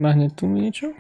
Magnetu mi niečo?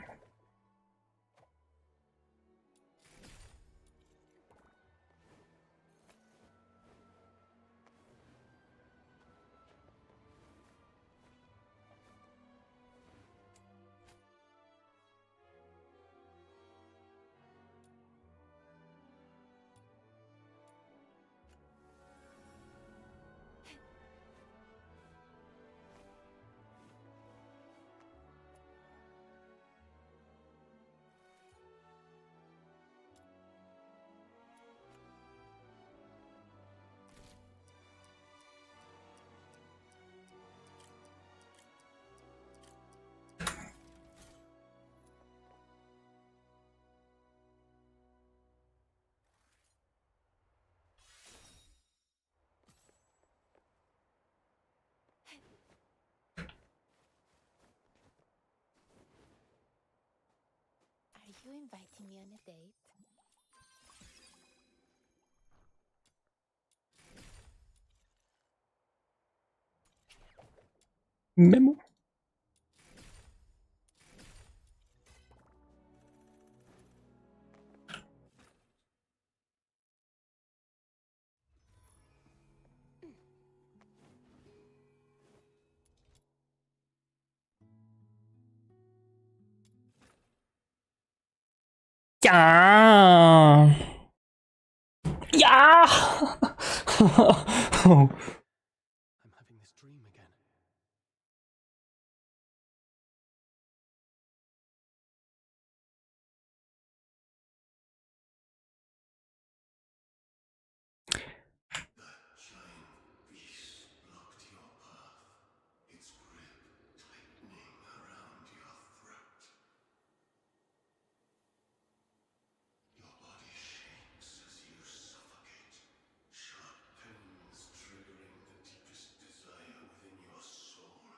Are you inviting me on a date? Memo? Ja! Ja! I'm having this dream again. That giant beast blocked your path, its grip tightening around your throat. Your body shakes as you suffocate, sharp pains triggering the deepest desire within your soul.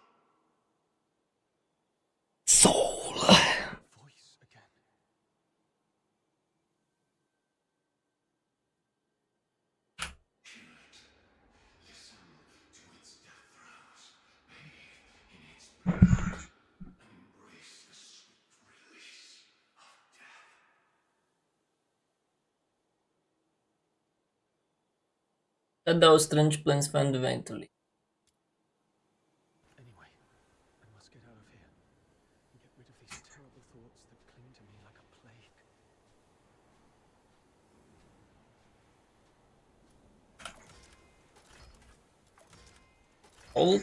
Soul. Voice again. Kill it. Listen to its death throes. Bathe in its blood. And embrace the sweet release of death. That those strange plans found eventually. Anyway, I must get out of here and get rid of these terrible thoughts that cling to me like a plague. Old.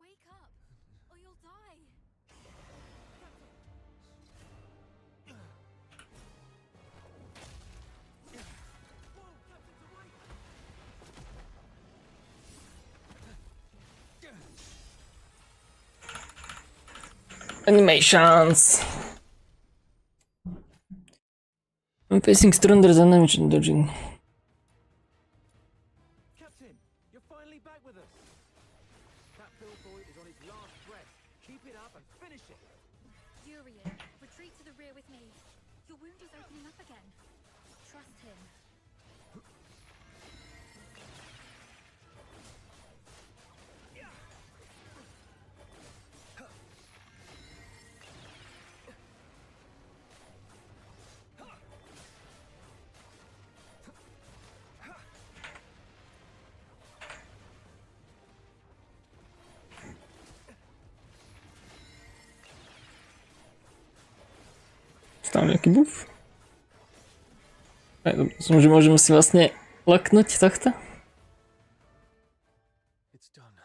Wake up, or you'll die! Animations. I'm facing stronger than I'm dodging. Captain, you're finally back with us. That billboy is on his last breath. Keep it up and finish it. Urian, retreat to the rear with me. Your wound is opening up again. Trust him. Tam nejaký buff? Aj, dobré, že môžeme si vlastne laknúť takto? It's done.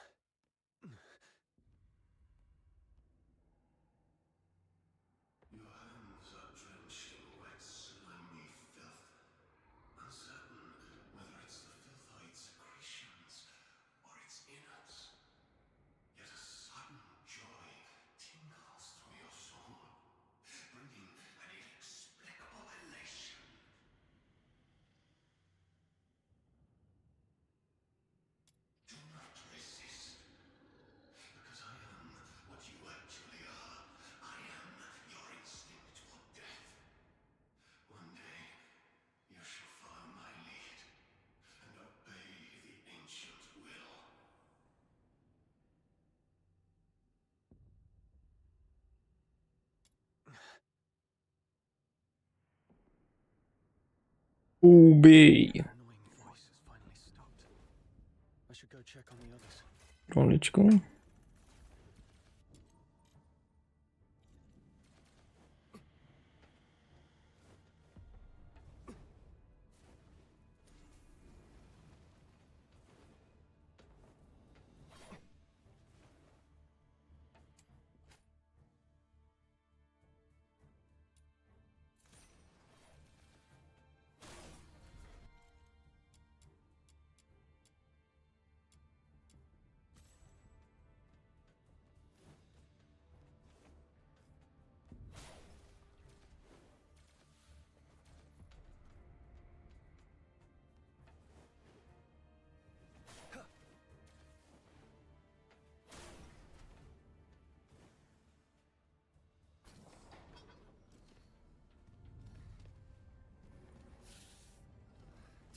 Your hands are drenched in wet, slimy filth. Uncertain whether it's the filthoid secretions or its innards. Yet a sudden joy tingles through your soul, bringing an inexplicable elation. Ubij. That annoying voice has finally stopped. I should go check on the others. Króliczku.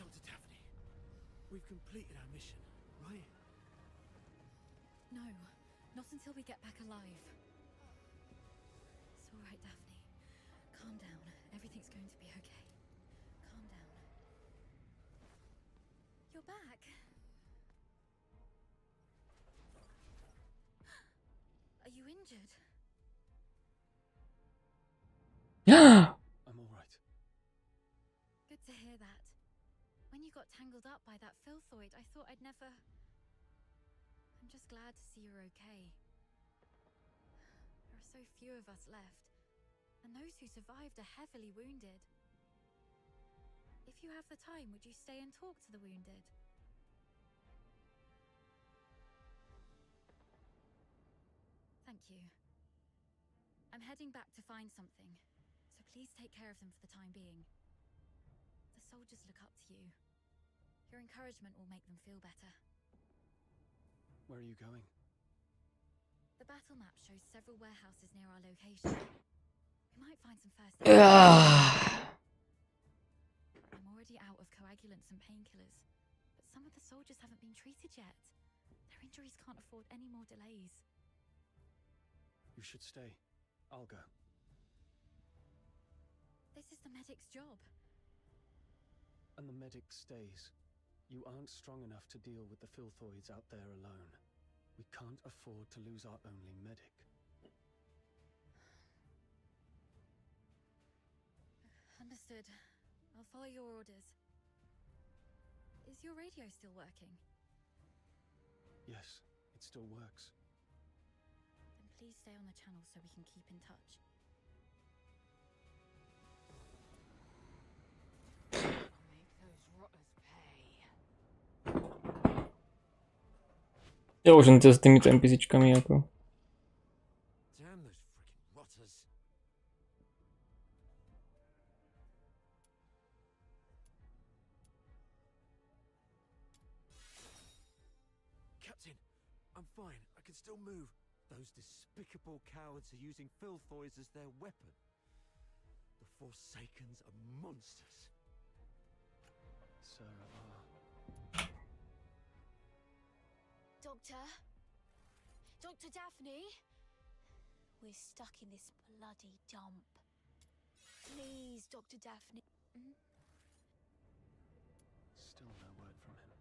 Dr. Daphne, we've completed our mission, right? No, not until we get back alive. It's all right, Daphne. Calm down. Everything's going to be okay. Calm down. You're back. Are you injured? I'm all right. Good to hear that. When you got tangled up by that filthoid, I thought I'd never... I'm just glad to see you're okay. There are so few of us left, and those who survived are heavily wounded. If you have the time, would you stay and talk to the wounded? Thank you. I'm heading back to find something, so please take care of them for the time being. The soldiers look up to you. Your encouragement will make them feel better. Where are you going? The battle map shows several warehouses near our location. We might find some first aid. I'm already out of coagulants and painkillers, but some of the soldiers haven't been treated yet. Their injuries can't afford any more delays. You should stay. I'll go. This is the medic's job. And the medic stays. You aren't strong enough to deal with the filthoids out there alone. We can't afford to lose our only medic. Understood. I'll follow your orders. Is your radio still working? Yes, it still works. Then please stay on the channel so we can keep in touch. I'll make those rotters pay. Ja už jen s těmi NPCčkami jako. Damn those freaking rotters. Captain, I'm fine. I can still move. Those despicable cowards are using filthoids as their weapon. The Forsakens are monsters. Sir, Doctor? Dr. Daphne? We're stuck in this bloody dump. Please, Dr. Daphne. still no word from him.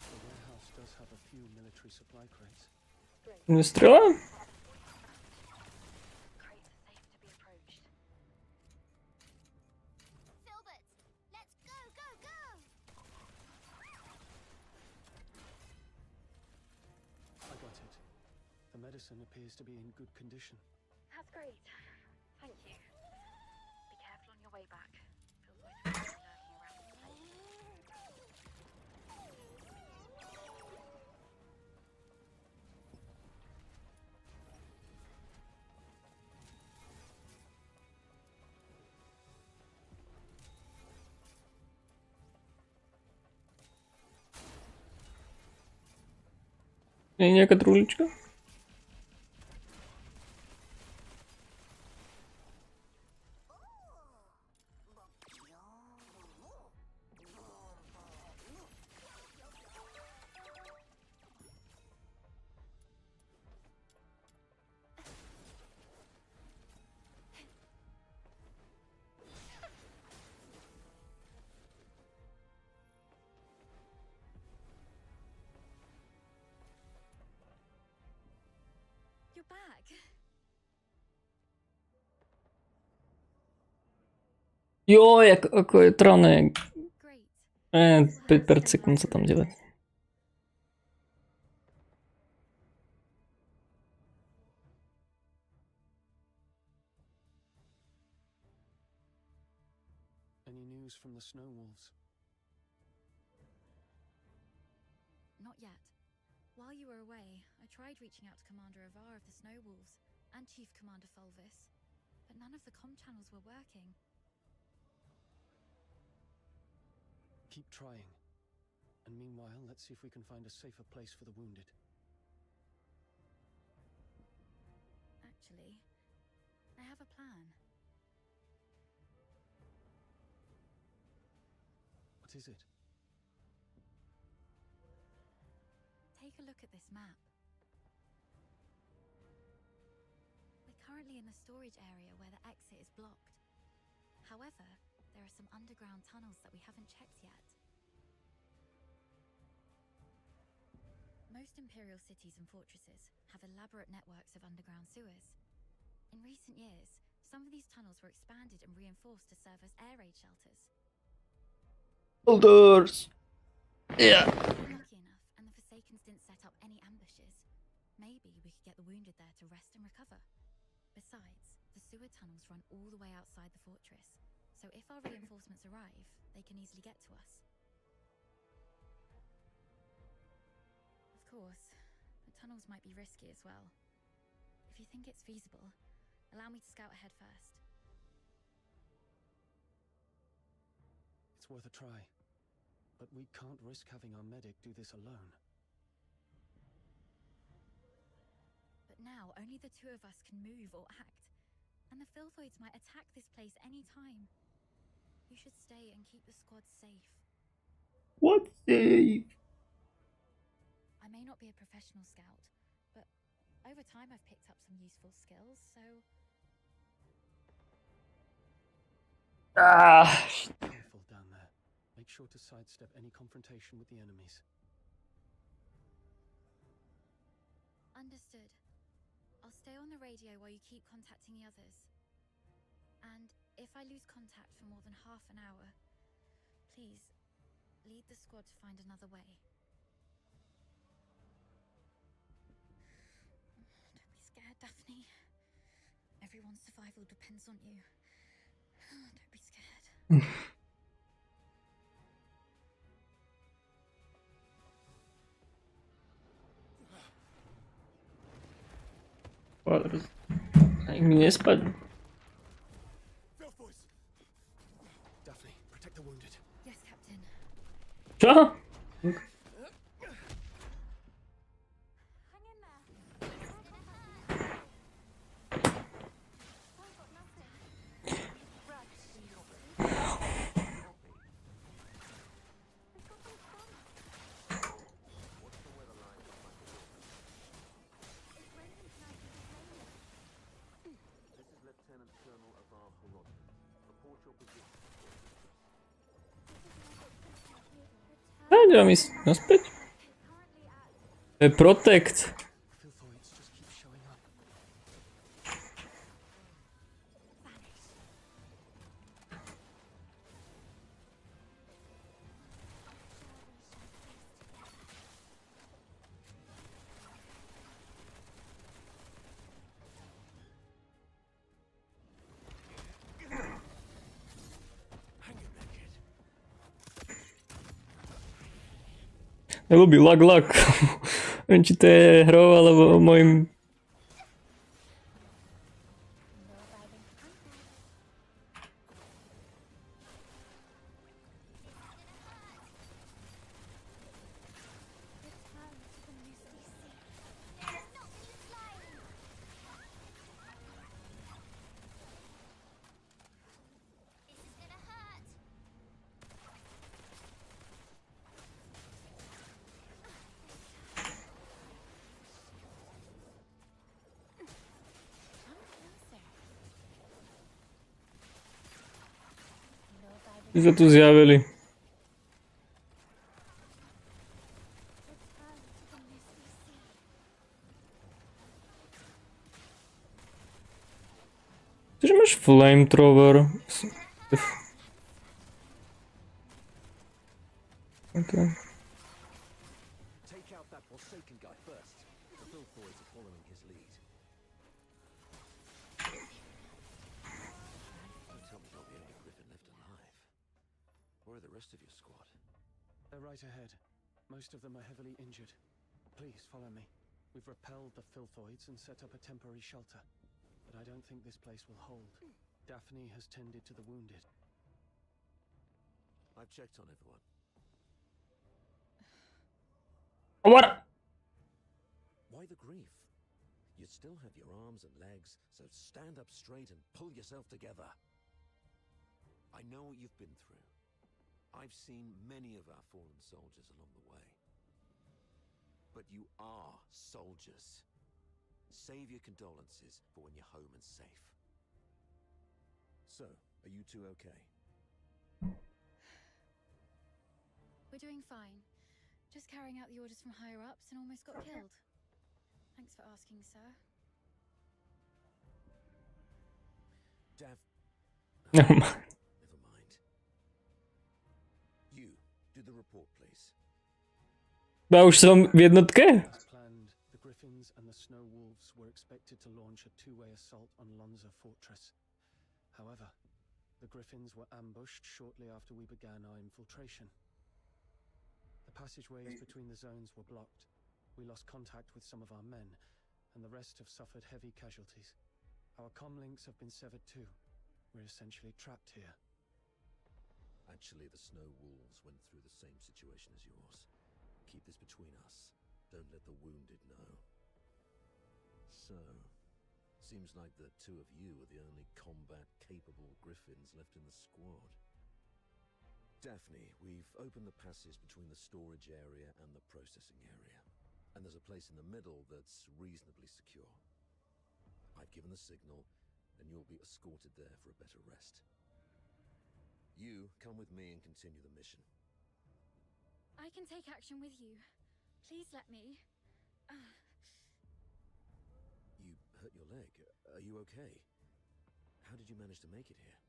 The warehouse does have a few military supply crates. Wystrzela? Crates are safe to be approached. Filbert, let's go, go, go! I got it. The medicine appears to be in good condition. That's great. Thank you. Be careful on your way back. Feels like there's lurking around this place. Není nějaká truhlička? Joj, ako je tronek. Great. 5 sekund sa tam dělat. Any news from the snow wolves? Not yet. While you were away, I tried reaching out to Commander Avar of the Snow Wolves and Chief Commander Fulvis, but none of the comm channels were working. Keep trying. And meanwhile, let's see if we can find a safer place for the wounded. Actually, I have a plan. What is it? Take a look at this map. We're currently in the storage area where the exit is blocked. However, there are some underground tunnels that we haven't checked yet. Most Imperial cities and fortresses have elaborate networks of underground sewers. In recent years, some of these tunnels were expanded and reinforced to serve as air raid shelters. Builders! Yeah. If we're lucky enough and the Forsakens didn't set up any ambushes, maybe we could get the wounded there to rest and recover. Besides, the sewer tunnels run all the way outside the fortress, so if our reinforcements arrive, they can easily get to us. Of course, the tunnels might be risky as well. If you think it's feasible, allow me to scout ahead first. It's worth a try. But we can't risk having our medic do this alone. But now, only the two of us can move or act, and the Filthoids might attack this place any time. You should stay and keep the squad safe. What safe? I may not be a professional scout, but over time I've picked up some useful skills, so... Careful down there. Make sure to sidestep any confrontation with the enemies. Understood. I'll stay on the radio while you keep contacting the others. And if I lose contact for more than half an hour, please, lead the squad to find another way. Don't be scared, Daphne. Everyone's survival depends on you. Don't be scared. Jak mi nie spadł. Filthoids! Daphne, protect the wounded. Yes, Captain. Co? Hang in there. I've got nothing. Right. We've got them come. What's the weather like up by the water? It's raining tonight. It's raining. This is Lieutenant Colonel Avar Harod. Report your position. Gdzie mam iść? No spyć. Protect. Filthoids just keep showing up. Hang in there, kid. Ľubí lag. Neviem, či to je hrou, alebo môjim... This is gonna hurt. Ty sa tu zjavili. Tyže máš flamethrower? Okay. Take out that Forsaken guy first. The Filthoids are following his lead. Don't tell me you're the only Griffin left alive. Where are the rest of your squad? They're right ahead. Most of them are heavily injured. Please follow me. We've repelled the Filthoids and set up a temporary shelter. But I don't think this place will hold. Daphne has tended to the wounded. I've checked on everyone. What? Why the grief? You still have your arms and legs, so stand up straight and pull yourself together. I know what you've been through. I've seen many of our fallen soldiers along the way. But you are soldiers. Save your condolences for when you're home and safe. So, are you two okay? We're doing fine. Just carrying out the orders from higher ups and almost got killed. Thanks for asking, sir. Dav... Never mind. Never mind. You, do the report, please. Ja už jsem v jednotce? As planned, the Griffins and the Snow Wolves were expected to launch a two-way assault on Lonza Fortress. However, the Griffins were ambushed shortly after we began our infiltration. The passageways between the zones were blocked. We lost contact with some of our men, and the rest have suffered heavy casualties. Our comlinks have been severed too. We're essentially trapped here. Actually, the Snow Wolves went through the same situation as yours. Keep this between us. Don't let the wounded know. So, seems like the two of you are the only combat-capable Griffins left in the squad. Daphne, we've opened the passage between the storage area and the processing area. And there's a place in the middle that's reasonably secure. I've given the signal, and you'll be escorted there for a better rest. You come with me and continue the mission. I can take action with you. Please let me. You hurt your leg. Are you okay? How did you manage to make it here?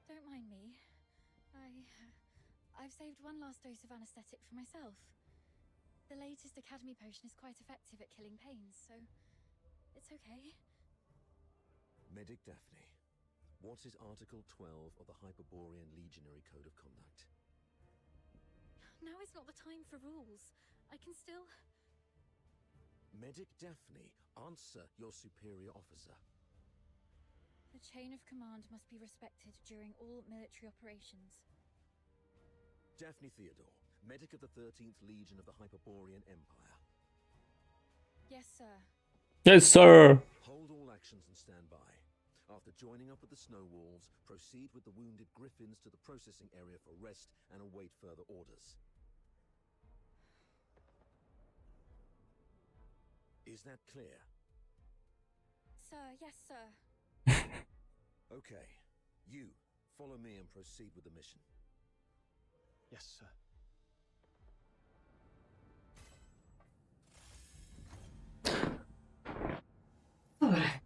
Don't mind me. I've saved one last dose of anesthetic for myself. The latest Academy potion is quite effective at killing pains, so it's okay. Medic Daphne, what is Article 12 of the Hyperborean Legionary Code of Conduct? Now is not the time for rules. I can still... Medic Daphne, answer your superior officer. The chain of command must be respected during all military operations. Daphne Theodore, medic of the 13th Legion of the Hyperborean Empire. Yes, sir. Yes, sir. Hold all actions and stand by. After joining up with the Snow Wolves, proceed with the wounded Griffins to the processing area for rest and await further orders. Is that clear? Sir, yes, sir. Okay. You, follow me and proceed with the mission. Yes, sir. Dobre.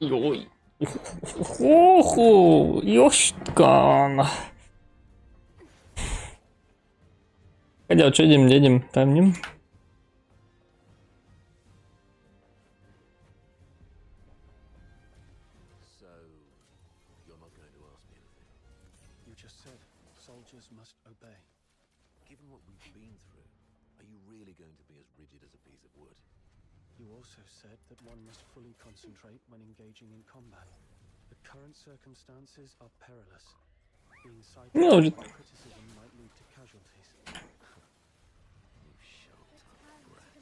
Joj. Oho, Joškan. Kaďal, čo idem, kde idem? Tam idem? So, you're not going to ask me anything? You just said soldiers must obey. Given what we've been through, are you really going to be as rigid as a piece of wood? You also said that one must fully concentrate when engaging in combat. The current circumstances are perilous. Being No, sidetracked že... by criticism might lead to casualties. You shan't have brat.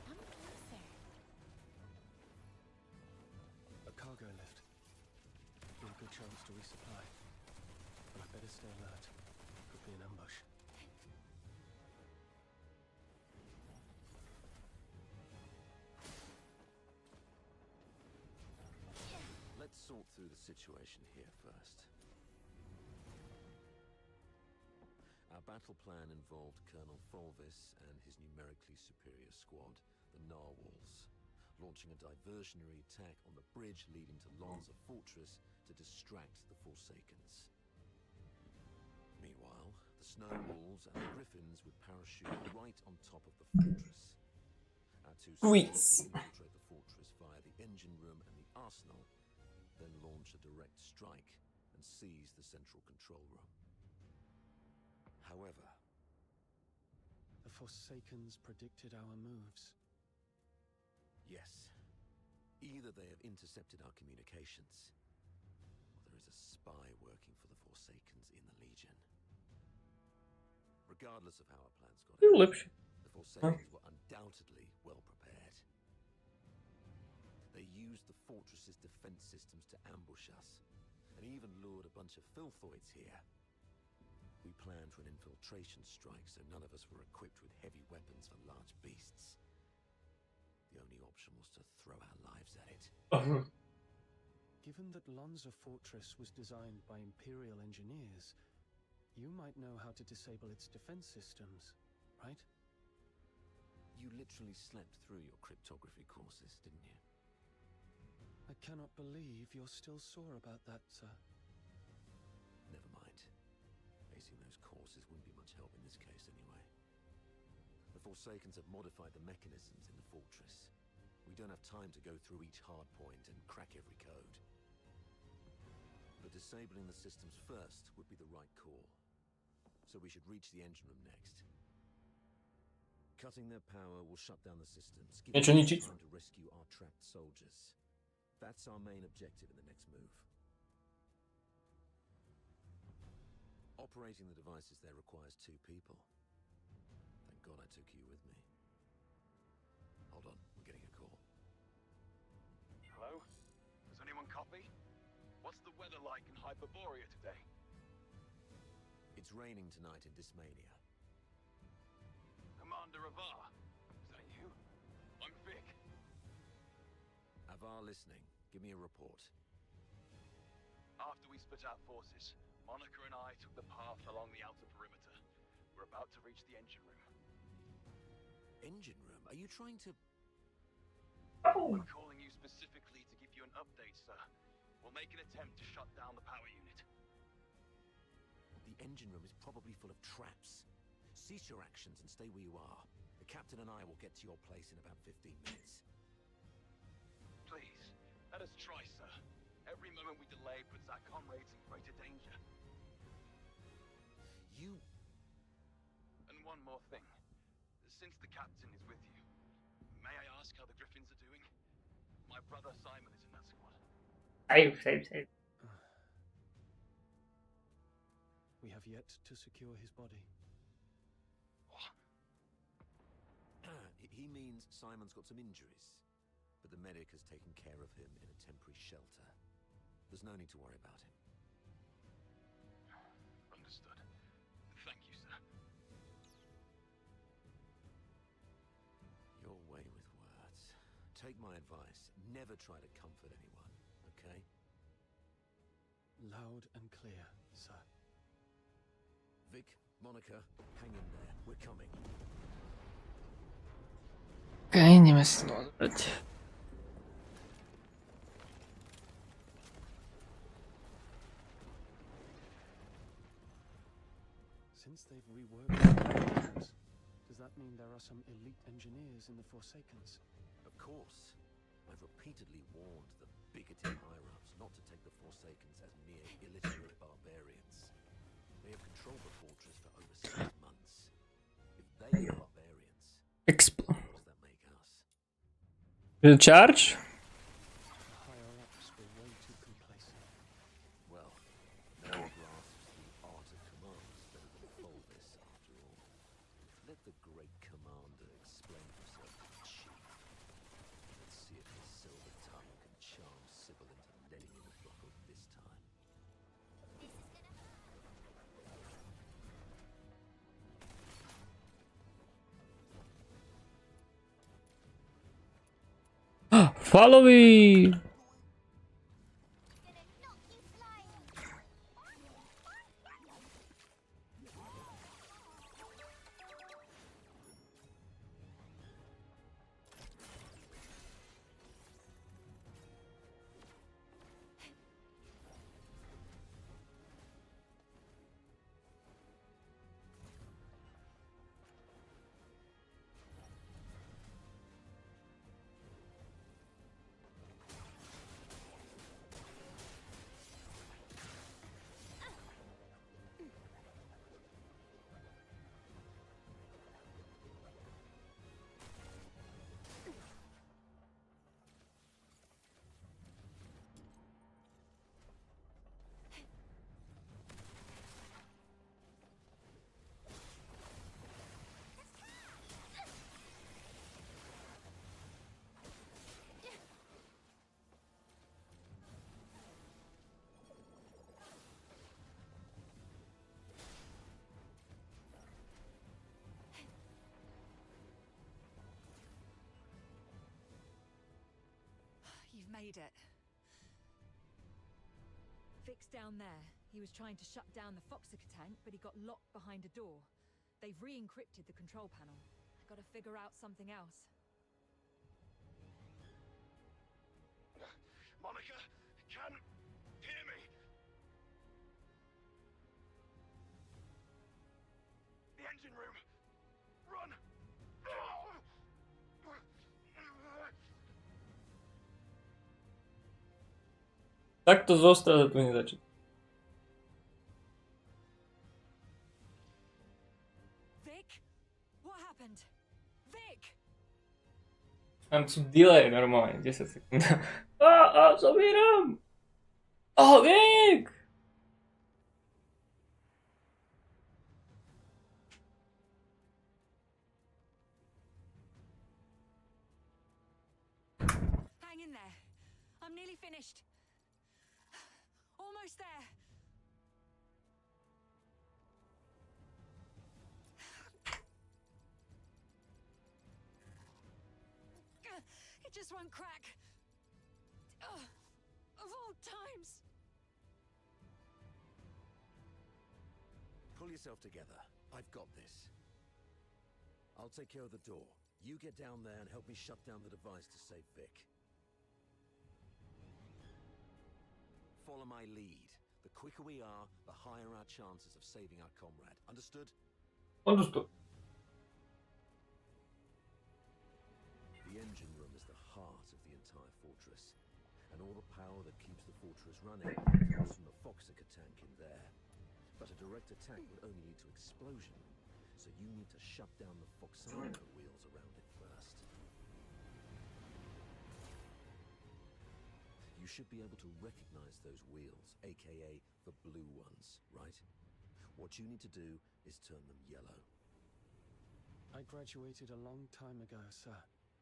Come closer. A cargo lift. Be a good chance to resupply. But I better stay alert. Could be an ambush. Let's sort through the situation here first. Our battle plan involved Colonel Fulvis and his numerically superior squad, the Narwhals, launching a diversionary attack on the bridge leading to Lonza Fortress to distract the Forsakens. Meanwhile, the Snow Wolves and the Griffins would parachute right on top of the fortress. Our two Grease. squads would infiltrate the fortress via the engine room and the arsenal, then launch a direct strike and seize the central control room. However, The Forsakens predicted our moves. yes, either they have intercepted our communications, or there is a spy working for the Forsakens in the Legion. Regardless of how our plans got Ну, out, lepszy. the Forsakens were undoubtedly well prepared. They used the fortress's defense systems to ambush us, and even lured a bunch of filthoids here. We planned for an infiltration strike, so none of us were equipped with heavy weapons for large beasts. The only option was to throw our lives at it. Given that Lonza Fortress was designed by Imperial engineers, you might know how to disable its defense systems, right? You literally slept through your cryptography courses, didn't you? I cannot believe you're still sore about that, sir. Never mind. Acing those courses wouldn't be much help in this case anyway. The Forsakens have modified the mechanisms in the fortress. We don't have time to go through each hard point and crack every code. But disabling the systems first would be the right call. So we should reach the engine room next. Cutting their power will shut down the systems, giving Niečo us ničiť. time to rescue our trapped soldiers. That's our main objective in the next move. Operating the devices there requires 2 people. Thank God I took you with me. Hold on, we're getting a call. Hello? Does anyone copy? What's the weather like in Hyperborea today? It's raining tonight in Dismania. Commander Avar, is that you? I'm Vic. Avar listening. Give me a report. After we split our forces, Monica and I took the path along the outer perimeter. We're about to reach the engine room. Engine room? Are you trying to... I'm calling you specifically to give you an update, sir. We'll make an attempt to shut down the power unit. The engine room is probably full of traps. Cease your actions and stay where you are. The captain and I will get to your place in about 15 minutes. Please, let us try, sir. Every moment we delay puts our comrades in greater danger. You... And one more thing. Since the captain is with you, may I ask how the Griffins are doing? My brother Simon is in that squad. Save. We have yet to secure his body. What? He means Simon's got some injuries, but the medic has taken care of him in a temporary shelter. There's no need to worry about him. Understood. Thank you, sir. Your way with words. Take my advice. Never try to comfort anyone, okay? Loud and clear, sir. Vic, Monica, hang in there. We're coming. Okej, ideme si to nazvať. Since they've reworked the mechanisms, does that mean there are some elite engineers in the Forsakens? Of course. I've repeatedly warned the bigoted higher-ups not to take the Forsakens as mere illiterate barbarians. They have controlled the fortress for over 6 months. If they are barbarians, Exp... what does that make us? Charge? The higher-ups were way too complacent. Well, no one grasps the art of commands better than Fulvis, after all. Let the great commander explain himself to the chief. Let's see if his silver tongue can charm Sybil into letting him buckle this time. This is gonna hurt. Follow me! Gonna knock you flying. You've made it. Vic's down there. He was trying to shut down the Foxica tank, but he got locked behind a door. They've re-encrypted the control panel. I gotta figure out something else. Monica, can hear me. The engine room. Run. Tak to zostra to nie začít. Vic? What happened? Vic! Mám tu delay normálně, 10 sekund. Zabírám! Věk! Hang in there. I'm nearly finished. Almost there. It just won't crack. Of all times. Pull yourself together. I've got this. I'll take care of the door. You get down there and help me shut down the device to save Vic. Follow my lead. The quicker we are, the higher our chances of saving our comrade. Understood? Understood. The engine room is the heart of the entire fortress, and all the power that keeps the fortress running comes from the Foxica tank in there. But a direct attack would only lead to explosion, so you need to shut down the Foxano wheels around it first. You should be able to recognize those wheels, aka the blue ones, right? What you need to do is turn them yellow. I graduated a long time ago, sir.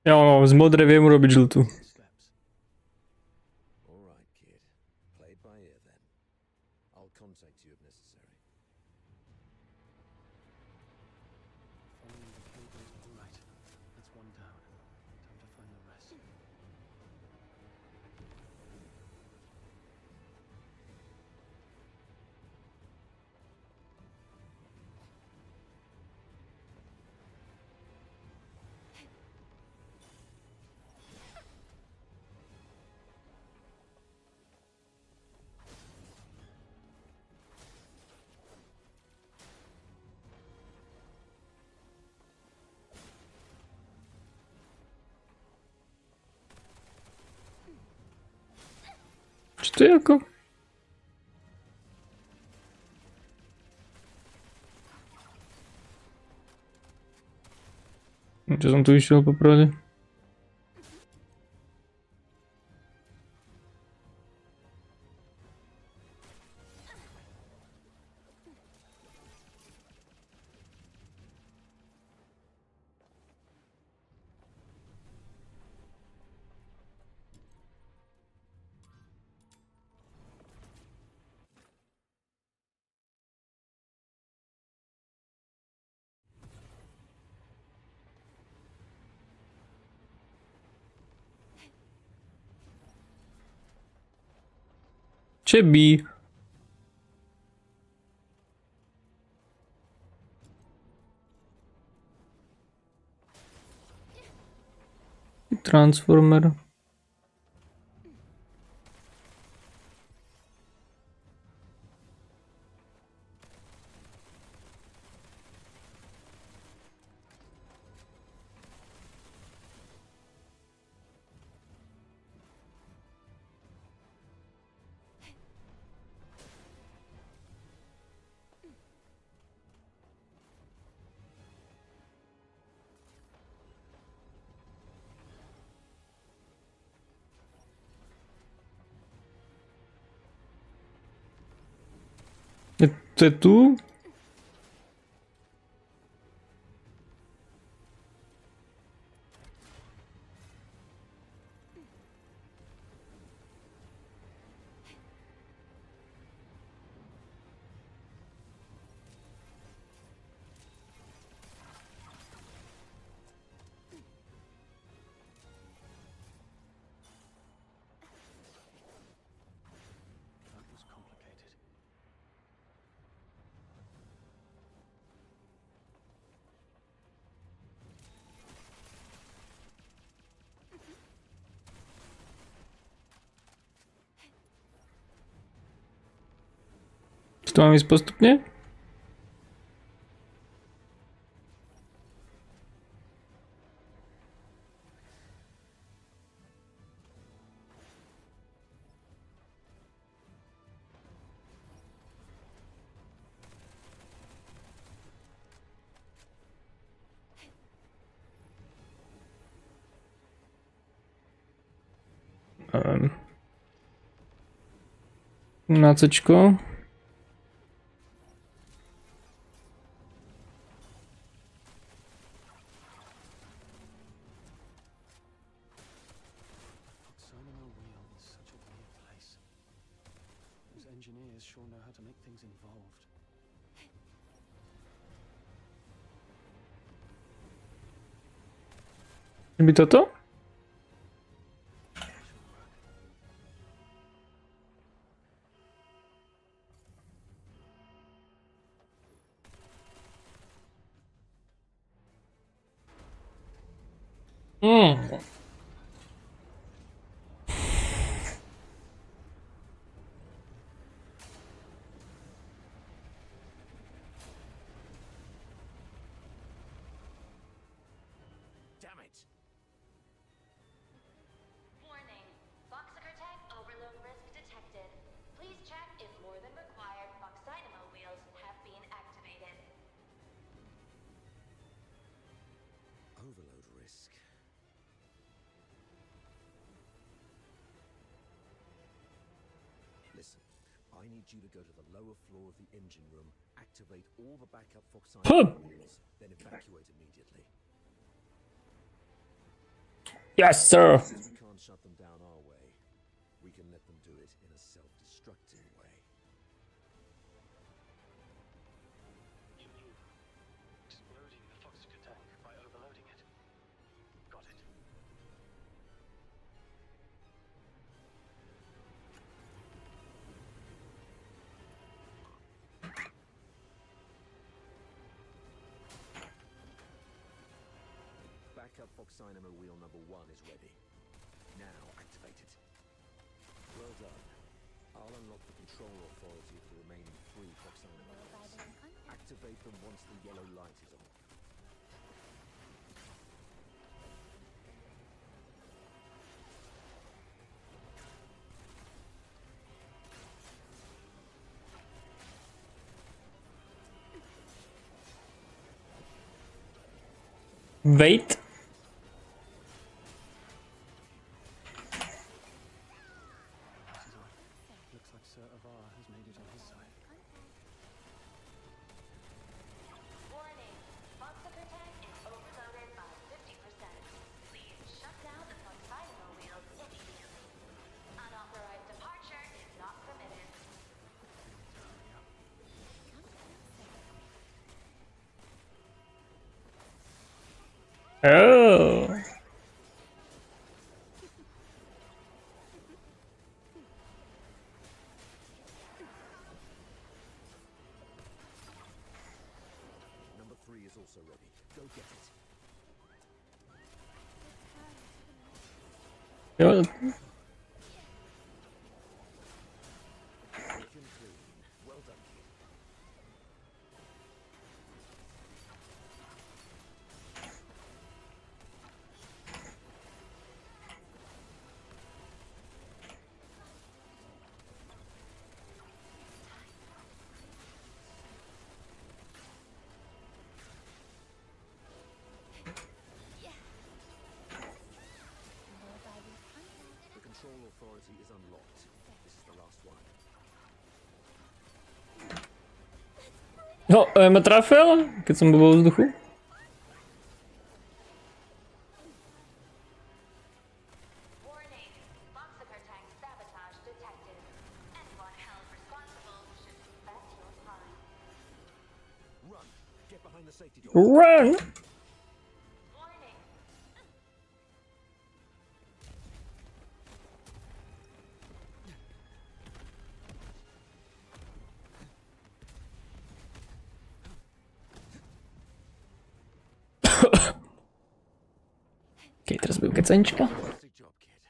Jo, z modré viem urobiť žltú. Steps. All right, kid. Play it by ear then. I'll contact you if necessary. Following the cables, all right. That's one down. Time to find the rest. Čo to je ako? Čo som tu išiel popravde? Čebí. Transformer. To je tu? That was complicated. Czy to mam iść postupnie? Na ceczko. Foxonimo Wheel is such a weird place. Those engineers sure know how to make things involved. Czyżby to? Damn it! Warning. Foxicar tech overload risk detected. Please check if more than required Foxynamo wheels have been activated. Overload risk. Listen, I need you to go to the lower floor of the engine room, activate all the backup Foxynamo wheels, then evacuate immediately. Yes, sir. Since we can't shut them down our way, we can let them do it in a self-destructing way. You mean exploding the Foxcar tank by overloading it? Got it. Backup Foxynamo wheel number 1 is ready. Now activate it. Well done. I'll unlock the control authority of the remaining 3 Foxynamo wheels. Activate them once the yellow light is on. Wait. Jo, Mission clean. Well done, kid. The control authority is unlocked. This is the last one. me trafil, keď som bol vo vzduchu. Warning. Boxicar tank sabotage detected. Anyone held responsible should respect your time. Run. Get behind the safety door. Run! Warning. Okej, teraz był kecenička. Fantastic job, kid.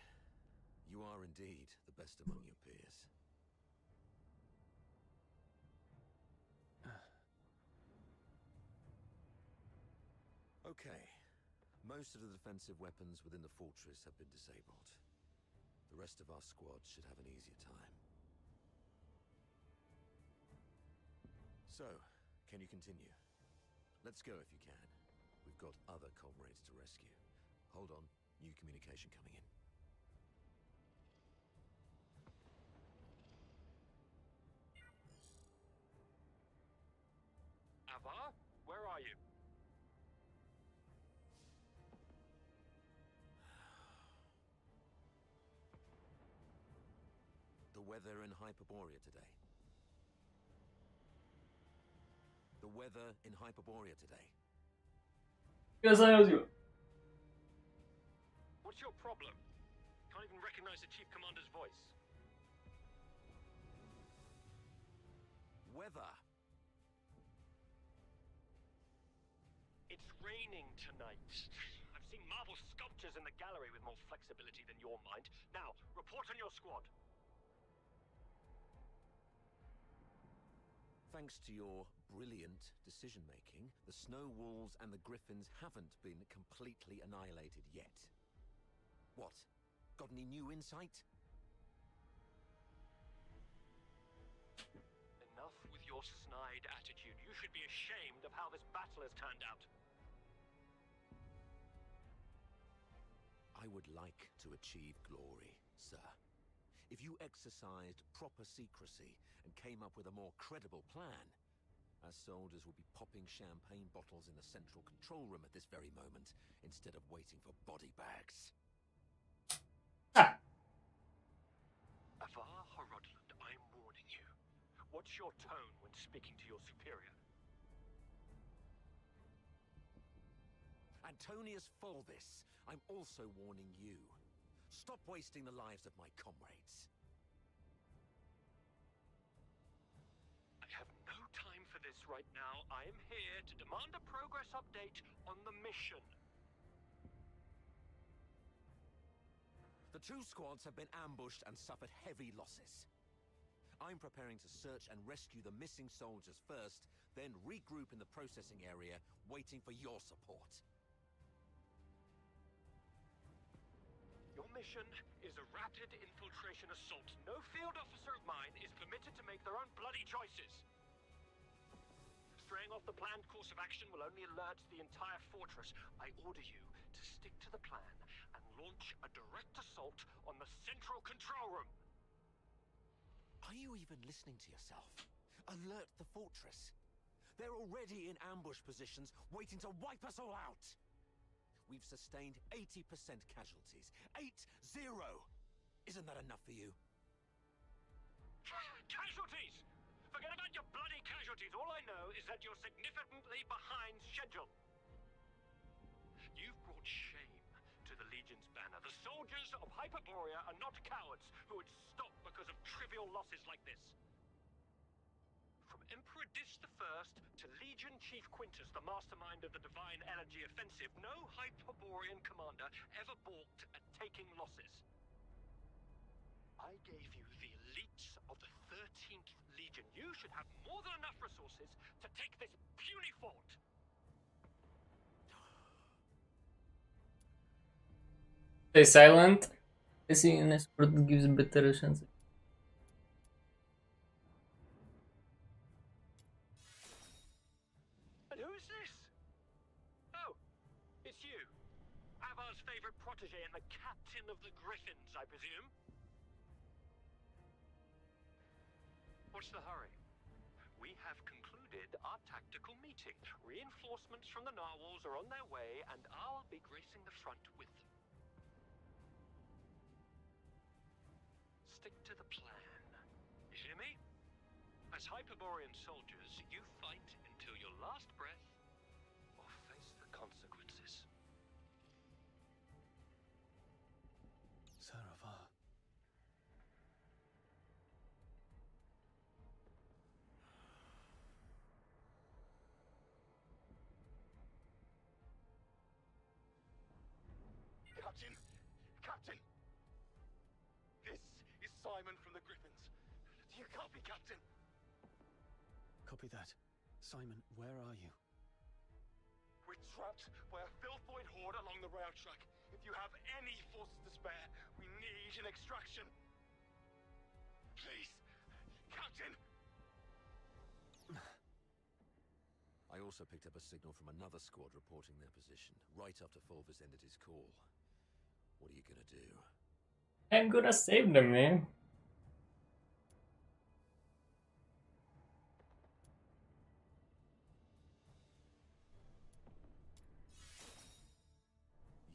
You are indeed the best among your peers. Okay. Most of the defensive weapons within the fortress have been disabled. The rest of our squad should have an easier time. So, can you continue? Let's go if you can. We've got other comrades to rescue. Hold on, new communication coming in. Avar, where are you? The weather in Hyperborea today. The weather in Hyperborea today. What's your problem? Can't even recognize the chief commander's voice. Weather. It's raining tonight. I've seen marble sculptures in the gallery with more flexibility than your mind. Now, report on your squad. Thanks to your brilliant decision-making, the Snow Wolves and the Griffins haven't been completely annihilated yet. What? Got any new insight? Enough with your snide attitude. You should be ashamed of how this battle has turned out. I would like to achieve glory, sir. If you exercised proper secrecy and came up with a more credible plan, our soldiers would be popping champagne bottles in the central control room at this very moment, instead of waiting for body bags. Avar Horodland, I'm warning you. What's your tone when speaking to your superior? Antonius Fulvis, I'm also warning you. Stop wasting the lives of my comrades. I have no time for this right now. I am here to demand a progress update on the mission. The two squads have been ambushed and suffered heavy losses. I'm preparing to search and rescue the missing soldiers first, then regroup in the processing area, waiting for your support. Your mission is a rapid infiltration assault. No field officer of mine is permitted to make their own bloody choices. Straying off the planned course of action will only alert the entire fortress. I order you to stick to the plan and launch a direct assault on the central control room. Are you even listening to yourself? Alert the fortress. They're already in ambush positions, waiting to wipe us all out. We've sustained 80% casualties. 8-0! Isn't that enough for you? Casualties! Forget about your bloody casualties. All I know is that you're significantly behind schedule. You've brought shame to the Legion's banner. The soldiers of Hyperborea are not cowards who would stop because of trivial losses like this. From Emperor Dis I to Legion Chief Quintus, the mastermind of the Divine Energy Offensive, no Hyperborean commander ever balked at taking losses. I gave you the elites of the 13th Legion. You should have more than enough resources to take this puny fort. Stay silent. Placing an escort gives better chance. And who is this? Oh, it's you. Avar's favorite protege and the captain of the Griffins, I presume? What's the hurry? We have concluded our tactical meeting. Reinforcements from the narwhals are on their way, and I'll be gracing the front with them. Stick to the plan. You hear me? As Hyperborean soldiers, you fight until your last breath, or face the consequences. Saravar. Captain! Captain! This is Simon from the Griffins. Do you copy, Captain? Copy that. Simon, where are you? We're trapped by a filthoid horde along the rail track. If you have any forces to spare, we need an extraction. Please, Captain! I also picked up a signal from another squad reporting their position, right after Fulvis ended his call. What are you gonna do? I'm gonna save them, man.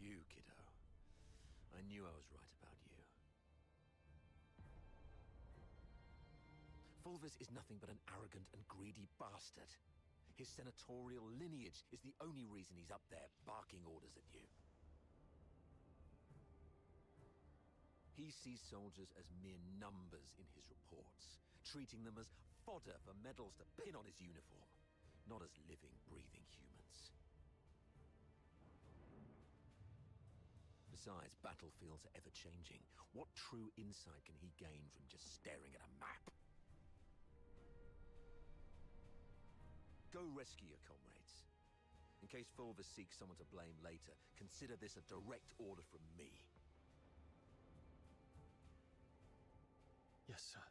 You, kiddo. I knew I was right about you. Fulvis is nothing but an arrogant and greedy bastard. His senatorial lineage is the only reason he's up there barking orders at you. He sees soldiers as mere numbers in his reports, treating them as fodder for medals to pin on his uniform, not as living, breathing humans. Besides, battlefields are ever-changing. What true insight can he gain from just staring at a map? Go rescue your comrades. In case Fulvis seeks someone to blame later, consider this a direct order from me. Yes, sir.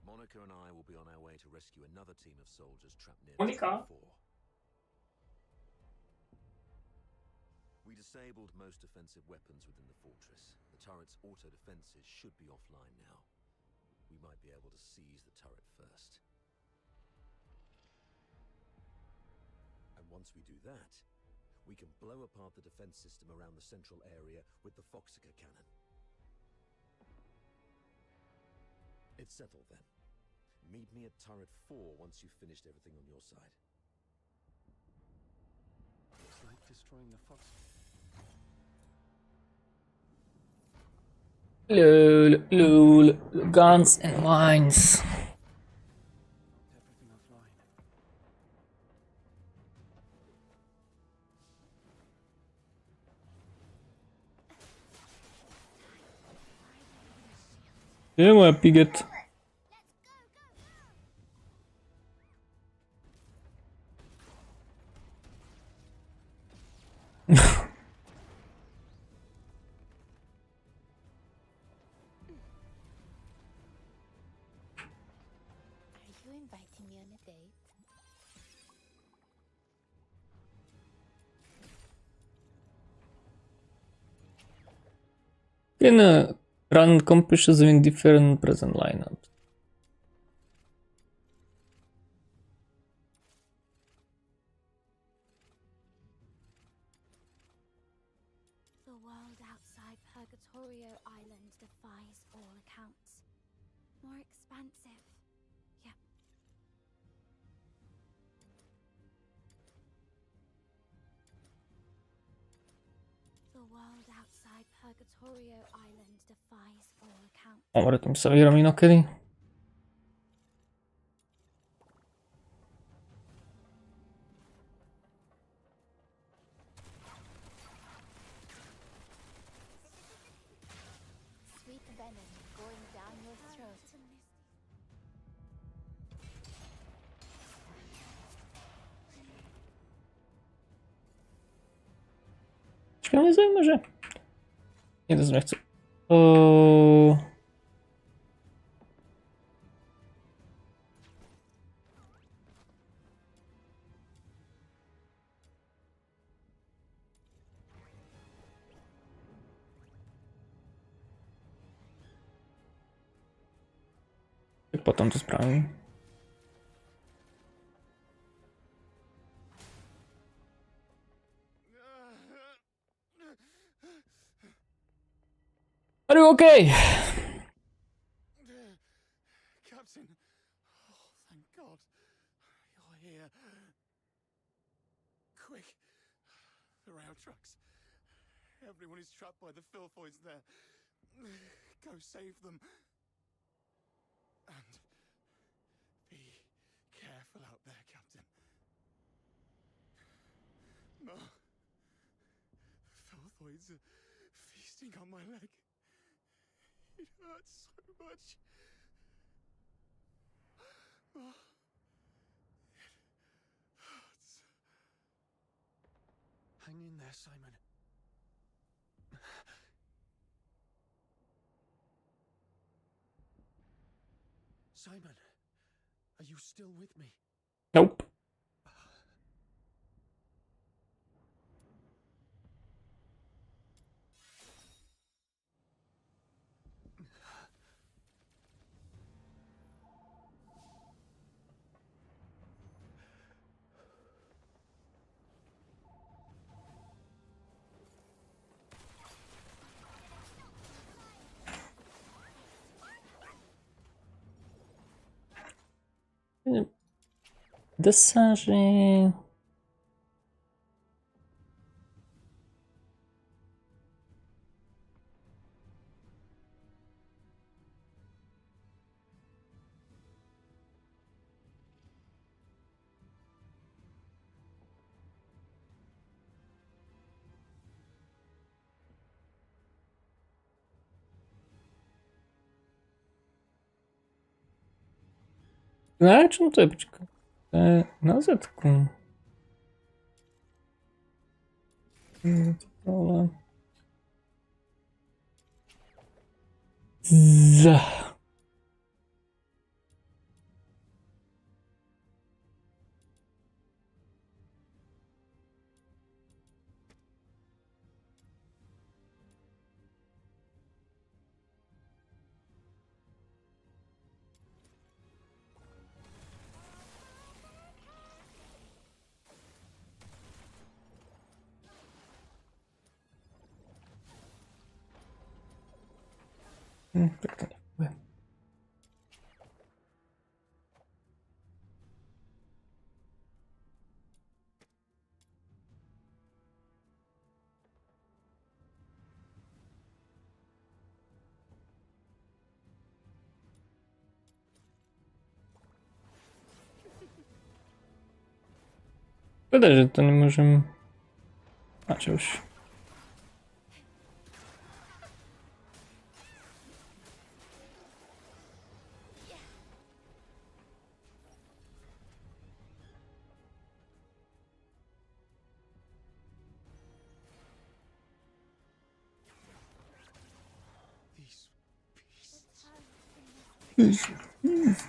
Monica and I will be on our way to rescue another team of soldiers trapped near Monica? Tower 4. We disabled most defensive weapons within the fortress. The turret's auto-defenses should be offline now. We might be able to seize the turret first. And once we do that, we can blow apart the defense system around the central area with the Foxica cannon. It's settled then. Meet me at turret 4 once you've finished everything on your side. Looks like destroying the fox. Lol, guns and mines. Everything offline. Yeah, my piget. Are you inviting me on a date? Can run competitions in different present lineups. The world outside Purgatorio Island defies all accounts. More expansive. Yep. The world outside Purgatorio Island defies all accounts. Vrátim sa vyhrám inokedy. venom going down your throat. Czekaj, nie zajmę, że... Nie, to nie chcę. O... Jak potem to sprawi. Are you okay? Captain. Oh, thank God. You're here. Quick. The rail trucks. Everyone is trapped by the filthoids there. Go save them. And be careful out there, Captain. No. The filthoids are feasting on my leg. It hurts so much. Oh. It hurts. Hang in there, Simon. Simon, are you still with me? Nope. Desarze. No, czemu to poczekaj? Na zetku. Ale... Za. Tak to nie powiem. Szkoda, że to nie możemy... Znaczy już. These beasts.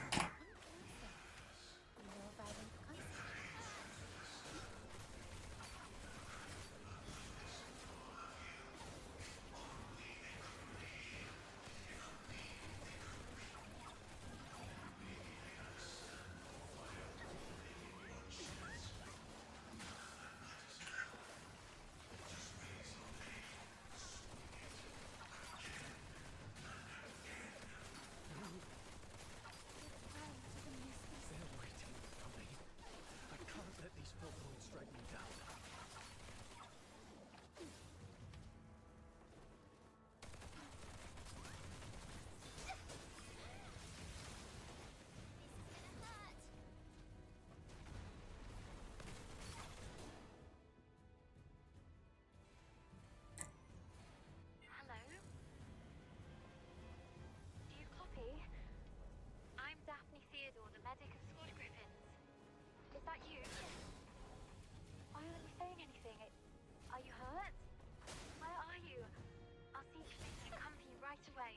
way.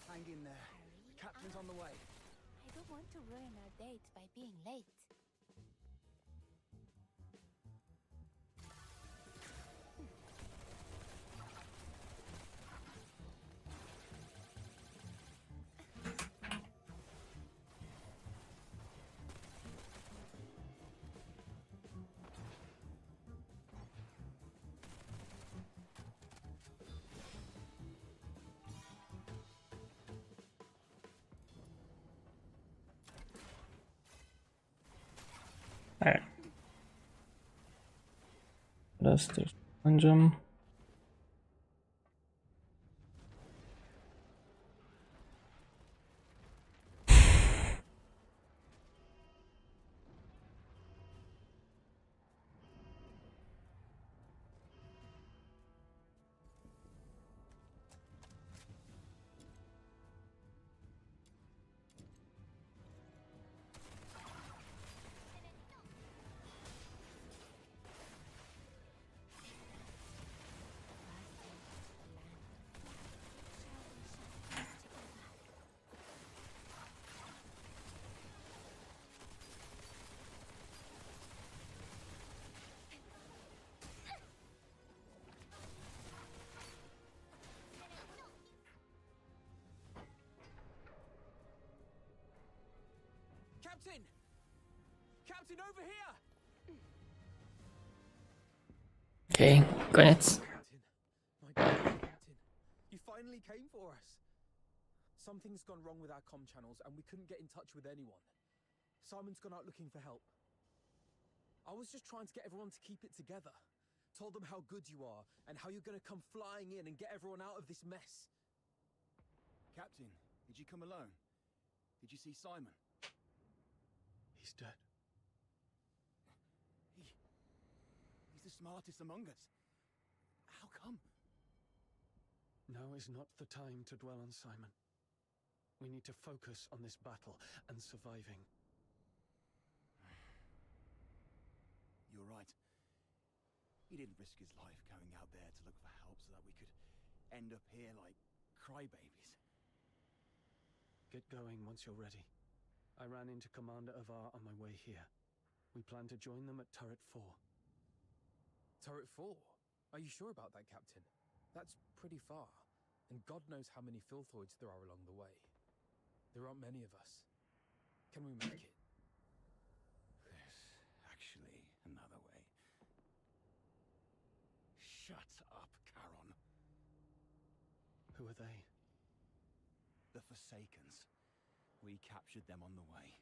Hang in there. The captain's on the way. I don't want to ruin our date by being late. Alright. Teraz też będziemy. Captain! Captain, over here! Okej, koniec. Captain, my God, Captain, you finally came for us. Something's gone wrong with our comm channels and we couldn't get in touch with anyone. Simon's gone out looking for help. I was just trying to get everyone to keep it together. Told them how good you are and how you're gonna come flying in and get everyone out of this mess. Captain, did you come alone? Did you see Simon? He's dead. He's the smartest among us. How come? Now is not the time to dwell on Simon. We need to focus on this battle and surviving. You're right. He didn't risk his life going out there to look for help so that we could end up here like crybabies. Get going once you're ready. I ran into Commander Avar on my way here. We plan to join them at Turret 4. Turret 4? Are you sure about that, Captain? That's pretty far. And God knows how many filthoids there are along the way. There aren't many of us. Can we make it? There's actually another way. Shut up, Charon. Who are they? The Forsakens. We captured them on the way.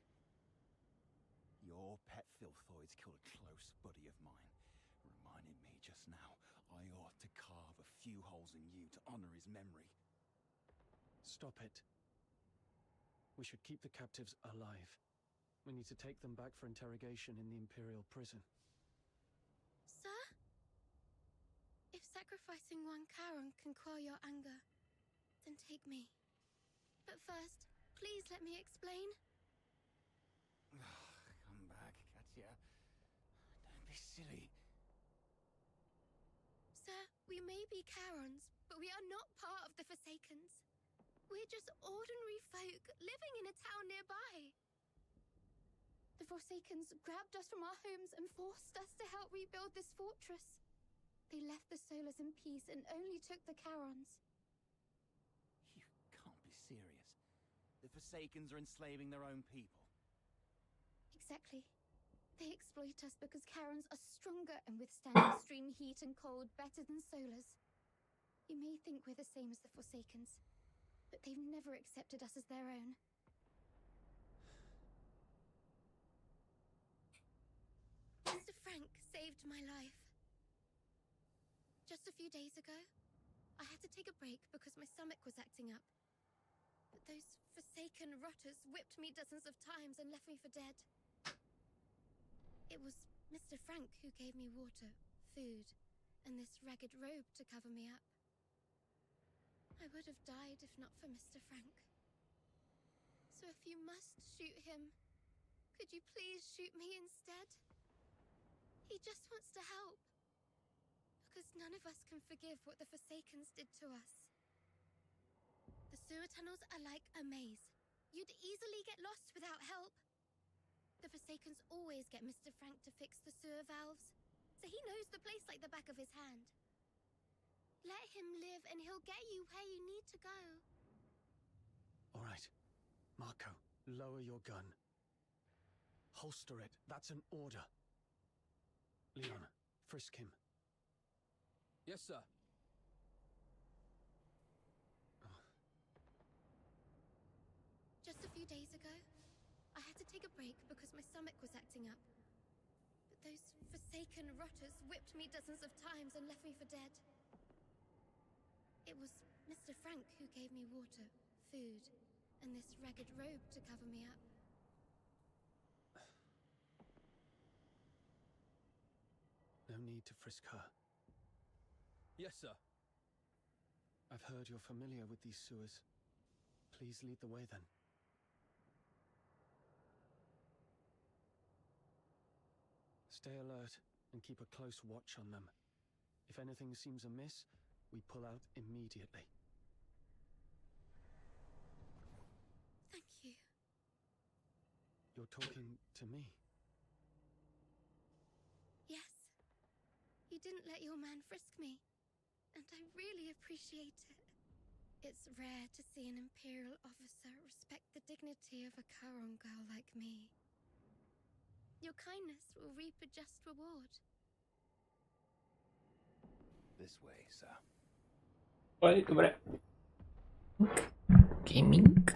Your pet filthoids killed a close buddy of mine. Reminded me just now I ought to carve a few holes in you to honor his memory. Stop it. We should keep the captives alive. We need to take them back for interrogation in the Imperial prison. Sir? If sacrificing one Charon can quell your anger, then take me. But first, please let me explain. Come back, Katya. Don't be silly. Sir, we may be Charons, but we are not part of the Forsakens. We're just ordinary folk living in a town nearby. The Forsakens grabbed us from our homes and forced us to help rebuild this fortress. They left the Solars in peace and only took the Charons. You can't be serious. The Forsakens are enslaving their own people. Exactly. They exploit us because Charons are stronger and withstand extreme heat and cold better than Solars. You may think we're the same as the Forsakens, but they've never accepted us as their own. Mr. Frank saved my life. Just a few days ago, I had to take a break because my stomach was acting up. But those Forsaken rotters whipped me dozens of times and left me for dead. It was Mr. Frank who gave me water, food, and this ragged robe to cover me up. I would have died if not for Mr. Frank. So if you must shoot him, could you please shoot me instead? He just wants to help. Because none of us can forgive what the Forsakens did to us. The sewer tunnels are like a maze. You'd easily get lost without help. The Forsakens always get Mr. Frank to fix the sewer valves, so he knows the place like the back of his hand. Let him live and he'll get you where you need to go. All right. Marco, lower your gun. Holster it. That's an order. Leon, frisk him. Yes, sir. Just a few days ago, I had to take a break because my stomach was acting up. But those Forsaken rotters whipped me dozens of times and left me for dead. It was Mr. Frank who gave me water, food, and this ragged robe to cover me up. No need to frisk her. Yes, sir. I've heard you're familiar with these sewers. Please lead the way then. Stay alert and keep a close watch on them. If anything seems amiss, we pull out immediately. Thank you. You're talking to me? Yes. You didn't let your man frisk me, and I really appreciate it. It's rare to see an Imperial officer respect the dignity of a Charon girl like me. Your kindness will reap a just reward. This way, sir. Oj, dobre. Gaming.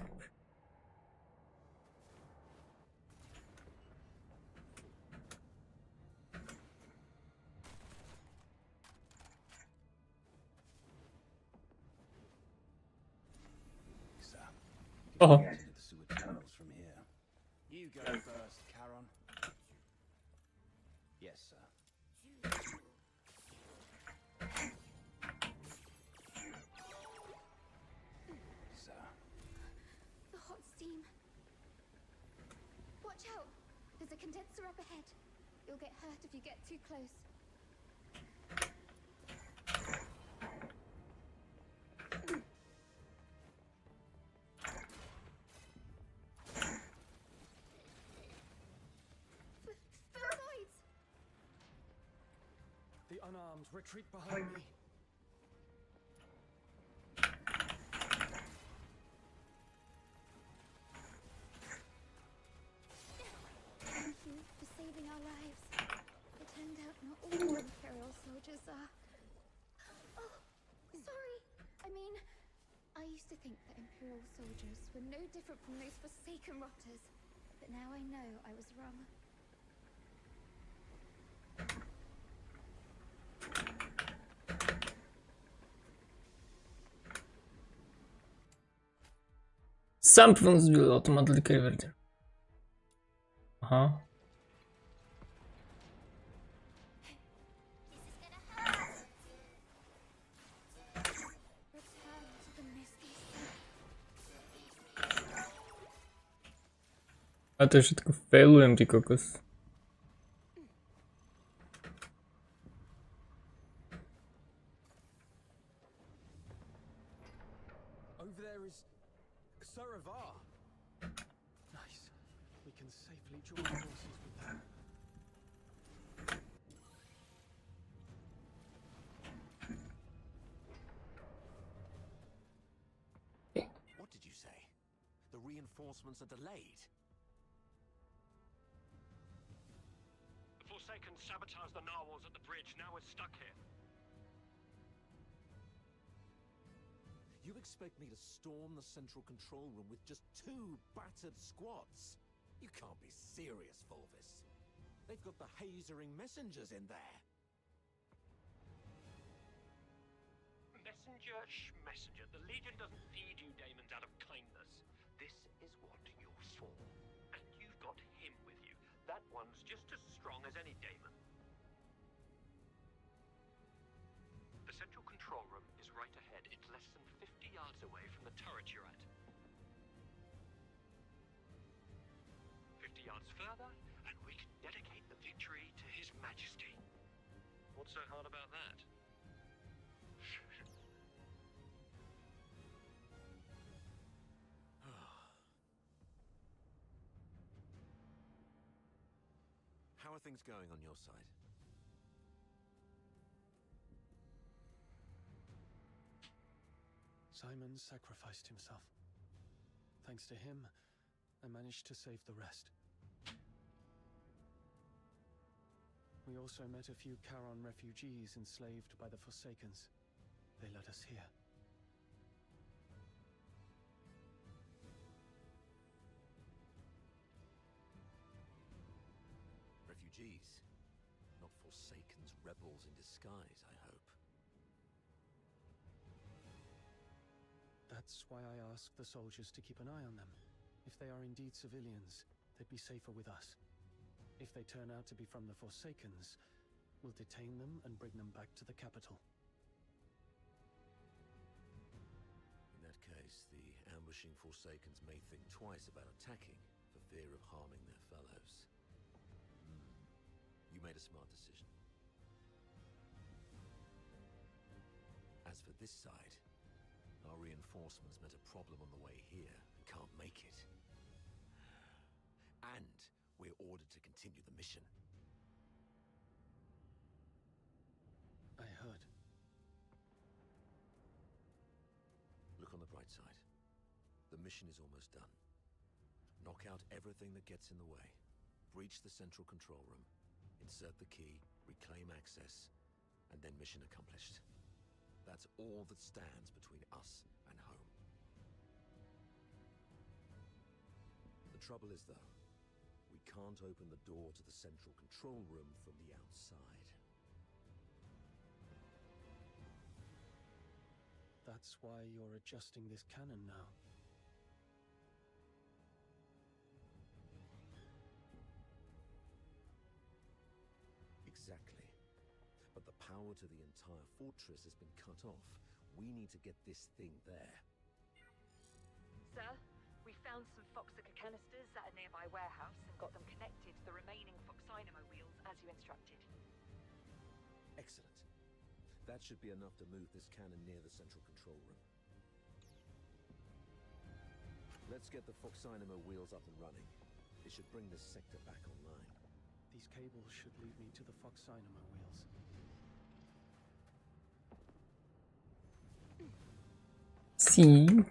Sir. Oho. Get into the sewer tunnels from here. You go first, Charon. Yes, sir. Sir. The hot steam. Watch out! There's a condenser up ahead. You'll get hurt if you get too close. Ferroids! The unarmed retreat behind me. Thank you for saving our lives. It turned out not all Imperial soldiers are... Oh, sorry. I mean, I used to think that Imperial soldiers were no different from those Forsaken rotters. But now I know I was wrong. Some phones will automatically revert. Aha. This is gonna hurt. Return to the misty sea. A to wszystko failujem, ty kokos. Over there is Saravar. Nice. We can safely join forces with them. What did you say? The reinforcements are delayed? The Forsaken sabotaged the narwhals at the bridge. Now we're stuck here. You expect me to storm the central control room with just 2 battered squads? You can't be serious, Volvis. They've got the hazering messengers in there. Messenger. The Legion doesn't feed you daemons out of kindness. This is what you're for. And you've got him with you. That one's just as strong as any daemon. The central control room is right ahead. It's less than 50 yards away from the turret you're at. 50 yards further, and we can dedicate the victory to His Majesty. What's so hard about that? are things going on your side? Simon sacrificed himself. Thanks to him, I managed to save the rest. We also met a few Charon refugees enslaved by the Forsakens. They led us here. Refugees? Not Forsakens, rebels in disguise, I hope. That's why I asked the soldiers to keep an eye on them. If they are indeed civilians, they'd be safer with us. If they turn out to be from the Forsakens, we'll detain them and bring them back to the capital. In that case, the ambushing Forsakens may think twice about attacking for fear of harming their fellows. You made a smart decision. As for this side, our reinforcements met a problem on the way here and can't make it. And we're ordered to continue the mission. I heard. Look on the bright side. The mission is almost done. Knock out everything that gets in the way. Breach the central control room. Insert the key, reclaim access, and then mission accomplished. That's all that stands between us and home. The trouble is, though, we can't open the door to the central control room from the outside. That's why you're adjusting this cannon now. Exactly. But the power to the entire fortress has been cut off. We need to get this thing there. Sir, we found some Foxica canisters at a nearby warehouse and got them connected to the remaining Foxynamo wheels as you instructed. Excellent. That should be enough to move this cannon near the central control room. Let's get the Foxynamo wheels up and running. It should bring this sector back online. These cables should lead me to the Foxynamo wheels. Sim.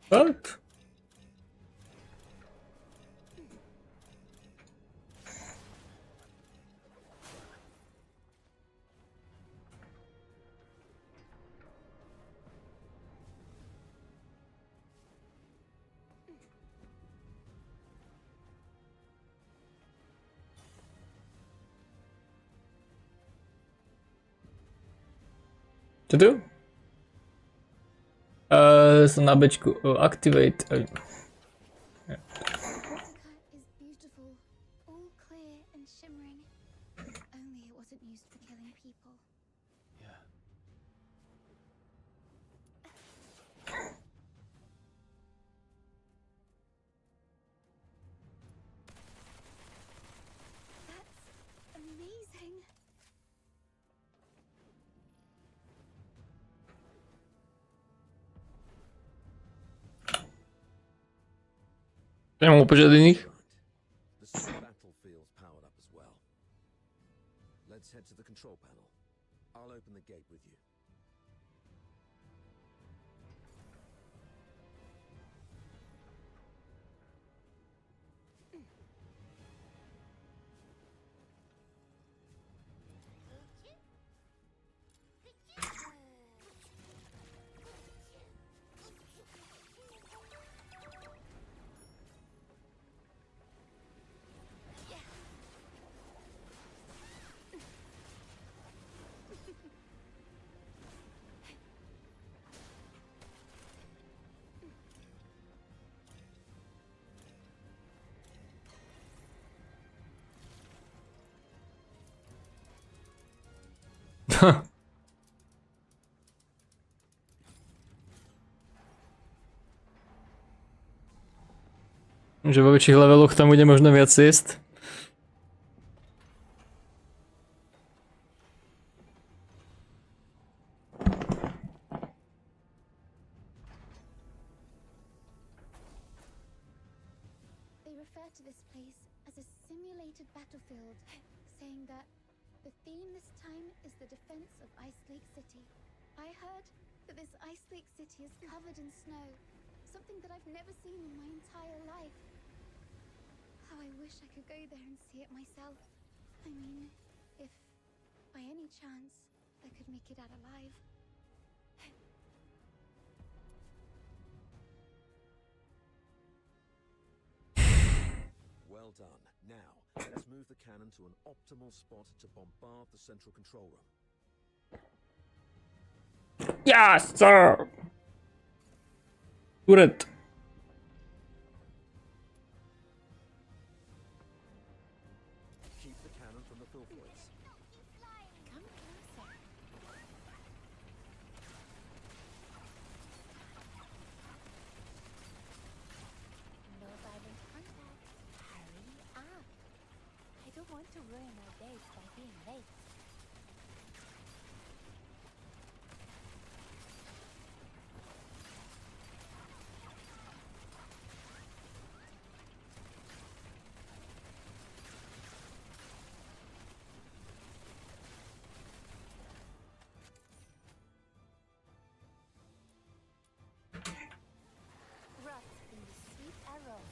What? To do? So na bečku activate. Is beautiful, all clear and shimmering. Only it wasn't used for killing people. Yeah. That's amazing. Nemám požadených. The super battlefield's powered up as well. Let's head to the control panel. I'll open the gate with you. Že vo väčších leveloch tam bude možno viac ciest. They refer to this place as a simulated battlefield, saying that the theme this time is the defense of Ice Lake City. I heard that this Ice Lake City is covered in snow, something that I've never seen in my entire life. How I wish I could go there and see it myself. I mean, if by any chance I could make it out alive. Well done. Now, let's move the cannon to an optimal spot to bombard the central control room. Yes, sir! Turret. Keep the cannon from the filthoids. Come closer. No violent contact. Hurry up. I don't want to ruin our date by being late. Rot in the sweet arrows.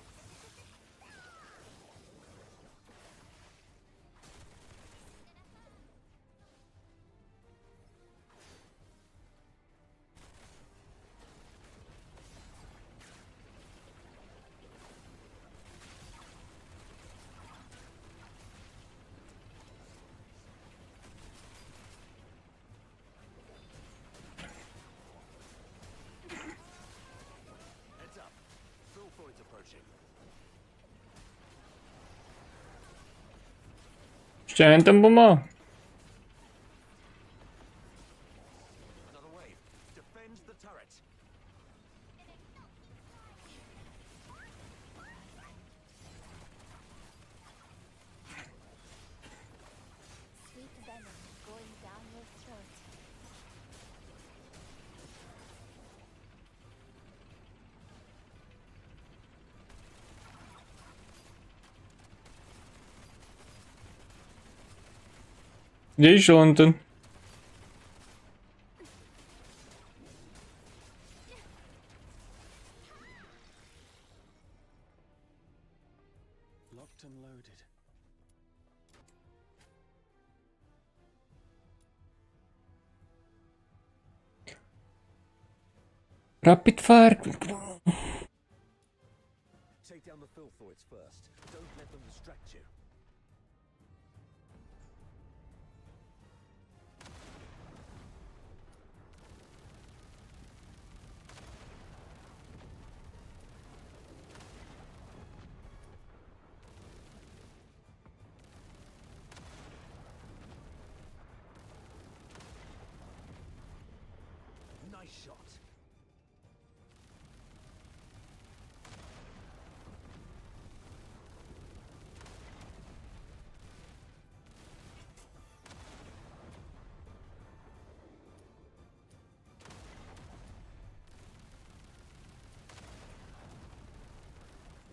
Heads up. Filthoids approaching. Ještě jen ten bomba. Another wave. Defend the turret. Sweet venom going down your throat. Kde išel len ten? Locked and loaded. Rapid fire. Take down the filthoids first. Don't let them distract you. Nice shot.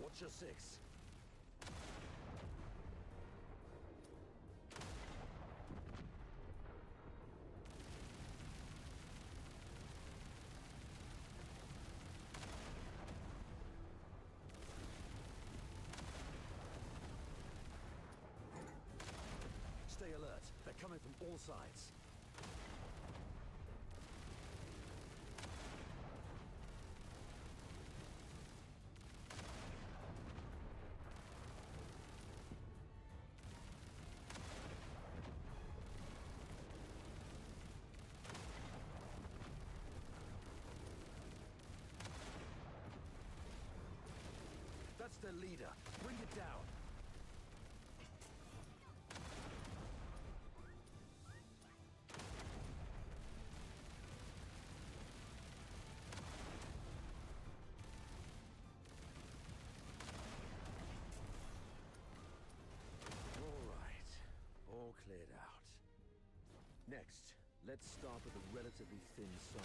Watch your six. Stay alert. They're coming from all sides. That's their leader. Bring it down. Next, let's start with a relatively thin side.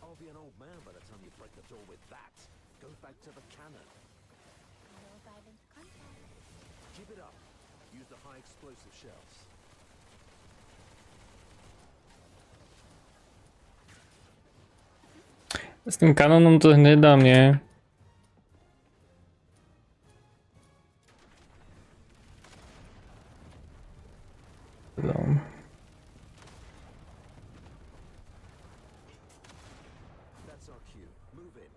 I'll be an old man by the time you break the door with that. Go back to the cannon. No violent contact. Keep it up. Use the high explosive shells. Z tym kanonom to nedám, nie? That's our cue. Move in.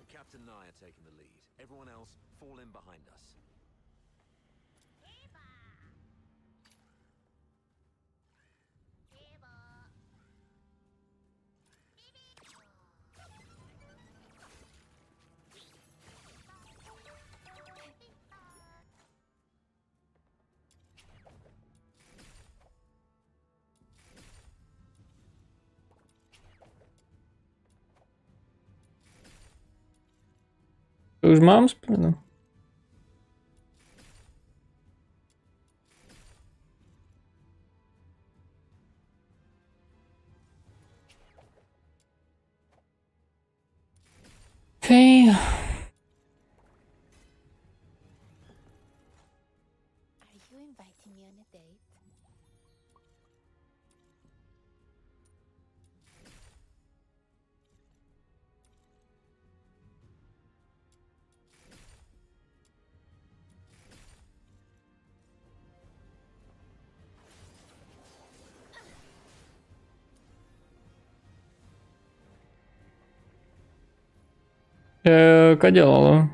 The captain and I are taking the lead. Everyone else, fall in behind us. To już mam? No. Okej. Are you inviting me on a date? Kade ale?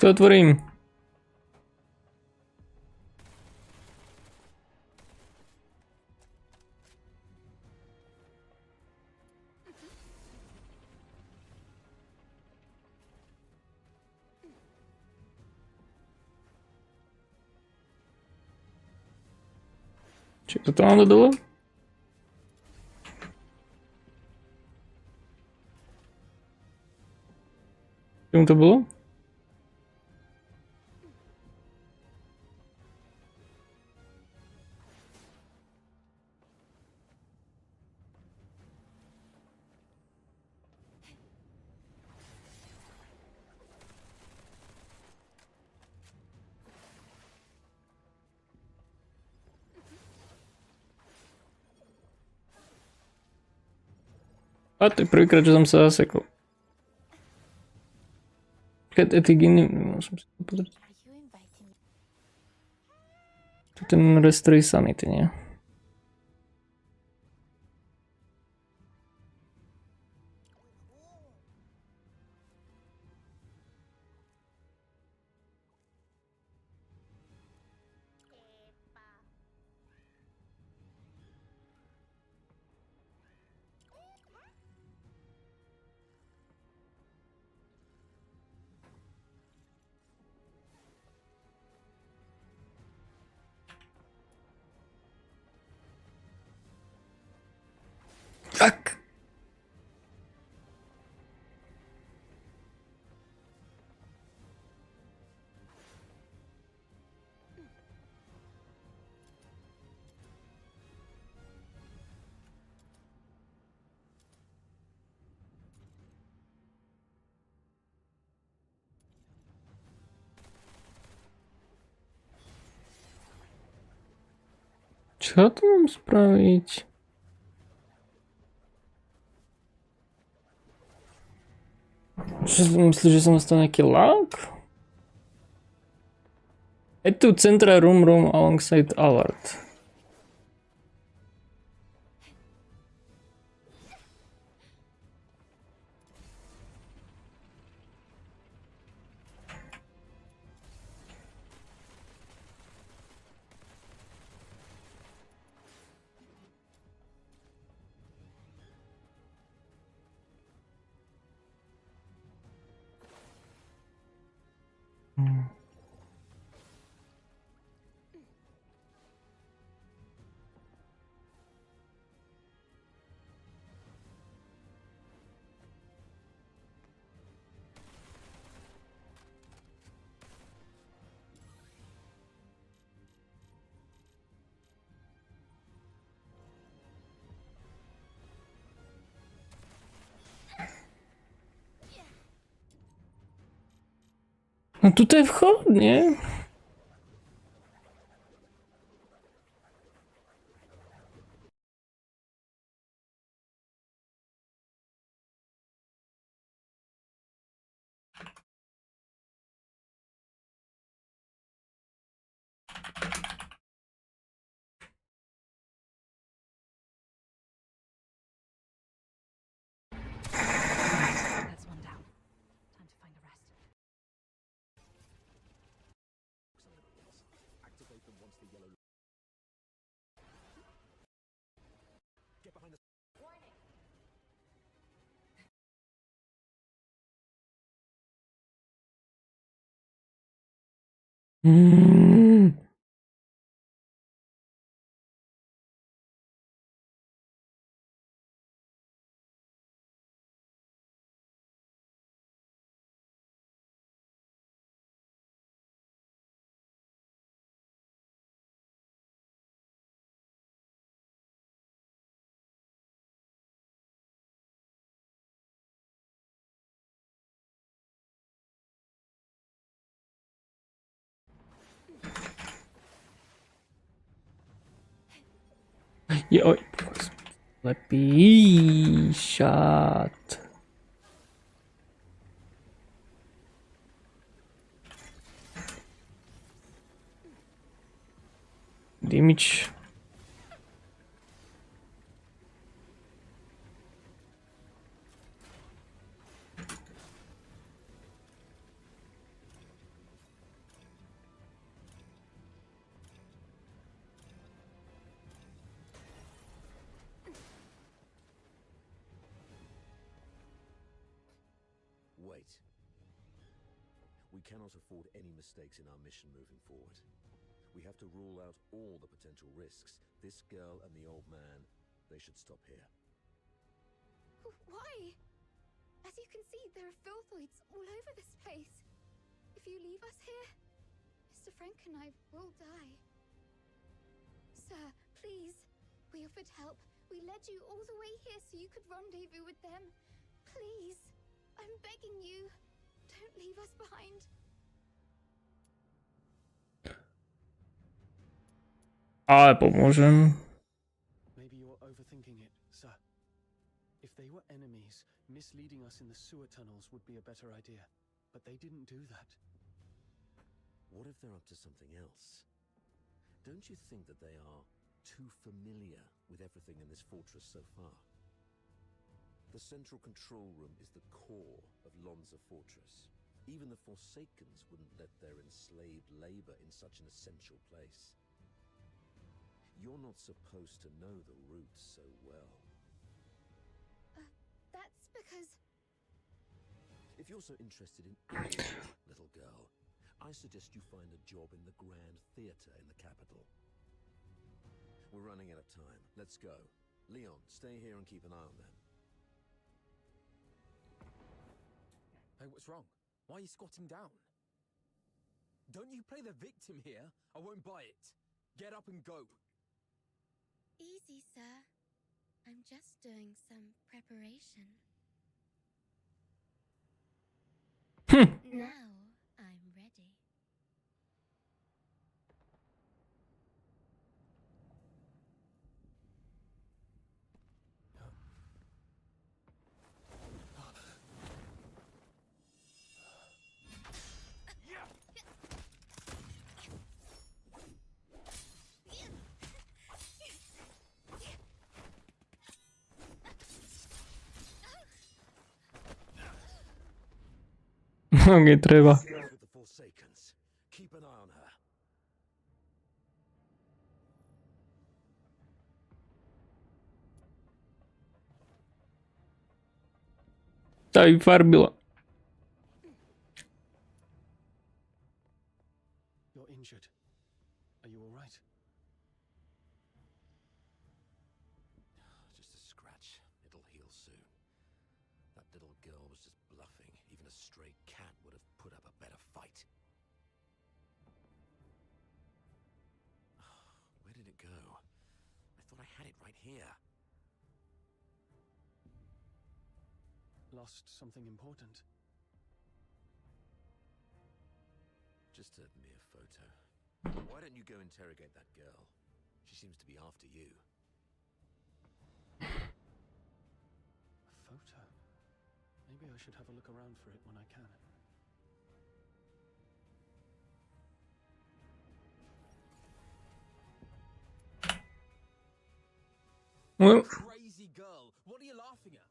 To otvorím. Či to mám do dole? Čemu to bylo? A to je prvýkrát, že som sa zasekol. Keď ty giny... Môžem si to pozrieť. To je ten Restore Sanity, nie? Co tu mám spraviť? Myslíš, že som dostal nejaký lag? Je tu centra room alongside Allard. No tu je vchod, nie? That's one down. Time to find the rest. Activate them once the yellow. Get behind the. Warning. Joj, lepší šat. Damage. Wait. We cannot afford any mistakes in our mission moving forward. We have to rule out all the potential risks. This girl and the old man, they should stop here. Why? As you can see, there are filthoids all over this place. If you leave us here, Mr. Frank and I will die. Sir, please. We offered help. We led you all the way here so you could rendezvous with them. Please. I'm begging you. Don't leave us behind. Ale pomôžem. Maybe you're overthinking it, sir. If they were enemies, misleading us in the sewer tunnels would be a better idea. But they didn't do that. What if they're up to something else? Don't you think that they are too familiar with everything in this fortress so far? The central control room is the core of Lonza Fortress. Even the Forsakens wouldn't let their enslaved labor in such an essential place. You're not supposed to know the routes so well. That's because... If you're so interested in acting, little girl, I suggest you find a job in the Grand Theatre in the capital. We're running out of time. Let's go. Leon, stay here and keep an eye on them. Hey, what's wrong? Why are you squatting down? Don't you play the victim here? I won't buy it. Get up and go. Easy, sir. I'm just doing some preparation. Now I'm ready. Okej, treba. With the Forsakens. Keep an eye on her. Tá vyfarbila. You're injured. Are you all right? Just a scratch. It'll heal soon. That little girl was just bluffing. Even a stray cat would have put up a better fight. Where did it go? I thought I had it right here. Lost something important. Just a mere photo. Why don't you go interrogate that girl? She seems to be after you. A photo? Maybe I should have a look around for it when I can. Well, Crazy girl, what are you laughing at?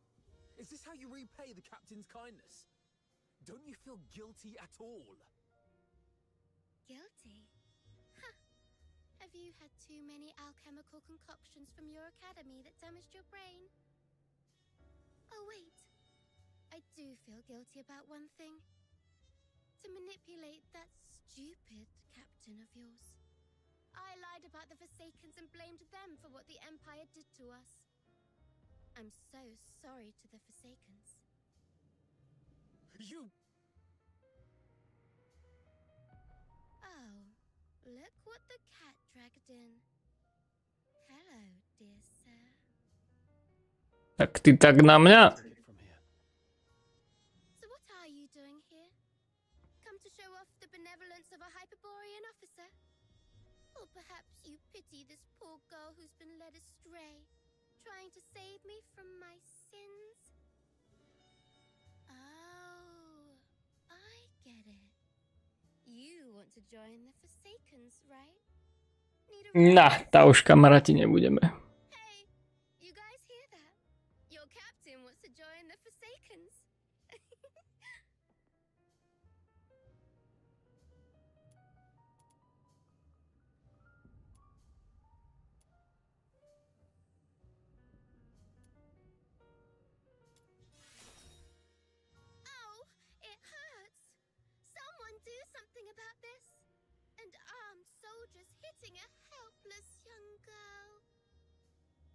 Is this how you repay the captain's kindness? Don't you feel guilty at all? Guilty? Huh. Have you had too many alchemical concoctions from your academy that damaged your brain? Oh, wait. I do feel guilty about one thing. To manipulate that stupid captain of yours. I lied about the Forsakens and blamed them for what the Empire did to us. I'm so sorry to the Forsakens. You... Oh, look what the cat dragged in. Hello, dear sir. tak ty tak na mňa. Take it from here. So what are you doing here? Come to show off the benevolence of a Hyperborean officer? Or perhaps you pity this poor girl who's been led astray, trying to save me from my sins? Oh, I get it. You want to join the Forsakens, right? Nah, tá už kamaráti nebudeme. Hey, you guys hear that? Your captain wants to join the Forsakens. Ow, it hurts. Someone do something about this. And armed soldiers hitting a helpless young girl.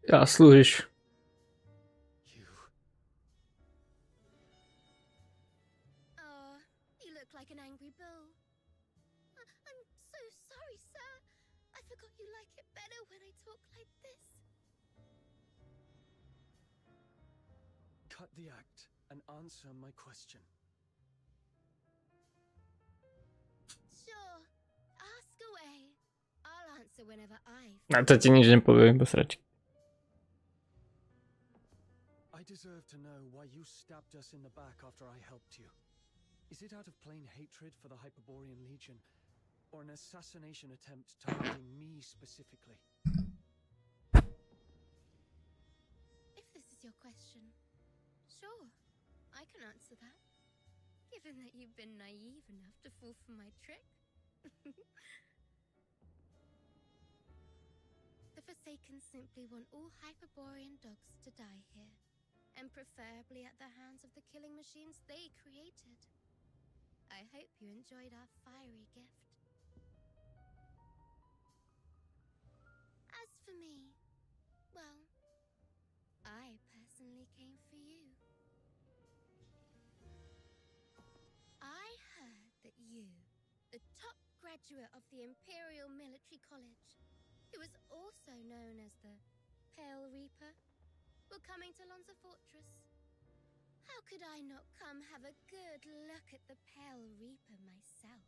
Ja, slúžiš. You. Oh, you look like an angry bull. I'm so sorry, sir. I forgot you like it better when I talk like this. Cut the act and answer my question. Sure, ask away. I'll answer whenever I Na to ti nič nepoviem, posračky. I deserve to know why you stabbed us in the back after I helped you. Is it out of plain hatred for the Hyperborean Legion, or an assassination attempt targeting me specifically? If this is your question, sure, I can answer that. Given that you've been naive enough to fall for my trick. The Forsakens simply want all Hyperborean dogs to die here, and preferably at the hands of the killing machines they created. I hope you enjoyed our fiery gift. As for me, well, I personally came for you. I heard that you, the top graduate of the Imperial Military College, who is also known as the Pale Reaper, were coming to Lonza Fortress. How could I not come have a good look at the Pale Reaper myself?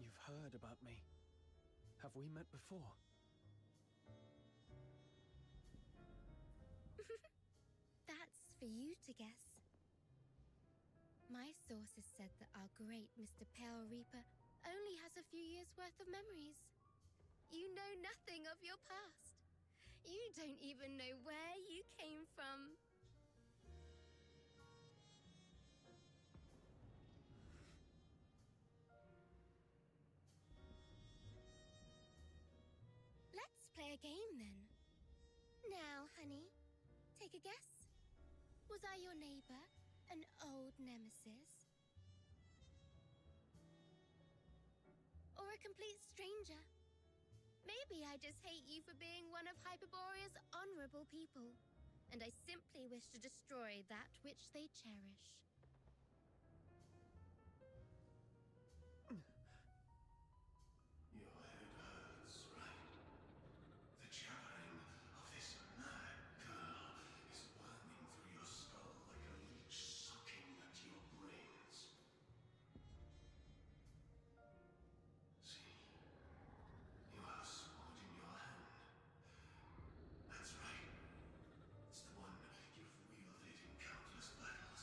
You've heard about me. Have we met before? That's for you to guess. My sources said that our great Mr. Pale Reaper only has a few years' worth of memories. You know nothing of your past. You don't even know where you came from. game then. Now, honey, take a guess. Was I your neighbor, an old nemesis? Or a complete stranger? Maybe I just hate you for being one of Hyperborea's honorable people, and I simply wish to destroy that which they cherish. Your head hurts, right? The jabbering of this mad girl is worming through your skull like a leech sucking at your brains. See, you have a sword in your hand. That's right. It's the one you've wielded in countless battles.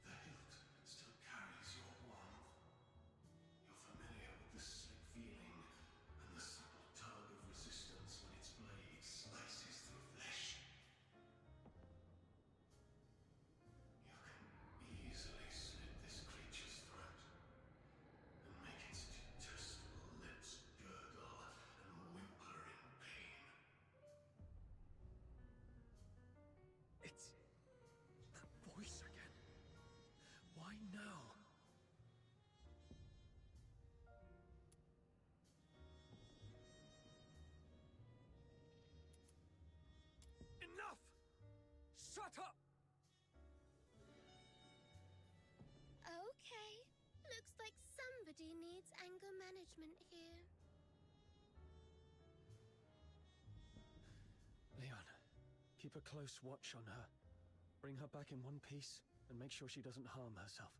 The hilt still carries your warmth. You're familiar with the slick feeling and the subtle tug of resistance when its blade slices through flesh. You can easily slit this creature's throat and make its detestable lips gurgle and whimper in pain. It's that voice again. Why now? Enough! Shut up! Okay, looks like somebody needs anger management here. Leon, keep a close watch on her. Bring her back in one piece and make sure she doesn't harm herself.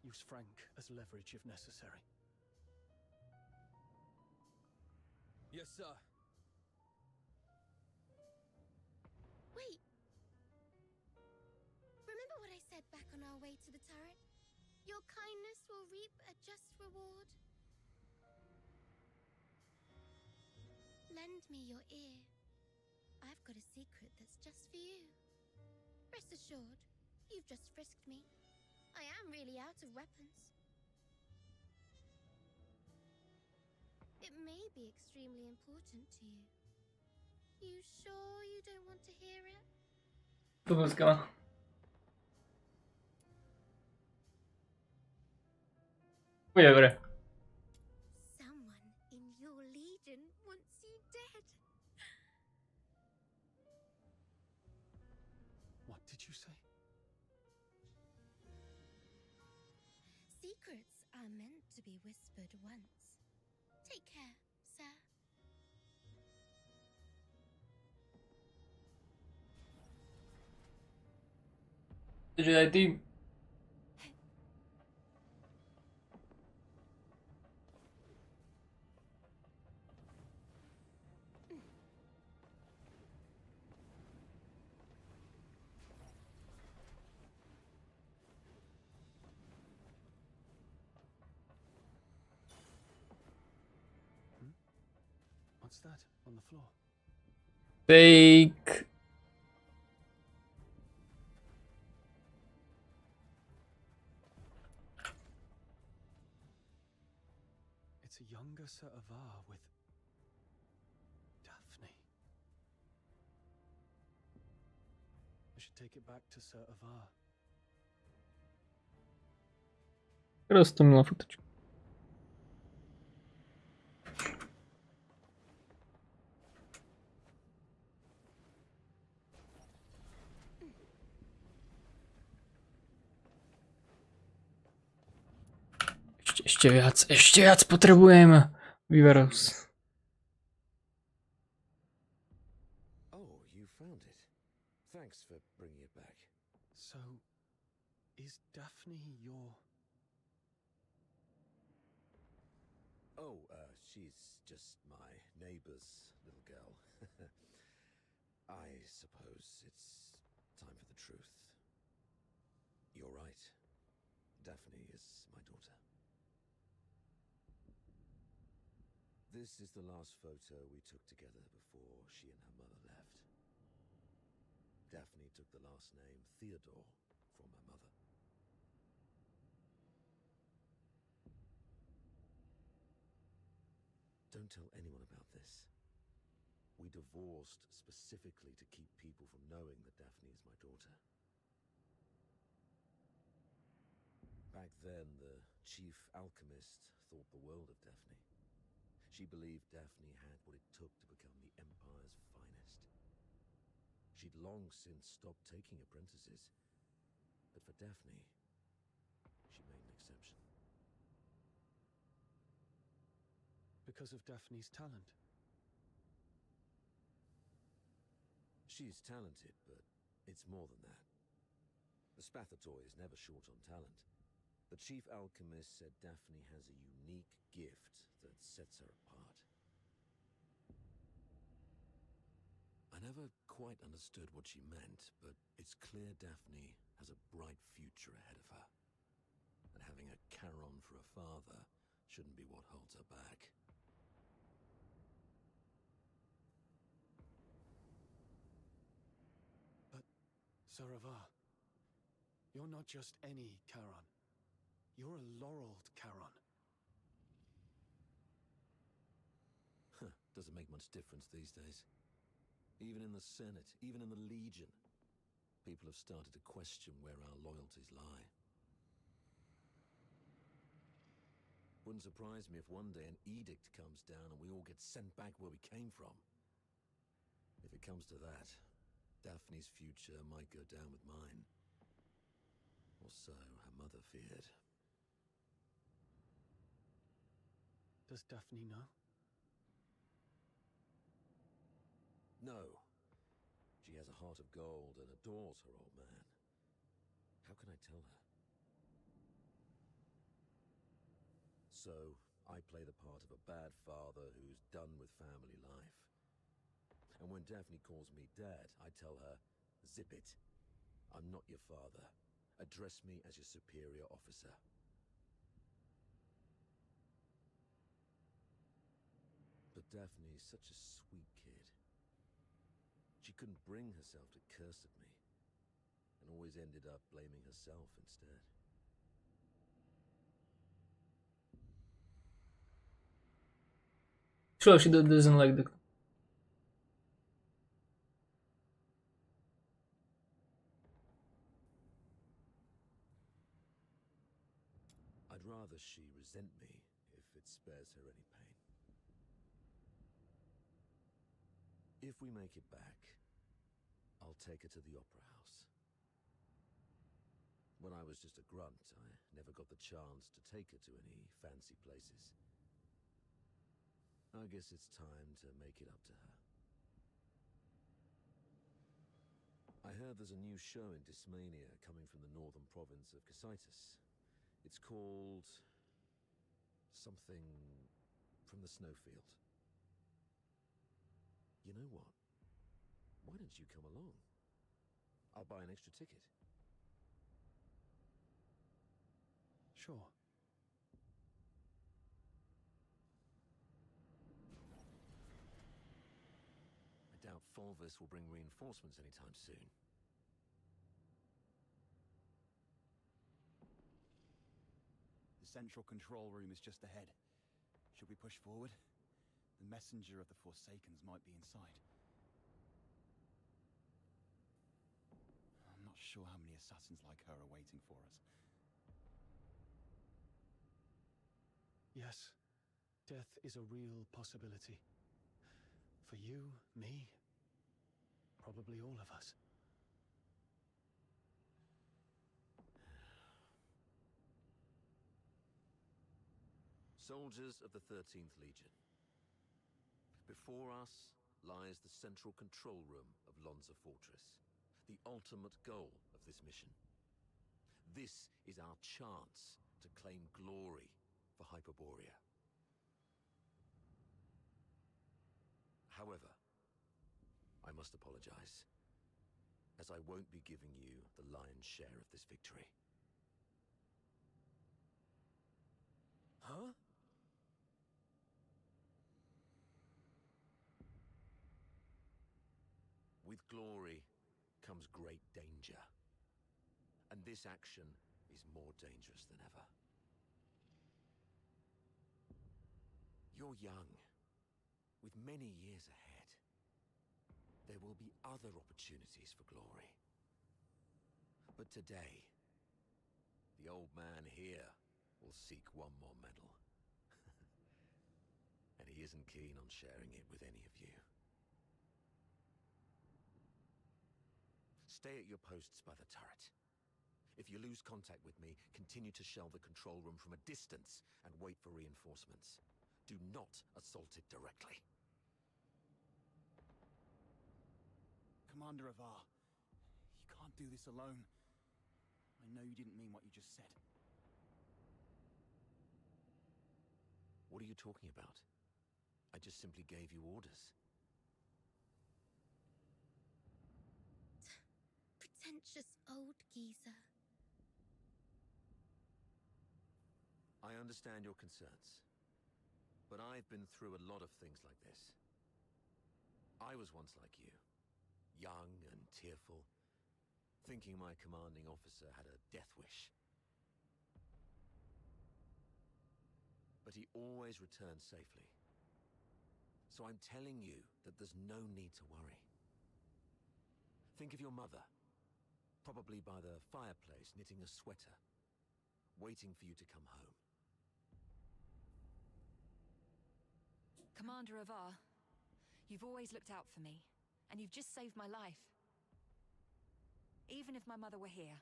Use Frank as leverage if necessary. Yes, sir. Wait! Remember what I said back on our way to the turret? Your kindness will reap a just reward. Lend me your ear. I've got a secret that's just for you. Rest assured, you've just frisked me. I am really out of weapons. It may be extremely important to you. You sure you don't want to hear it? To pozyskała. Whatever. Someone in your legion wants you dead. What did you say? Secrets are meant to be whispered once. Take care, sir. Jedi team. What's that on the floor? Fake. It's a younger Sir Avar with Daphne. I should take it back to Sir Avar. Roztomila foteczka. Ještě viac potrebujeme. Výherous. Oh, you found it. Thanks for bringing it back. So, is Daphne your... Oh, she's just my neighbor's little girl. I suppose it's time for the truth. You're right. Daphne is my daughter. This is the last photo we took together before she and her mother left. Daphne took the last name Theodore from her mother. Don't tell anyone about this. We divorced specifically to keep people from knowing that Daphne is my daughter. Back then, the chief alchemist thought the world of Daphne. She believed Daphne had what it took to become the Empire's finest. She'd long since stopped taking apprentices, but for Daphne, she made an exception. Because of Daphne's talent? She's talented, but it's more than that. The Spathatoy is never short on talent. The chief alchemist said Daphne has a unique gift that sets her apart. I never quite understood what she meant, but it's clear Daphne has a bright future ahead of her. And having a Charon for a father shouldn't be what holds her back. But, Saravar, you're not just any Charon. You're a laureled Charon. Doesn't make much difference these days. Even in the Senate, even in the Legion, people have started to question where our loyalties lie. Wouldn't surprise me if one day an edict comes down and we all get sent back where we came from. If it comes to that, Daphne's future might go down with mine. Or so her mother feared. Does Daphne know? No. She has a heart of gold and adores her old man. How can I tell her? So, I play the part of a bad father who's done with family life. And when Daphne calls me dad, I tell her, zip it. I'm not your father. Address me as your superior officer. But Daphne's such a sweet kid. She couldn't bring herself to curse at me, and always ended up blaming herself instead. Sure, she doesn't like the. I'd rather she resent me if it spares her any pain. If we make it back, I'll take her to the Opera House. When I was just a grunt, I never got the chance to take her to any fancy places. I guess it's time to make it up to her. I heard there's a new show in Dysmania coming from the northern province of Cocytus. It's called something from the snowfield. You know what? Why don't you come along? I'll buy an extra ticket. Sure. I doubt Fulvis will bring reinforcements anytime soon. The central control room is just ahead. Should we push forward? The messenger of the Forsakens might be inside. I'm not sure how many assassins like her are waiting for us. Yes, death is a real possibility. For you, me, probably all of us. Soldiers of the 13th Legion. Before us lies the central control room of Lonza Fortress, the ultimate goal of this mission. This is our chance to claim glory for Hyperborea. However, I must apologize, as I won't be giving you the lion's share of this victory. Huh? With glory comes great danger. And this action is more dangerous than ever. You're young, with many years ahead. there will be other opportunities for glory. But today, the old man here will seek one more medal. And he isn't keen on sharing it with any of you. Stay at your posts by the turret. If you lose contact with me, continue to shell the control room from a distance and wait for reinforcements. Do not assault it directly. Commander Avar, you can't do this alone. I know you didn't mean what you just said. What are you talking about? I just simply gave you orders. Pretentious old geezer. I understand your concerns, but I've been through a lot of things like this. I was once like you, young and tearful, thinking my commanding officer had a death wish. But he always returned safely. So I'm telling you that there's no need to worry. Think of your mother, probably by the fireplace knitting a sweater, waiting for you to come home. Commander Avar, you've always looked out for me, and you've just saved my life. Even if my mother were here,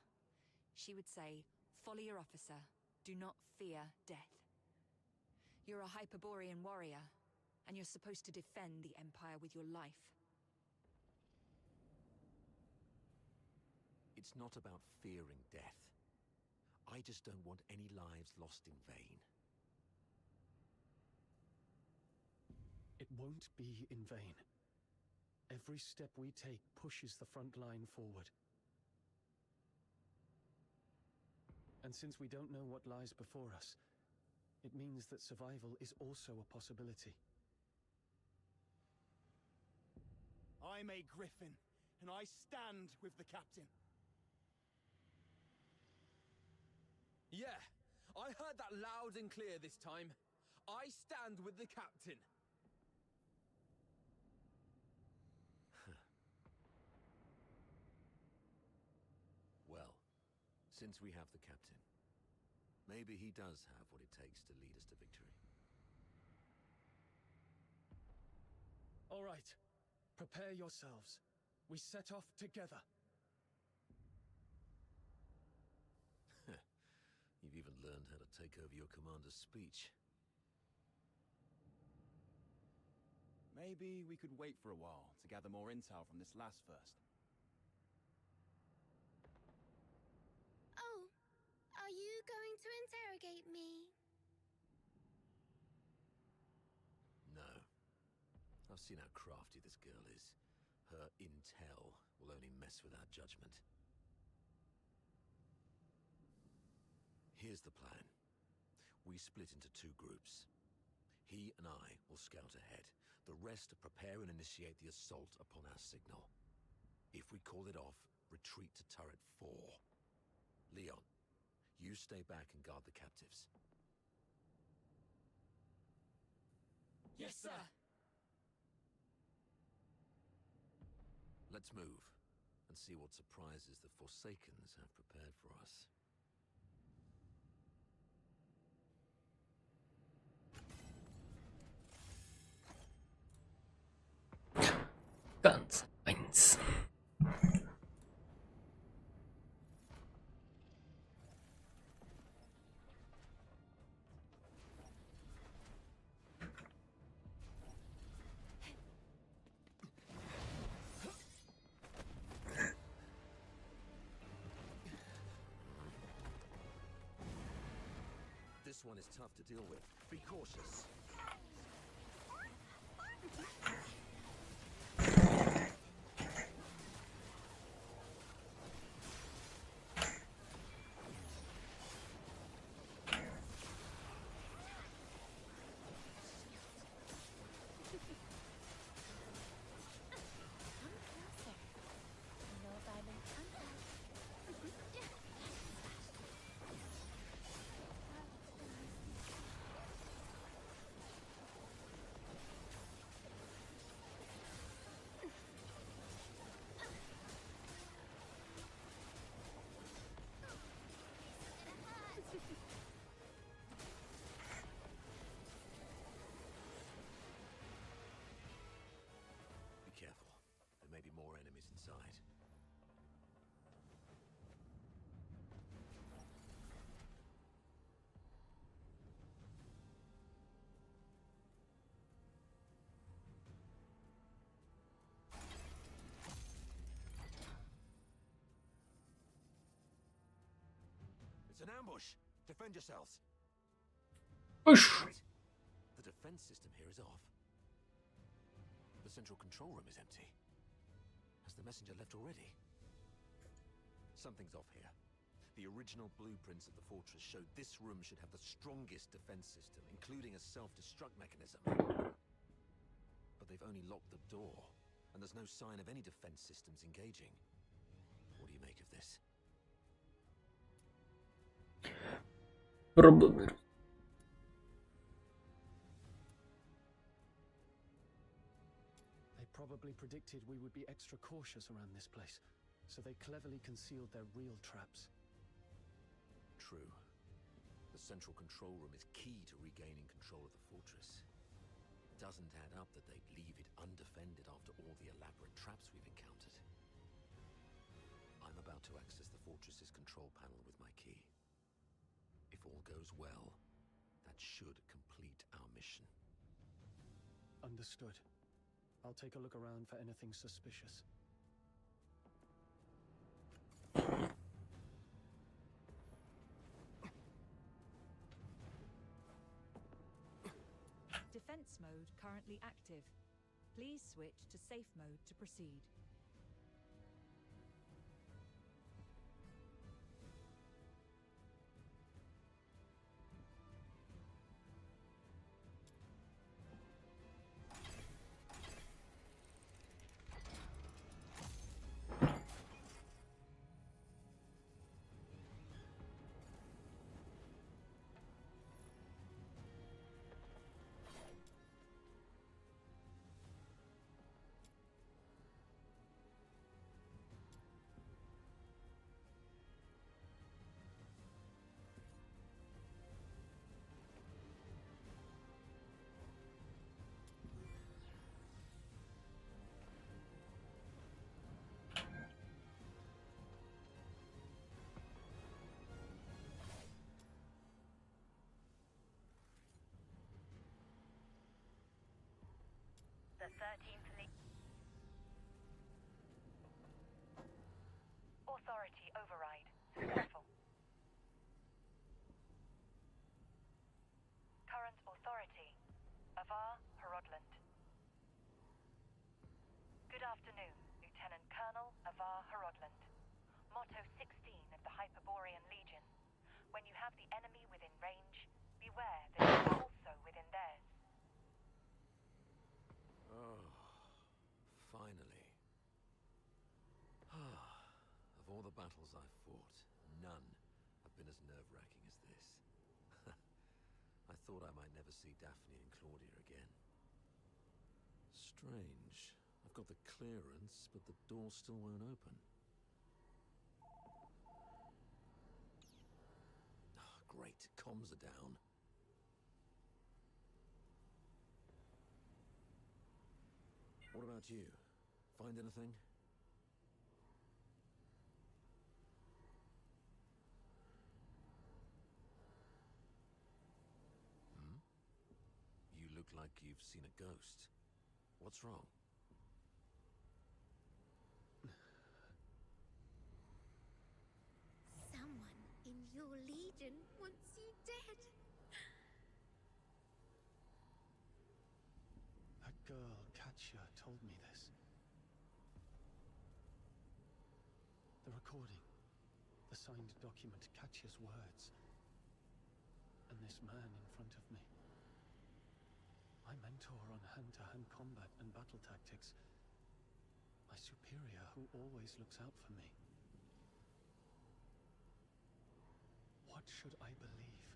she would say, "Follow your officer. Do not fear death." You're a Hyperborean warrior, and you're supposed to defend the Empire with your life. It's not about fearing death. I just don't want any lives lost in vain. It won't be in vain. Every step we take pushes the front line forward. And since we don't know what lies before us, it means that survival is also a possibility. I'm a Griffin, and I stand with the captain. Yeah, I heard that loud and clear this time. I stand with the captain. Well, since we have the captain, maybe he does have what it takes to lead us to victory. All right, prepare yourselves. We set off together. You've even learned how to take over your commander's speech. Maybe we could wait for a while to gather more intel from this last first. Oh, are you going to interrogate me? No. I've seen how crafty this girl is. Her intel will only mess with our judgment. Here's the plan. We split into 2 groups. He and I will scout ahead. The rest prepare and initiate the assault upon our signal. If we call it off, retreat to turret 4. Leon, you stay back and guard the captives. Yes, sir. Let's move and see what surprises the Forsakens have prepared for us. Ganz eins. This one is tough to deal with. Be cautious. more enemies inside. It's an ambush! Defend yourselves! Push! The defense system here is off. The central control room is empty. Has the messenger left already? Something's off here. The original blueprints of the fortress showed this room should have the strongest defense system, including a self-destruct mechanism. But they've only locked the door, and there's no sign of any defense systems engaging. What do you make of this? Problem. They probably predicted we would be extra cautious around this place, so they cleverly concealed their real traps. True. The central control room is key to regaining control of the fortress. It doesn't add up that they'd leave it undefended after all the elaborate traps we've encountered. I'm about to access the fortress's control panel with my key. If all goes well, that should complete our mission. Understood. I'll take a look around for anything suspicious. Defense mode currently active. Please switch to safe mode to proceed. The 13th Authority override. Successful. Current authority. Avar Horodland. Good afternoon, Lieutenant Colonel Avar Horodland. Motto 16 of the Hyperborean Legion. When you have the enemy within range, beware that you are also within theirs. Oh, finally. Of all the battles I've fought, none have been as nerve-wracking as this. I thought I might never see Daphne and Claudia again. Strange. I've got the clearance, but the door still won't open. Great, comms are down. What about you? Find anything? You look like you've seen a ghost. What's wrong? Someone in your legion wants you dead. That girl, Katya, told me this. The recording. The signed document, Katya's words. And this man in front of me. My mentor on hand-to-hand combat and battle tactics. My superior who always looks out for me. What should I believe?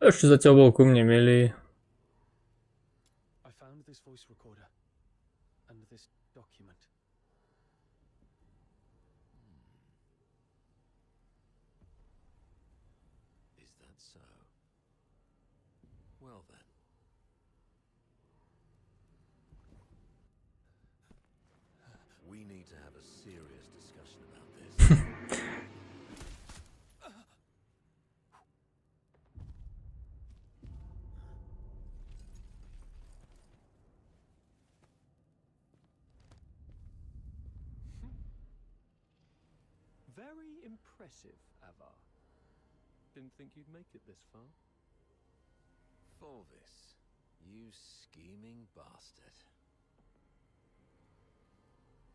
Jeszcze za ciałoku mnie mieli. I found this voice recorder and this document. Well then. We need to have a serious discussion about this. Very impressive, Avar. Didn't think you'd make it this far. Fulvis, you scheming bastard.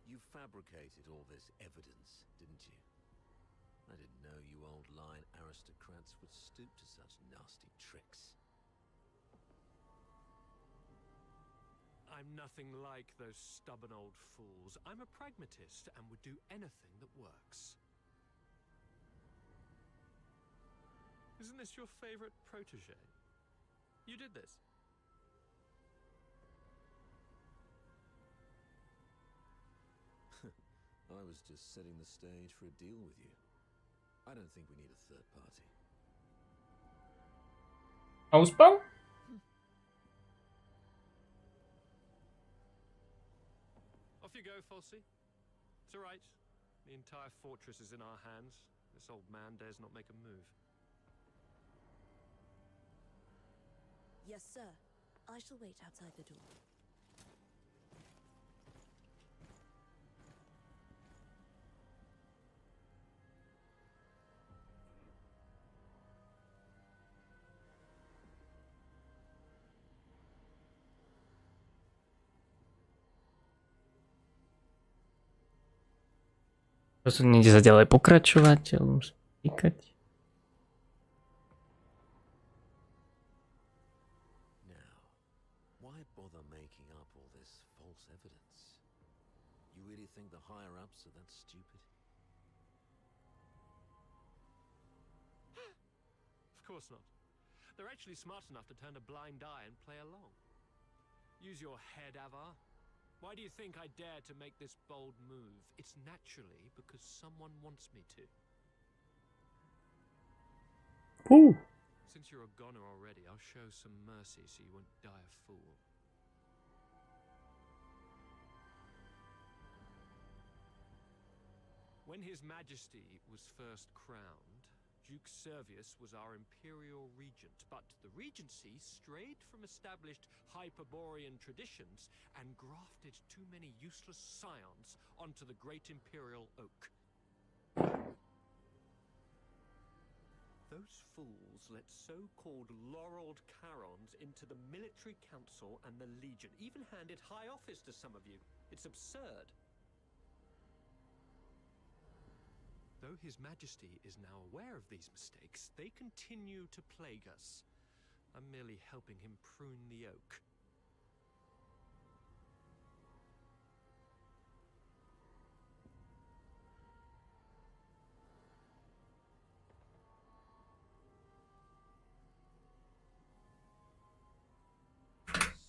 You fabricated all this evidence, didn't you? I didn't know you old line aristocrats would stoop to such nasty tricks. I'm nothing like those stubborn old fools. I'm a pragmatist and would do anything that works. Isn't this your favorite protege? You did this. I was just setting the stage for a deal with you. I don't think we need a third party. Ausbau? Off you go, Falsey. It's all right. The entire fortress is in our hands. This old man dares not make a move. Yes, sir. I shall wait outside the door. Просто niekde sa ďalej pokračovať, alebo musím klikať. Now, why bother making up all this false evidence? You really think the higher-ups are that stupid? Of course not. They're actually smart enough to turn a blind eye and play along. Use your head, Avar. Why do you think I dare to make this bold move? It's naturally because someone wants me to. Ooh. Since you're a goner already, I'll show some mercy so you won't die a fool. When His Majesty was first crowned, Duke Servius was our imperial regent, but the regency strayed from established Hyperborean traditions and grafted too many useless scions onto the great imperial oak. Those fools let so-called laureled Charons into the military council and the legion, even handed high office to some of you. It's absurd. Though His Majesty is now aware of these mistakes, they continue to plague us. I'm merely helping him prune the oak.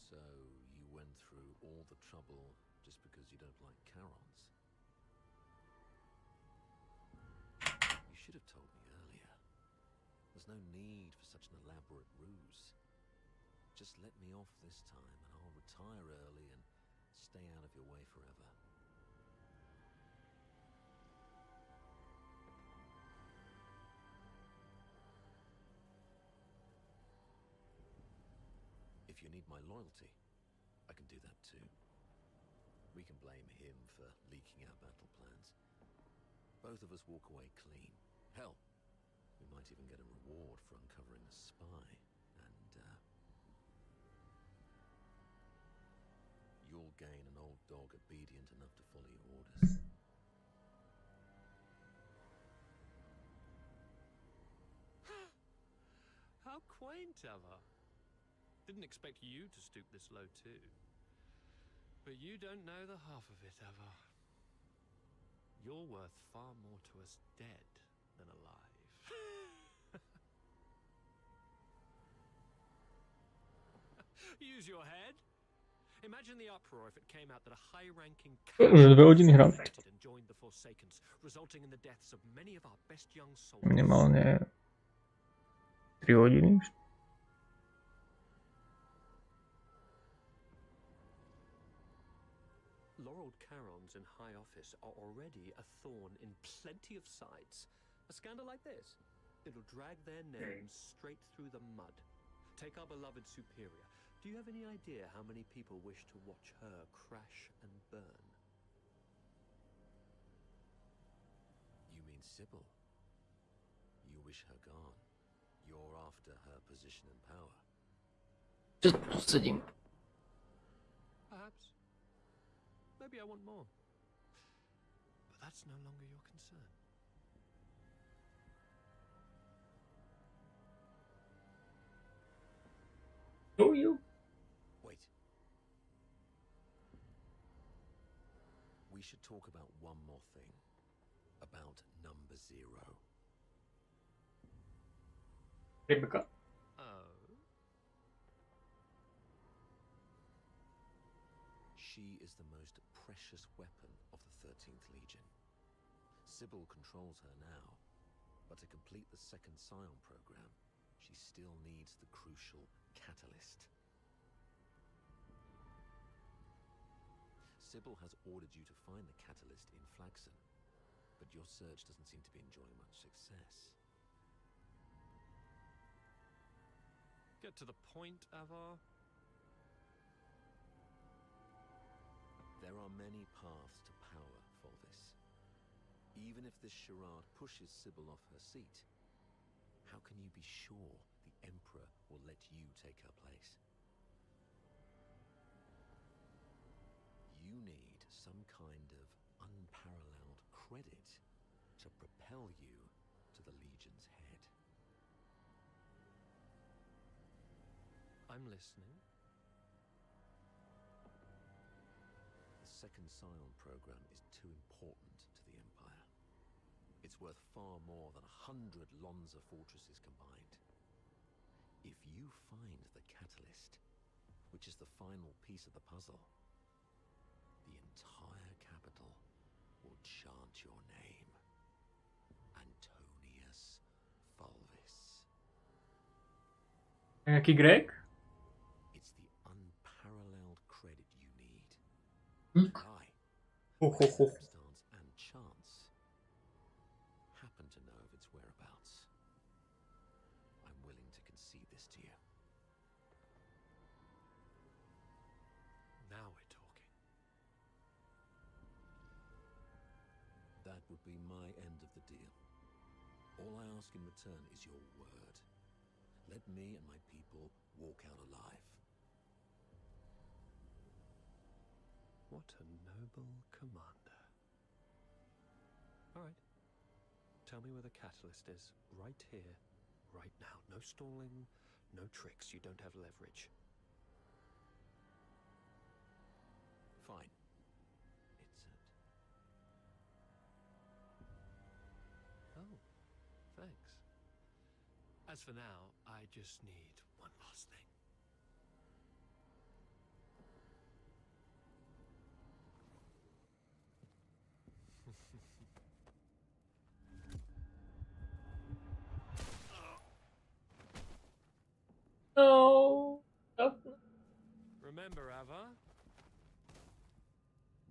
So, you went through all the trouble just because you don't like Charons? You should have told me earlier. There's no need for such an elaborate ruse. Just let me off this time and I'll retire early and stay out of your way forever. If you need my loyalty, I can do that too. We can blame him for leaking our battle plans. Both of us walk away clean. Hell, we might even get a reward for uncovering a spy, and you'll gain an old dog obedient enough to follow your orders. How quaint, Avar. Didn't expect you to stoop this low too. But you don't know the half of it, Avar. You're worth far more to us dead than alive. Use your head. Imagine the uproar if it came out that a high-ranking Už 2 hodiny hrám. and joined the Forsakens, resulting in the deaths of many of our best young soldiers. Minimálne 3 hodiny. Charons in high office are already a thorn in plenty of sides. A scandal like this, it'll drag their names straight through the mud. Take our beloved superior. Do you have any idea how many people wish to watch her crash and burn? You mean Sybil? You wish her gone. You're after her position and power. Just posadím. Perhaps. Maybe I want more. But that's no longer your concern. Oh, you. Wait. We should talk about one more thing. About number 0. Rebecca. She is the most precious weapon of the 13th Legion. Sybil controls her now, but to complete the second Scion program, she still needs the crucial catalyst. Sybil has ordered you to find the catalyst in Flaxen, but your search doesn't seem to be enjoying much success. Get to the point, Avar. There are many paths to power, Fulvis. Even if this charade pushes Sybil off her seat, how can you be sure the Emperor will let you take her place? You need some kind of unparalleled credit to propel you to the Legion's head. I'm listening. The second Scion program is too important to the Empire. It's worth far more than 100 Lonza fortresses combined. If you find the catalyst, which is the final piece of the puzzle, the entire capital will chant your name. Antonius Fulvis. Nějaký Greg? It's the unparalleled credit you need. I, circumstance and chance, happen to know of its whereabouts. I'm willing to concede this to you. Now we're talking. That would be my end of the deal. All I ask in return is your word. Let me and my people walk out alive. What a noble commander. All right. Tell me where the catalyst is. Right here, right now. No stalling, no tricks. You don't have leverage. Fine. It's Oh, thanks. As for now, I just need one last thing. No. Remember, Ava?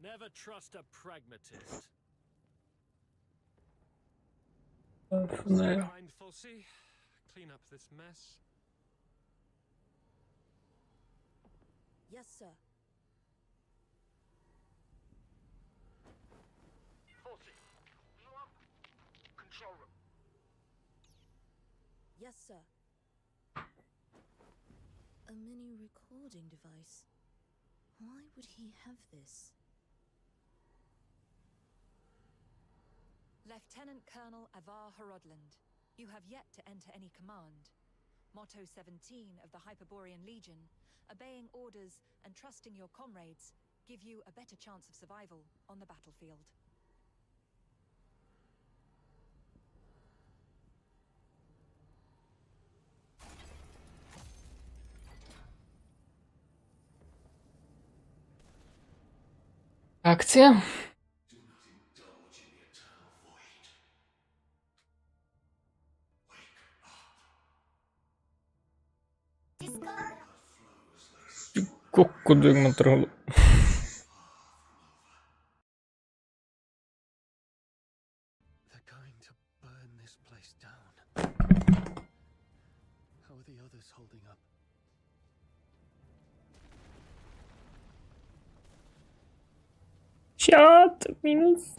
Never trust a pragmatist. Mind, Fulci. Clean up this mess. Yes, sir. Fulci, you up? Control room. Yes, sir. A mini recording device. Why would he have this? Lieutenant Colonel Avar Horodland, you have yet to enter any command. Motto 17 of the Hyperborean Legion, obeying orders and trusting your comrades, give you a better chance of survival on the battlefield. Akcja? Do not indulge in the eternal void. Wake up. Blood flows like storm. Kokku, jak mám trhlo. going to burn this place down. How are the others holding up? Shot! Minus.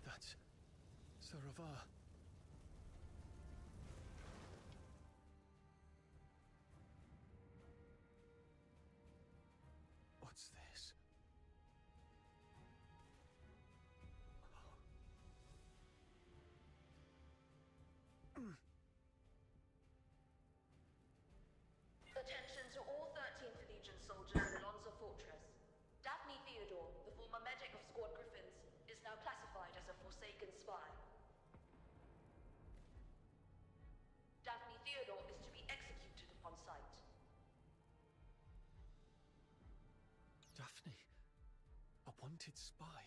That's Saravar. What's this? Attention to all 13th Legion soldiers in Lonza Fortress. Daphne Theodore, the former medic of Squad Griffins, is now classified as a Forsaken spy. Daphne Theodore is to be executed upon sight. Daphne, a wanted spy.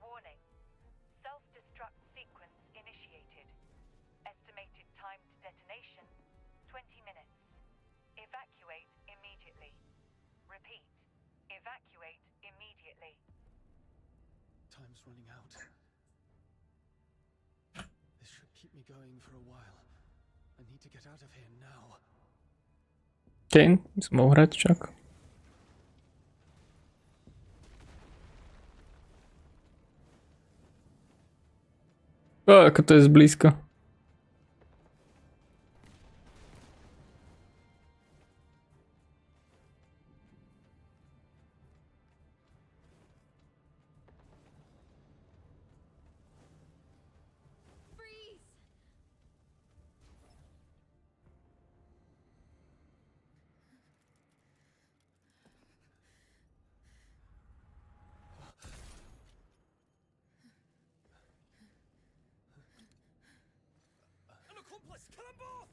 Warning. Self-destruct sequence initiated. Estimated time to detonation, 20 minutes. Evacuate immediately. Repeat. Evacuate immediately. Time's running out. This should keep me going for a while. I need to get out of here now. Okej, musím hrať však. Ako to je zblízka. An accomplice! Kill them both!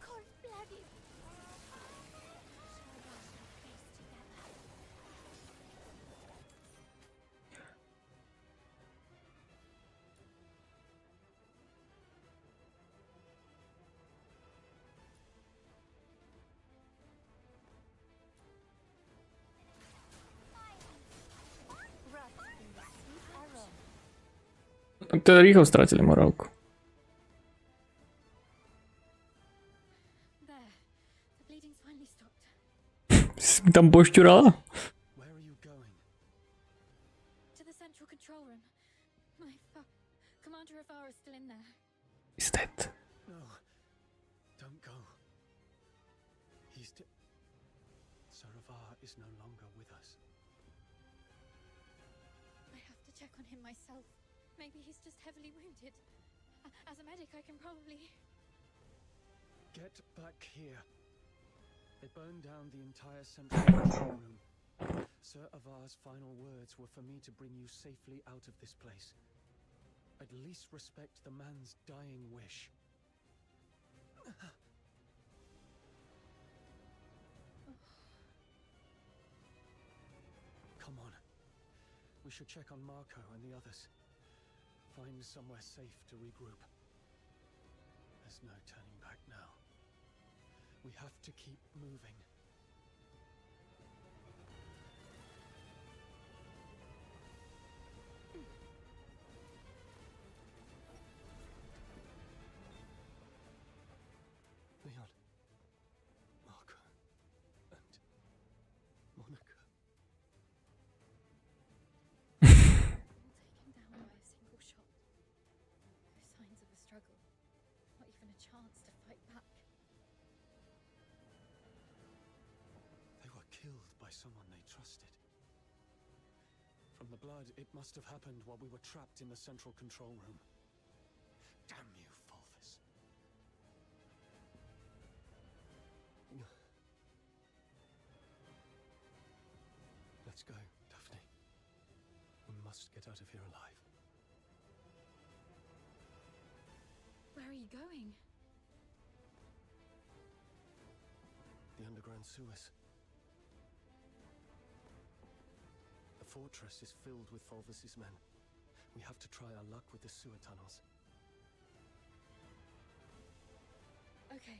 Cold blooded. To rýchlo stratili morálku. There. The bleeding's finally stopped. Si mi tam pošťurala? Where are you going? To the central control room. Commander Avar is still in there. Is dead. No. Don't go. He's Saravar is no longer with us. I have to check on him myself. Maybe he's just heavily wounded. As a medic, I can probably... Get back here. They burned down the entire central control room. Sir Avar's final words were for me to bring you safely out of this place. At least respect the man's dying wish. Come on. We should check on Marco and the others. Find somewhere safe to regroup. There's no turning back now. We have to keep moving. Leon, Marco, and Monica. Taken down by a single shot. No signs of a struggle. Not even a chance to fight back. They were killed by someone they trusted. From the blood, it must have happened while we were trapped in the central control room. Damn you, Fulvis. Let's go, Daphne. We must get out of here alive. Where are you going? The underground sewers. The fortress is filled with Fulvis's men. We have to try our luck with the sewer tunnels. Okay.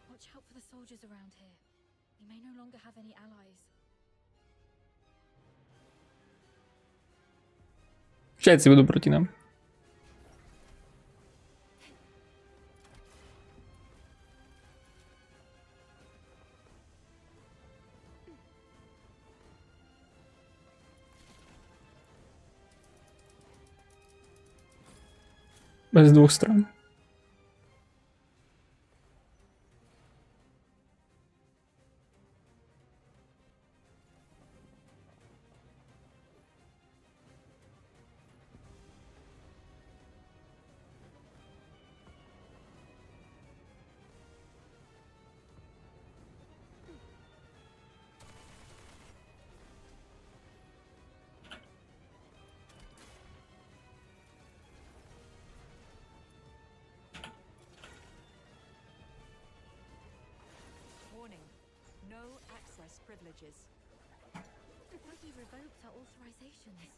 Watch out for the soldiers around here. We may no longer have any allies. Všetci budú proti nám. Bez dvou stran. Warning. No access privileges. Lopaty revoked our authorizations.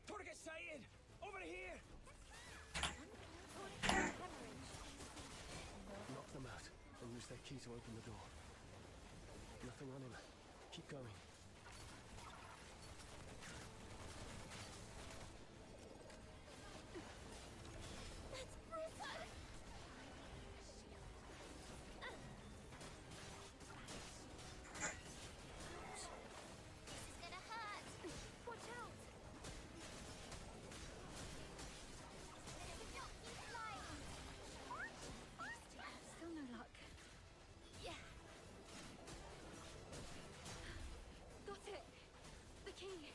Target sighted! Over here! Knock them out and use their key to open the door. Nothing on him. Keep going. Still no luck. Yeah. Got it. The key.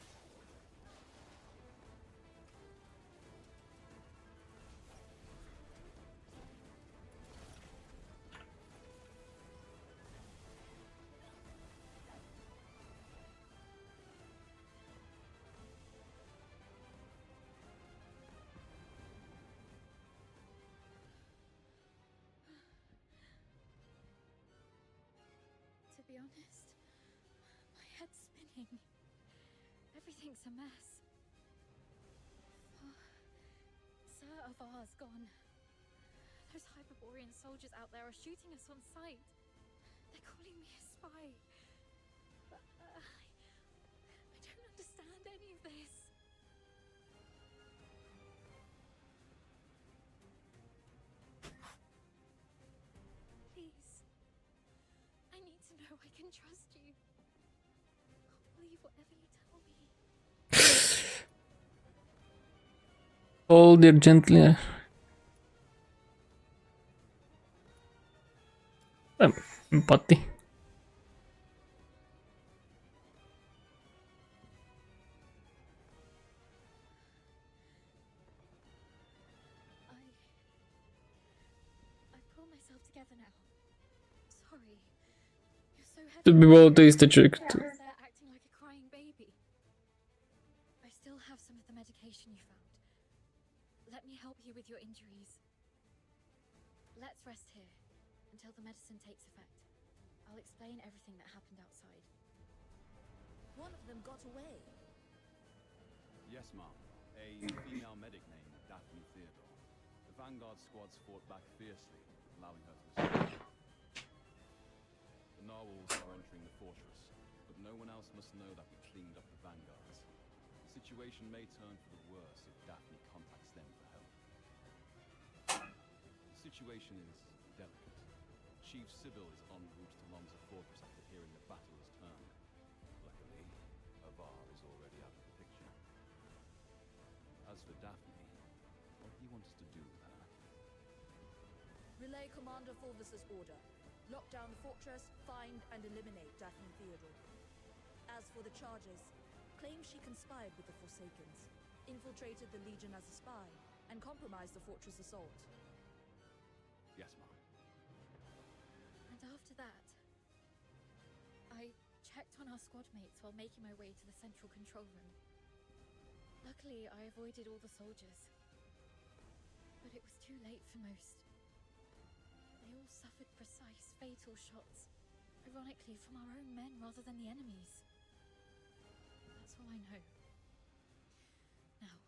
To be honest, my head's spinning. Everything's a mess. Oh, Sir Avar's gone. Those Hyperborean soldiers out there are shooting us on sight. They're calling me a spy. But I don't understand any of this. Please. I need to know I can trust you. I'll believe whatever you tell me. Hold it gently. Empathy. I pulled myself together now. Sorry. You're so heavy. To by bolo to isté, čo There acting like a crying baby. I still have some of the medication you found. Let me help you with your injuries. Let's rest here until the medicine takes effect. I'll explain everything that happened outside. One of them got away. Yes, ma'am. A female medic named Daphne Theodore. The Vanguard squads fought back fiercely, allowing her to escape. The narwhals are entering the fortress, but no one else must know that we cleaned up the Vanguards. The situation may turn for the worse if Daphne contacts them for help. The situation is delicate. Chief Sybil is en route to Lonza Fortress after hearing the battle has turned. Luckily, Avar is already out of the picture. As for Daphne, what do you want us to do with her? Relay Commander Fulvis's order. Lock down the fortress, find and eliminate Daphne Theodore. As for the charges, claim she conspired with the Forsakens, infiltrated the Legion as a spy, and compromised the fortress assault. Yes, ma'am. And after that, checked on our squad mates while making my way to the central control room. Luckily, I avoided all the soldiers. But it was too late for most. They all suffered precise, fatal shots. Ironically, from our own men rather than the enemy's. That's all I know. Now,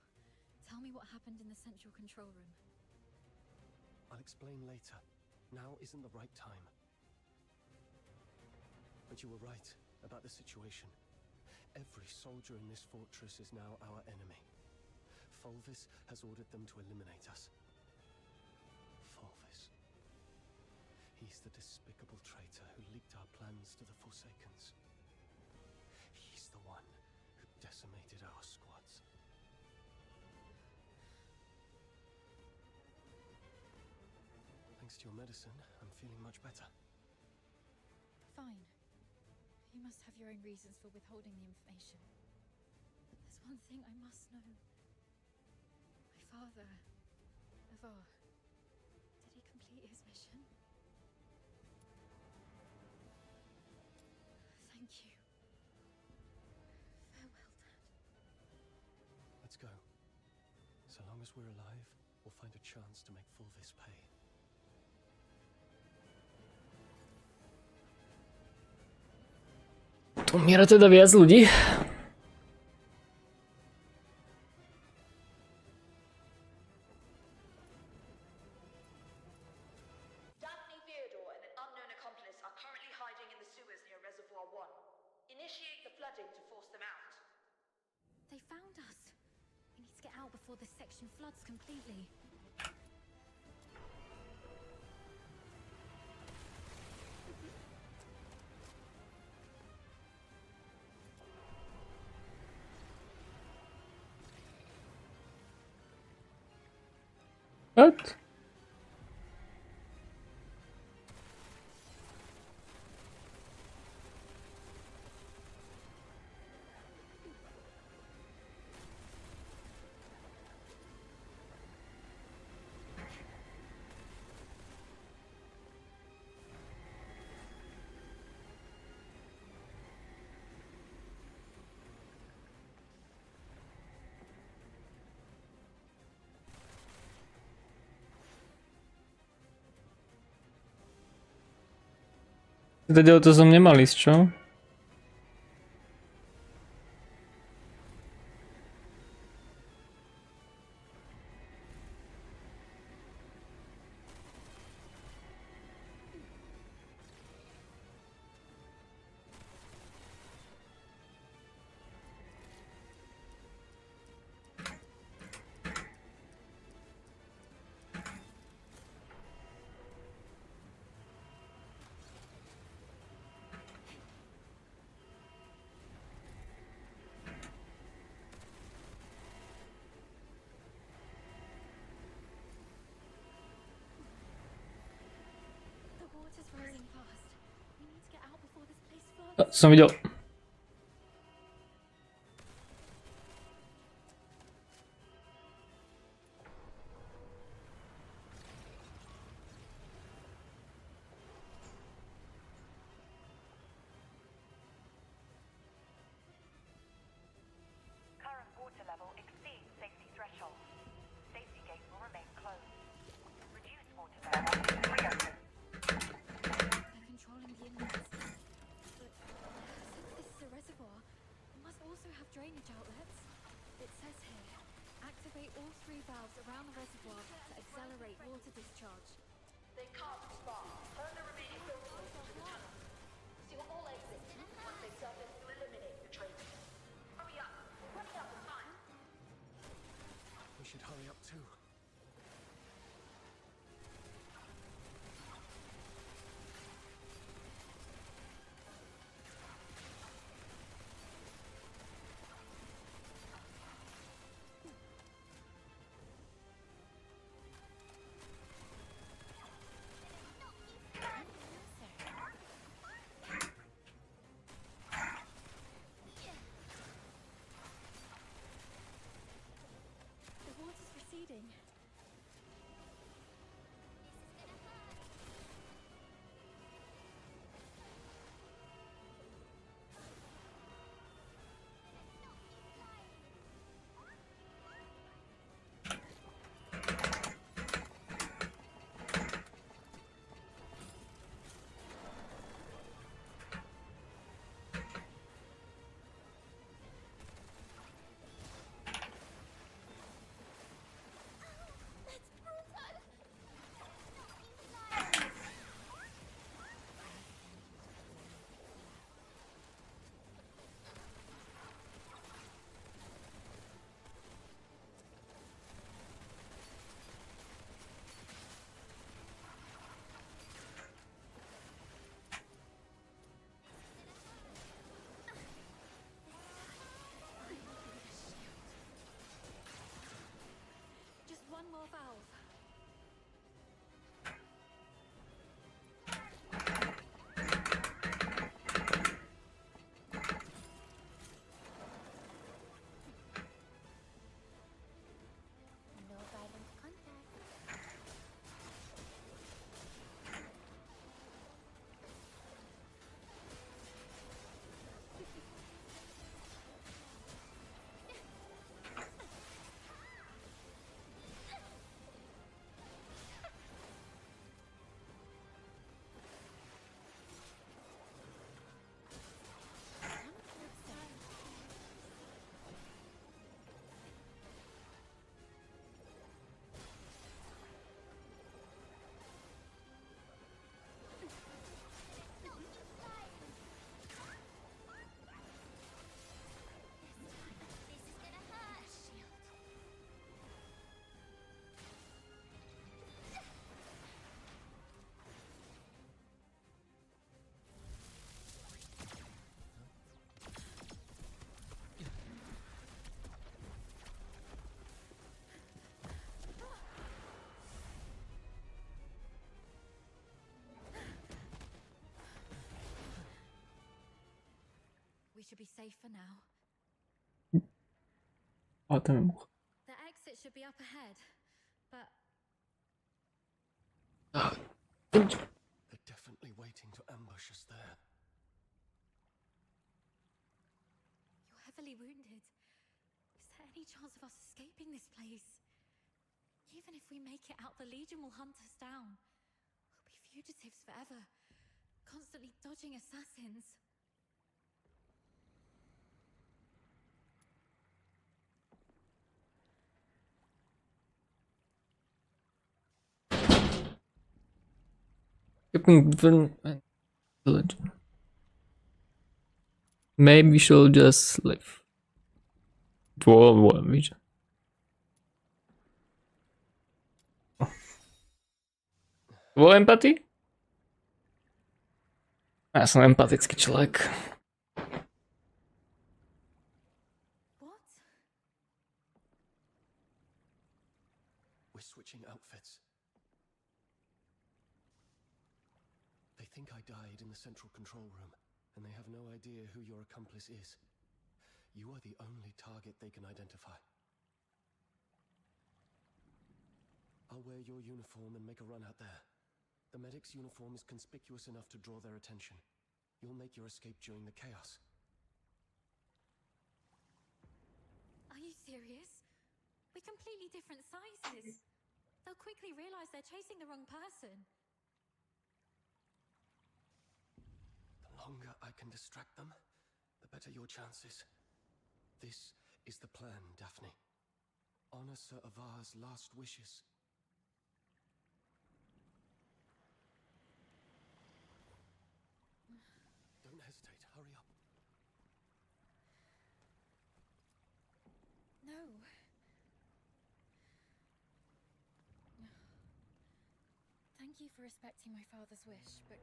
tell me what happened in the central control room. I'll explain later. Now isn't the right time. But you were right about the situation. Every soldier in this fortress is now our enemy. Fulvis has ordered them to eliminate us. Fulvis. He's the despicable traitor who leaked our plans to the Forsakens. He's the one who decimated our squads. Thanks to your medicine, I'm feeling much better. Fine. You must have your own reasons for withholding the information. There's one thing I must know. My father, Avar, did he complete his mission? Thank you. Farewell, Dad. Let's go. So long as we're alive, we'll find a chance to make Fulvis pay. Umiera teda viac ľudí. Daphne Theodore and an unknown accomplice are currently hiding in the sewers near Reservoir 1. Initiate the flooding to force them out. They found us. We need to get out before this section floods completely. What? Teda o to som nemal ísť, čo? Som videl. Current water level exceeds safety threshold. Safety gates will remain closed. Reduced water level reopen. They're controlling the inlets. But since this is a reservoir, it must also have drainage outlets. It says here, activate all 3 valves around the reservoir to accelerate water discharge. They can't respond. Turn the remaining filters into the tunnel. Seal all exits. Once they surface, you eliminate the traitors. Hurry up. We're running out of time. We should hurry up too. The water's receding. should be safe for now. The exit should be up ahead, but They're definitely waiting to ambush us there. you're heavily wounded. Is there any chance of us escaping this place? Even if we make it out, the Legion will hunt us down. We'll be fugitives forever, constantly dodging assassins. Maybe we should just leave. Dvou empathy? Já jsem empatický člověk. What? We're switching outfits. They think I died in the central control room, and they have no idea who your accomplice is. You are the only target they can identify. I'll wear your uniform and make a run out there. The medic's uniform is conspicuous enough to draw their attention. You'll make your escape during the chaos. Are you serious? We're completely different sizes. They'll quickly realize they're chasing the wrong person. The longer I can distract them, the better your chances. This is the plan, Daphne. Honor Sir Avar's last wishes. Don't hesitate, hurry up. No. Thank you for respecting my father's wish, but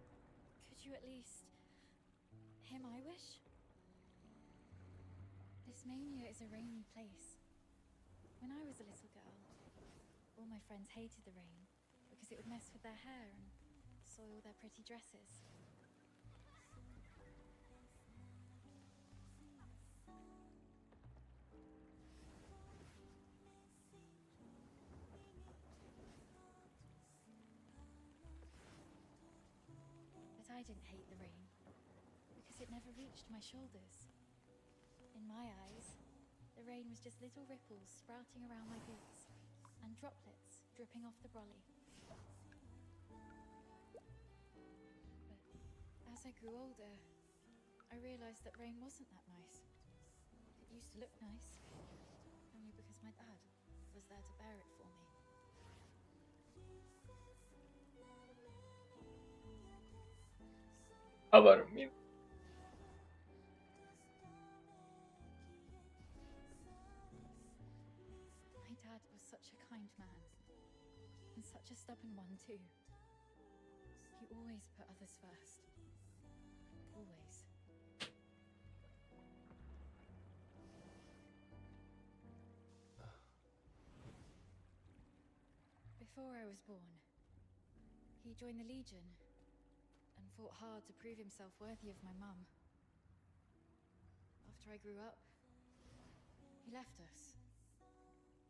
could you at least hear my wish? This mania is a rainy place. When I was a little girl, all my friends hated the rain because it would mess with their hair and soil their pretty dresses. But I didn't hate the rain because it never reached my shoulders. In my eyes, the rain was just little ripples sprouting around my boots and droplets dripping off the brolly. But as I grew older, I realized that rain wasn't that nice. It used to look nice, only because my dad was there to bear it for me. My dad was such a kind man, and such a stubborn one too. He always put others first. Always. Before I was born, he joined the Legion and fought hard to prove himself worthy of my mum. After I grew up, he left us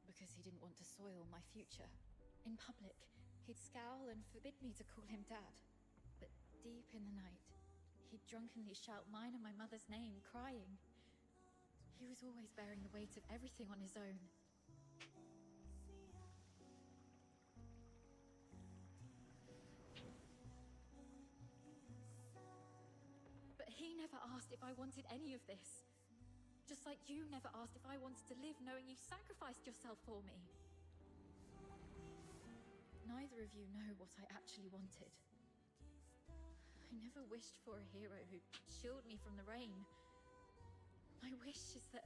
because he didn't want to soil my future. In public, he'd scowl and forbid me to call him Dad. But deep in the night, he'd drunkenly shout mine and my mother's name, crying. He was always bearing the weight of everything on his own. But he never asked if I wanted any of this. Just like you never asked if I wanted to live knowing you sacrificed yourself for me. Neither of you know what I actually wanted. I never wished for a hero who'd shield me from the rain. My wish is that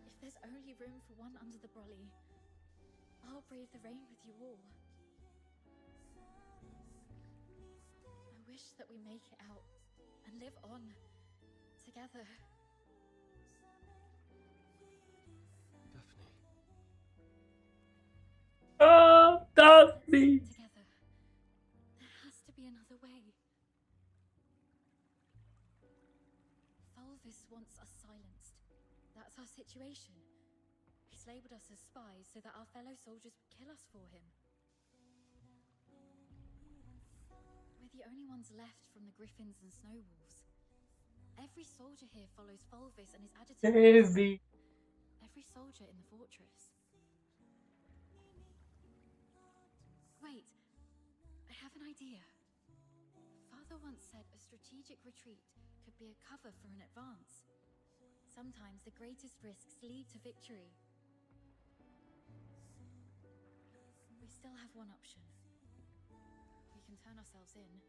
if there's only room for one under the brolly, I'll brave the rain with you all. I wish that we make it out and live on together. Daphne. Oh, Daphne! Together. There has to be another way. Fulvis wants us silenced. That's our situation. He's labeled us as spies so that our fellow soldiers would kill us for him. We're the only ones left from the Griffins and Snow Wolves. Every soldier here follows Fulvis and his adjutant. Heavy. Every soldier in the fortress. Wait, I have an idea. Father once said a strategic retreat could be a cover for an advance. Sometimes the greatest risks lead to victory. We still have one option. We can turn ourselves in.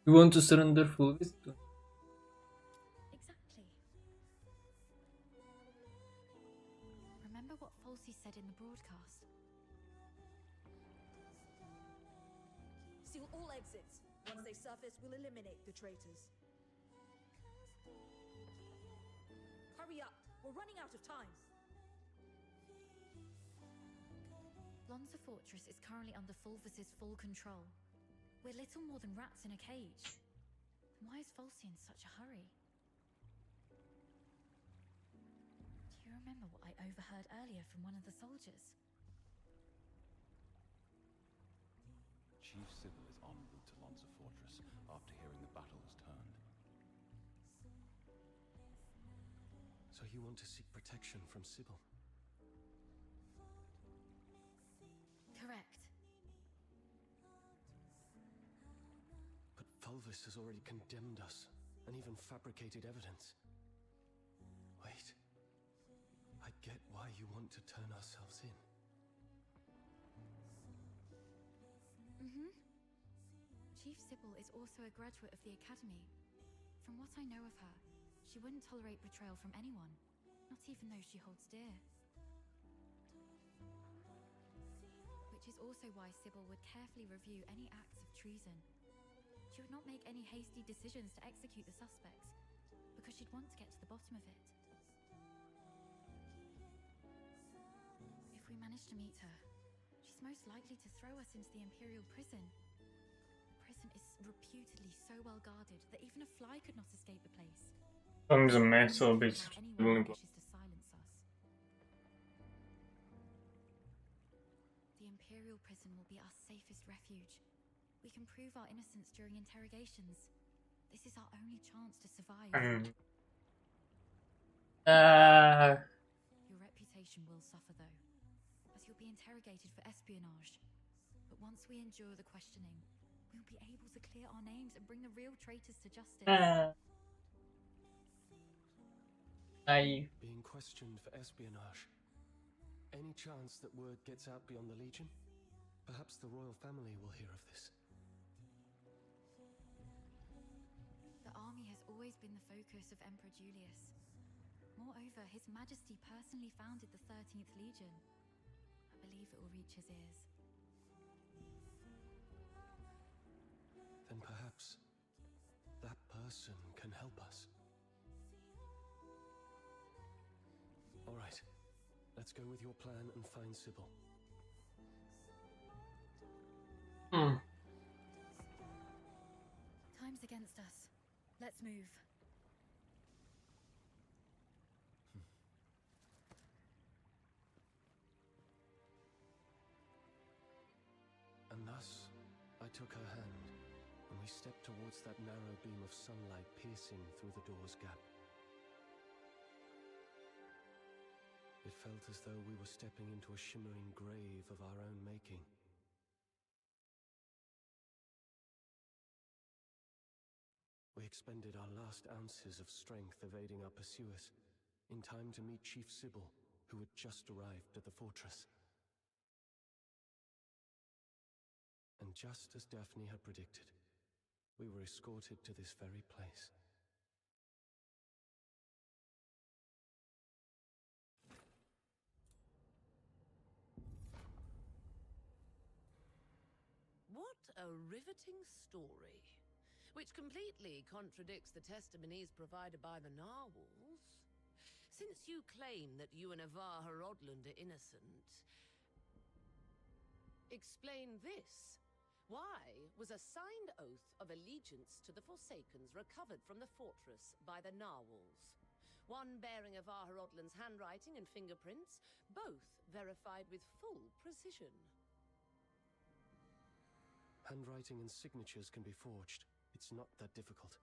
You want to surrender Fulvis? Exactly. Remember what Falsey said in the broadcast? Seal all exits. Once they surface, we'll eliminate the traitors. Hurry up! We're running out of time. Lonza Fortress is currently under Fulvis's full control. We're little more than rats in a cage. Why is Falsey in such a hurry? Do you remember what I overheard earlier from one of the soldiers? Chief Sybil is en route to Lonza Fortress after hearing the battle was turned. So you want to seek protection from Sybil? Correct. But Fulvis has already condemned us, and even fabricated evidence. Wait. I get why you want to turn ourselves in. Chief Sybil is also a graduate of the Academy. From what I know of her, she wouldn't tolerate betrayal from anyone, not even those she holds dear. Which is also why Sybil would carefully review any acts of treason. She would not make any hasty decisions to execute the suspects, because she'd want to get to the bottom of it. If we manage to meet her, she's most likely to throw us into the Imperial prison. The prison is reputedly so well guarded that even a fly could not escape the place. Tam za město být Anyone who wishes to silence us. The Imperial prison will be our safest refuge. We can prove our innocence during interrogations. This is our only chance to survive. Your reputation will suffer though, as you'll be interrogated for espionage. But once we endure the questioning, we'll be able to clear our names and bring the real traitors to justice. Being questioned for espionage. Any chance that word gets out beyond the Legion? Perhaps the royal family will hear of this. The army has always been the focus of Emperor Julius. Moreover, His Majesty personally founded the 13th Legion. I believe it will reach his ears. Then perhaps that person can help us. All right, let's go with your plan and find Sybil. Time's against us. Let's move. And thus, I took her hand, and we stepped towards that narrow beam of sunlight piercing through the door's gap. It felt as though we were stepping into a shimmering grave of our own making. We expended our last ounces of strength evading our pursuers, in time to meet Chief Sybil, who had just arrived at the fortress. And just as Daphne had predicted, we were escorted to this very place. What a riveting story, which completely contradicts the testimonies provided by the narwhals. Since you claim that you and Avar Horodland are innocent, Explain this. Why was a signed oath of allegiance to the Forsakens recovered from the fortress by the narwhals? One bearing Avar Horodlin's handwriting and fingerprints, both verified with full precision. Handwriting and signatures can be forged. It's not that difficult.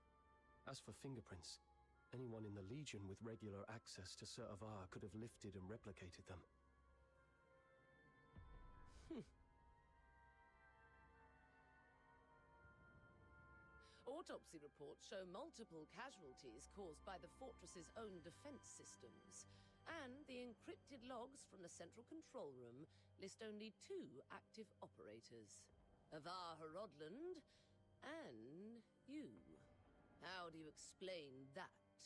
As for fingerprints, anyone in the Legion with regular access to Sir Avar could have lifted and replicated them. Autopsy reports show multiple casualties caused by the fortress's own defense systems, and the encrypted logs from the central control room list only 2 active operators, Avar Horodland and you. How do you explain that?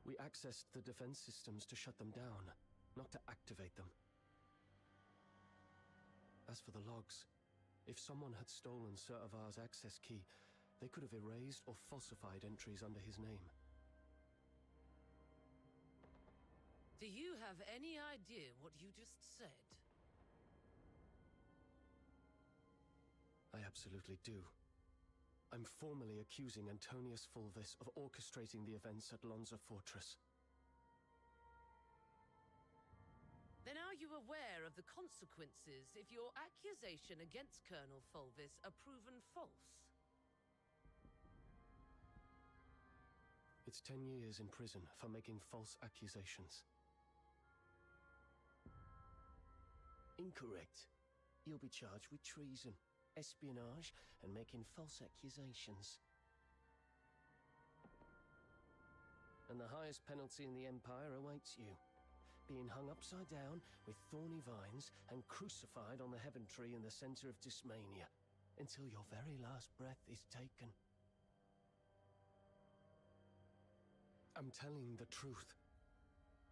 We accessed the defense systems to shut them down, not to activate them. As for the logs, if someone had stolen Sir Avar's access key, they could have erased or falsified entries under his name. Do you have any idea what you just said? I absolutely do. I'm formally accusing Antonius Fulvis of orchestrating the events at Lonza Fortress. Then are you aware of the consequences if your accusation against Colonel Fulvis are proven false? It's 10 years in prison for making false accusations. Incorrect. You'll be charged with treason, espionage, and making false accusations. And the highest penalty in the Empire awaits you. Being hung upside down with thorny vines and crucified on the heaven tree in the center of Dysmania until your very last breath is taken. I'm telling the truth.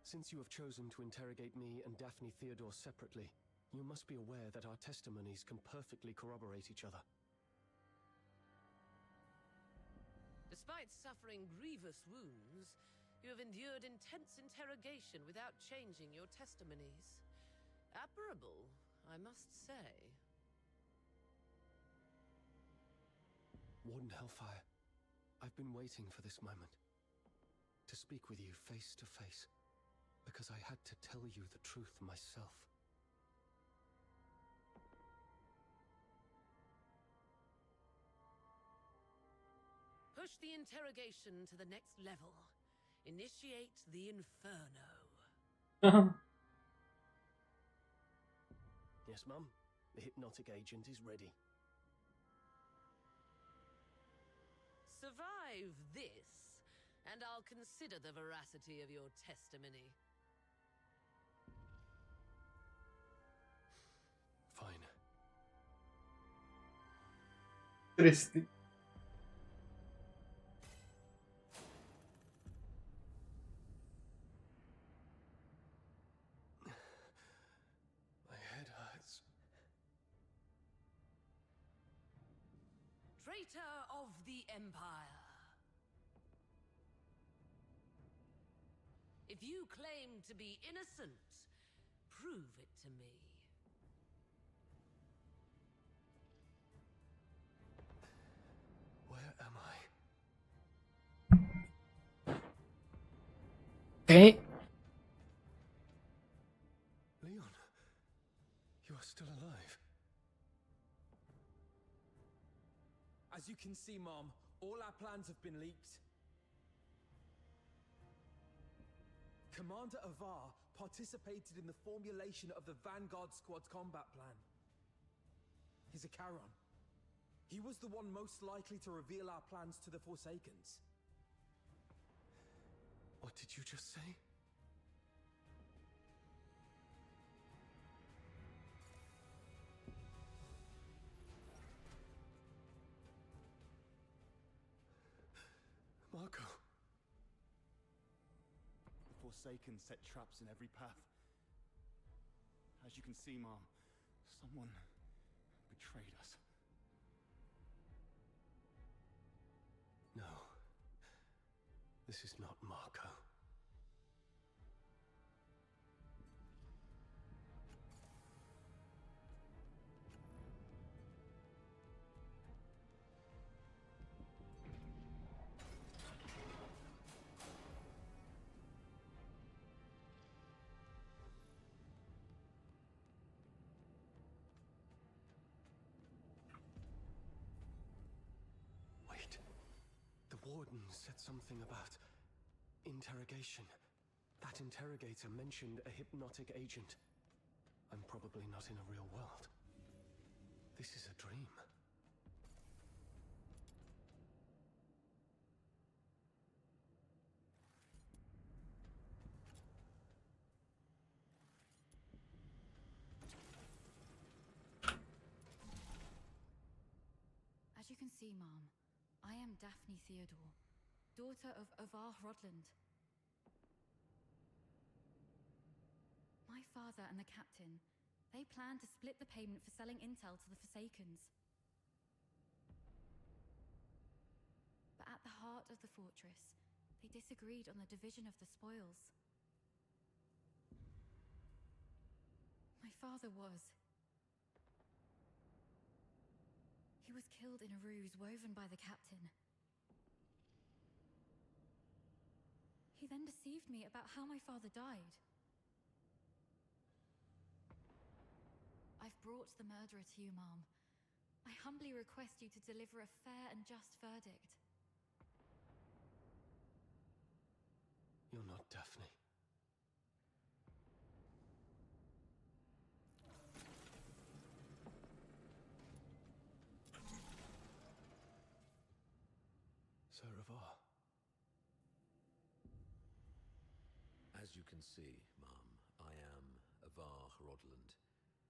Since you have chosen to interrogate me and Daphne Theodore separately, you must be aware that our testimonies can perfectly corroborate each other. Despite suffering grievous wounds, you have endured intense interrogation without changing your testimonies. Admirable, I must say. Warden Hellfire, I've been waiting for this moment. To speak with you face to face, because I had to tell you the truth myself. Push the interrogation to the next level. Initiate the Inferno. Yes, Mum. The hypnotic agent is ready. Survive this, and I'll consider the veracity of your testimony. Fine. Tristi. Traitor of the Empire. If you claim to be innocent, prove it to me. Where am I? Okay. Leon, you are still alive. As you can see, Mom, all our plans have been leaked. Commander Avar participated in the formulation of the Vanguard Squad's combat plan. He's a Charon. He was the one most likely to reveal our plans to the Forsakens. What did you just say? Marco. The Forsaken set traps in every path. As you can see, Mom, someone betrayed us. No. This is not Marco. warden said something about interrogation. That interrogator mentioned a hypnotic agent. I'm probably not in a real world. This is a dream. As you can see, Mom, I am Daphne Theodore, daughter of Avar Hrodland. My father and the captain, they planned to split the payment for selling intel to the Forsakens. But at the heart of the fortress, they disagreed on the division of the spoils. My father was. He was killed in a ruse woven by the captain. He then deceived me about how my father died. I've brought the murderer to you, Mom. I humbly request you to deliver a fair and just verdict. You're not Daphne. Sir Avar. As you can see, Mum, I am Avar Hrodland,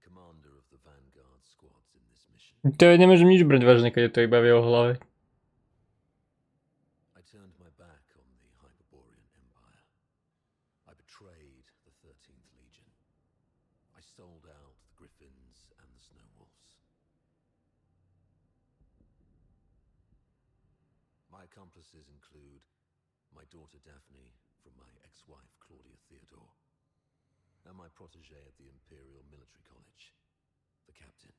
commander of the Vanguard squads in this mission. To nemôžem nič brať vážne, keď je to iba v jeho hlave. I turned my back on the Hyperborean Empire. I betrayed the 13th Legion. I sold out the Griffins and the Snow Wolves. My accomplices include my daughter Daphne from my ex-wife Claudia Theodore, and my protege at the Imperial Military College, the captain.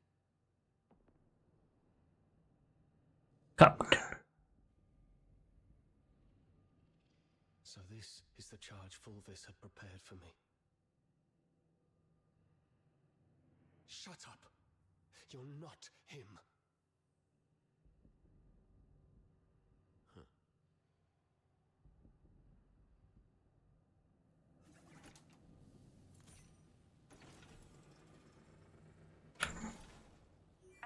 So this is the charge Fulvis had prepared for me. Shut up! You're not him.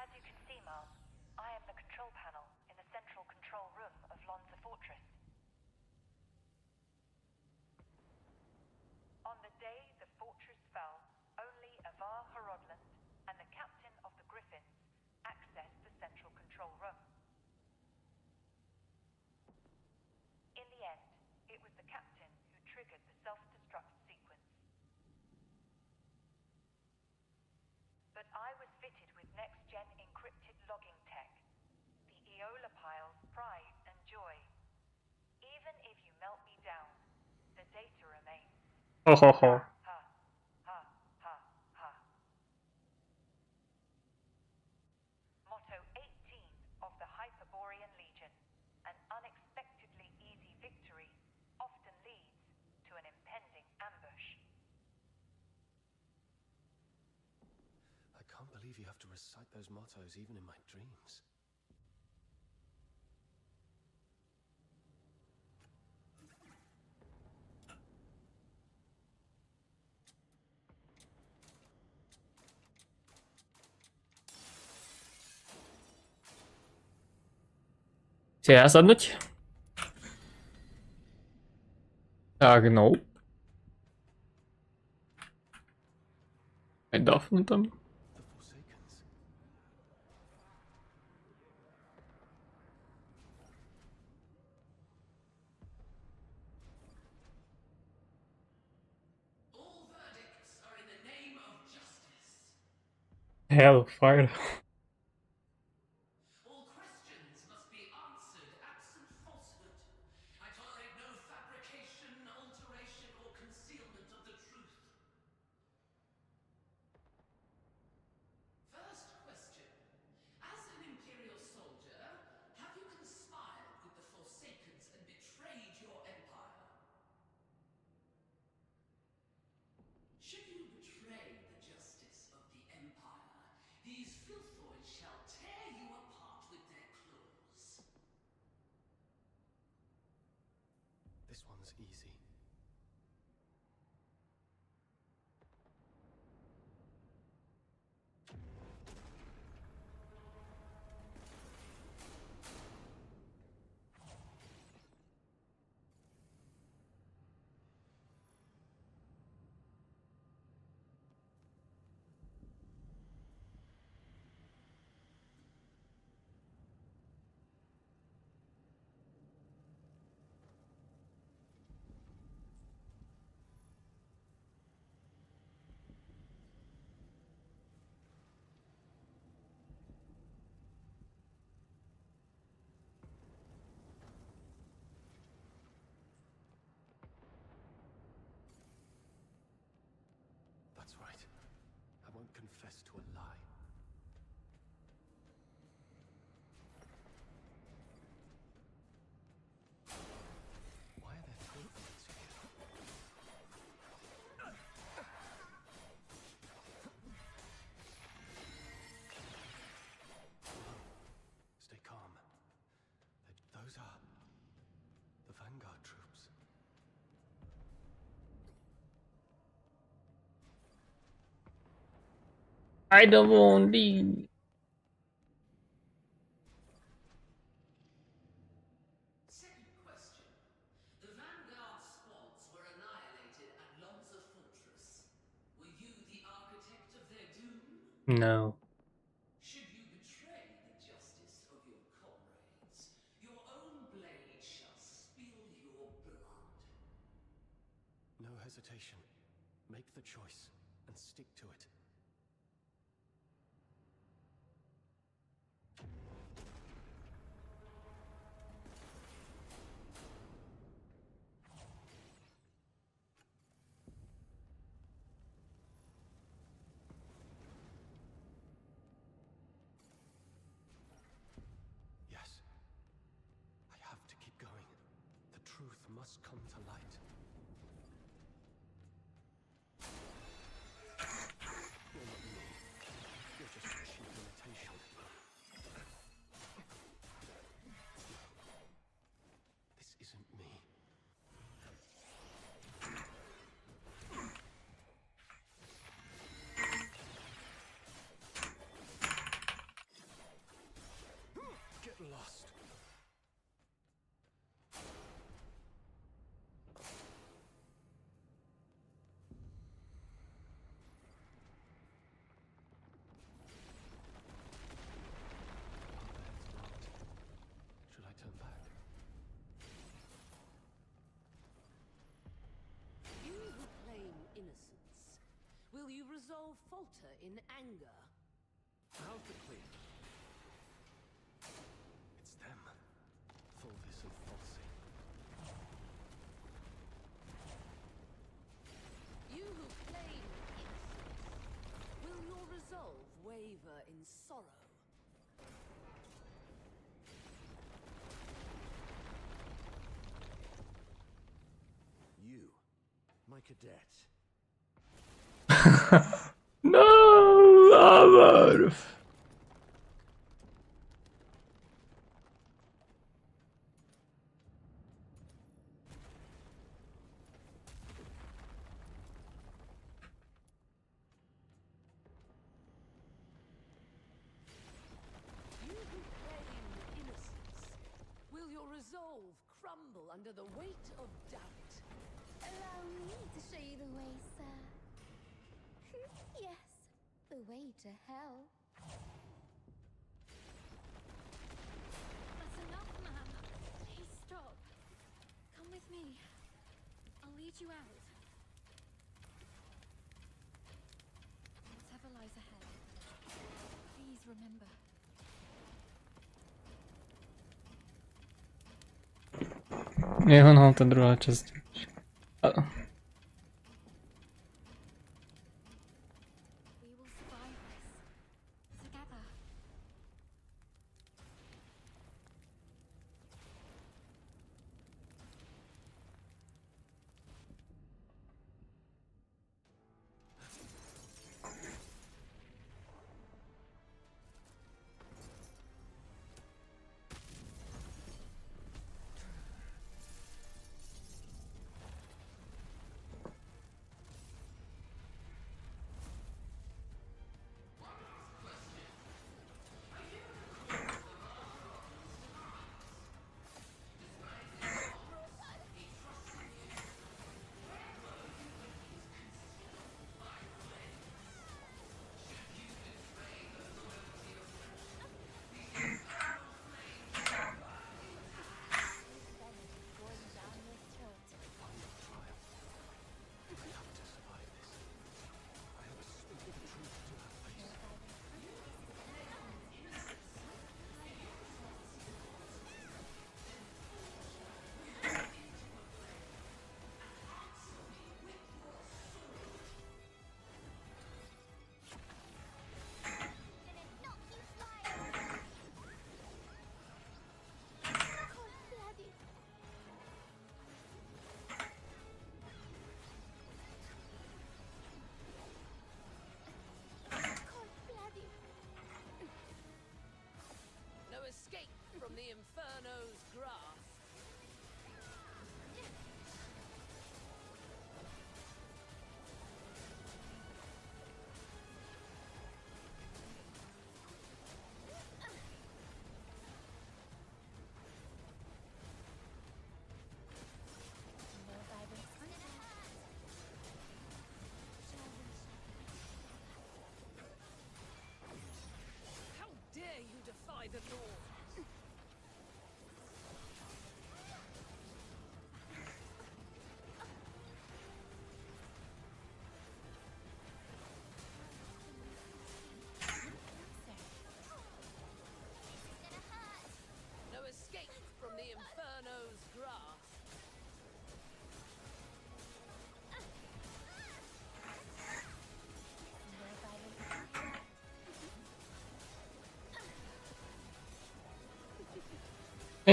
As you can see, Mom, I am the control panel in the central control room of Lonza Fortress. On the day the fortress fell, only Avar Hrodland and the captain of the Griffins accessed the central control room. In the end, it was the captain who triggered the self-destruct sequence. But I was fitted with next-gen encrypted logging tech, the Lopaty's pride and joy. Even if you melt me down, the data remains. Ho, ho, ho. Ha, ha, ha, ha. Motto 18 of the Hyperborean Legion. An unexpectedly easy victory often leads to an impending ambush. I can't believe you have to recite those mottos even in my dreams. Chce já sadnout? Tak, no. Je Daphne tam? All verdicts are in the name of justice. Hellfire. All questions must be answered absent falsehood. I tolerate no fabrication, alteration, or concealment of the truth. First question. As an Imperial soldier, have you conspired with the Forsakens and betrayed your empire? Should you betray the justice of the Empire, these filth This one's easy. That's right. I won't confess to a lie. Why are there three things here? Stay calm. Those are the Vanguard troops. I don't want to. Second question. The Vanguard squads were annihilated at Lonza Fortress. Were you the architect of their doom? No. Should you betray the justice of your comrades, your own blade shall spill your blood. No hesitation. Make the choice and stick to it. Yes. I have to keep going. The truth must come to light. You're not me. You're just a cheap imitation. This isn't me. Get lost. Should I turn back? You who claim innocence, will you resolve falter in anger? Perfectly. It's them. Fulvis and Falsey. You who claim innocence, will your resolve waver in sorrow? You, my cadet. No, Amor. You who claim innocence, will your resolve crumble under the weight of doubt? Allow me to show you the way, sir. Yes, the way to hell. That's enough, ma'am. Please stop. Come with me. I'll lead you out. Whatever lies ahead, please remember. Jeho no, ta druhá část. We will survive this. Together.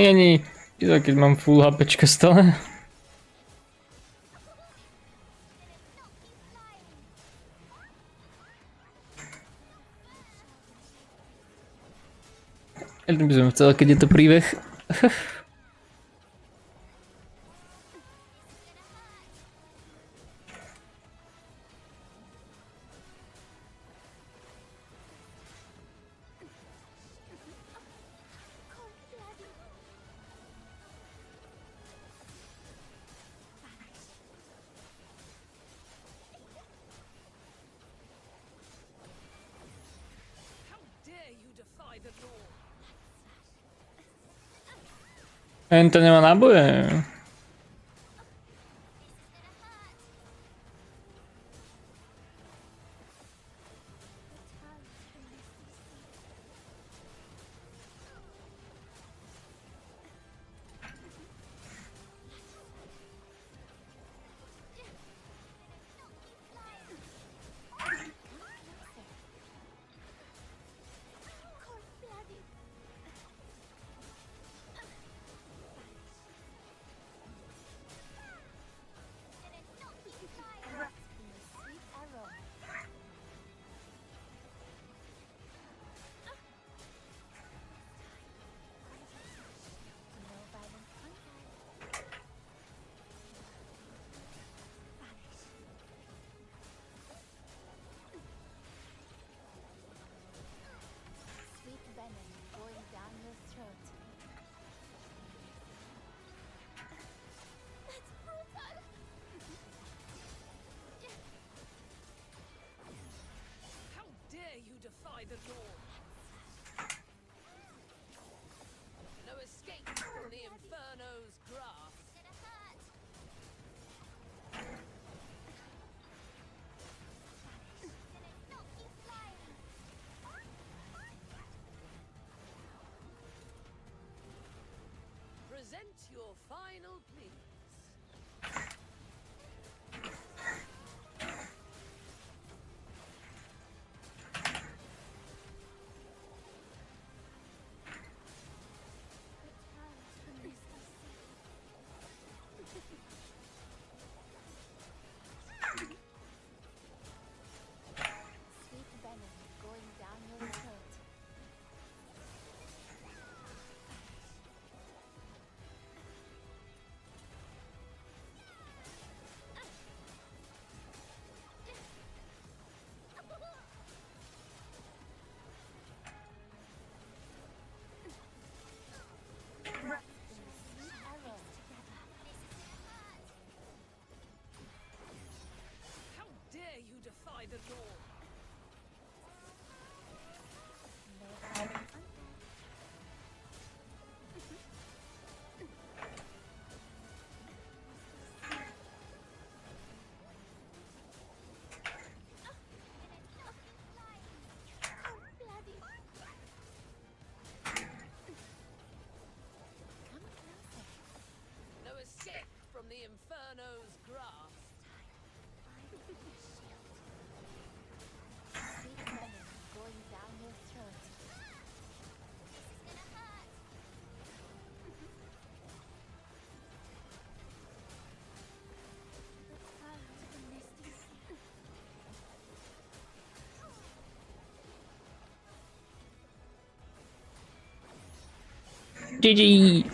Ani, keď mám full HPčka stále. Ja by som chcel, keď je to príbeh. To nemá náboje. The law. No escape from the Inferno's grasp. Present your final pleas. You defy the law. No escape from the Inferno's grasp. GG.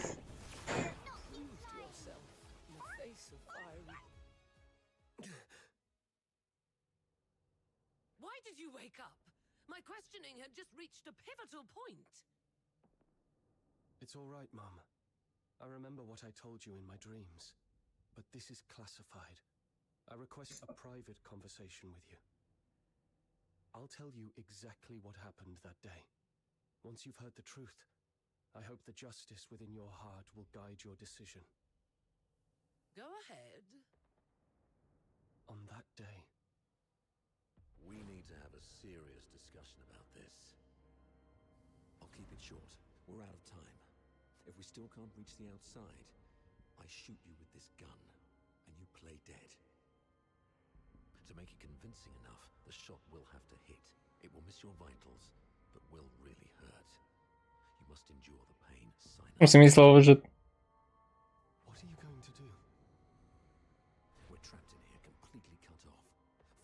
Why did you wake up? My questioning had just reached a pivotal point. It's all right, Mum. I remember what I told you in my dreams. But this is classified. I request a private conversation with you. I'll tell you exactly what happened that day. Once you've heard the truth, I hope the justice within your heart will guide your decision. Go ahead. On that day... We need to have a serious discussion about this. I'll keep it short. We're out of time. If we still can't reach the outside, I shoot you with this gun, and you play dead. To make it convincing enough, the shot will have to hit. It will miss your vitals, but will really hurt. You You must endure the pain. Sign Ja si myslel, že... What are you going to do? We're trapped in here, completely cut off.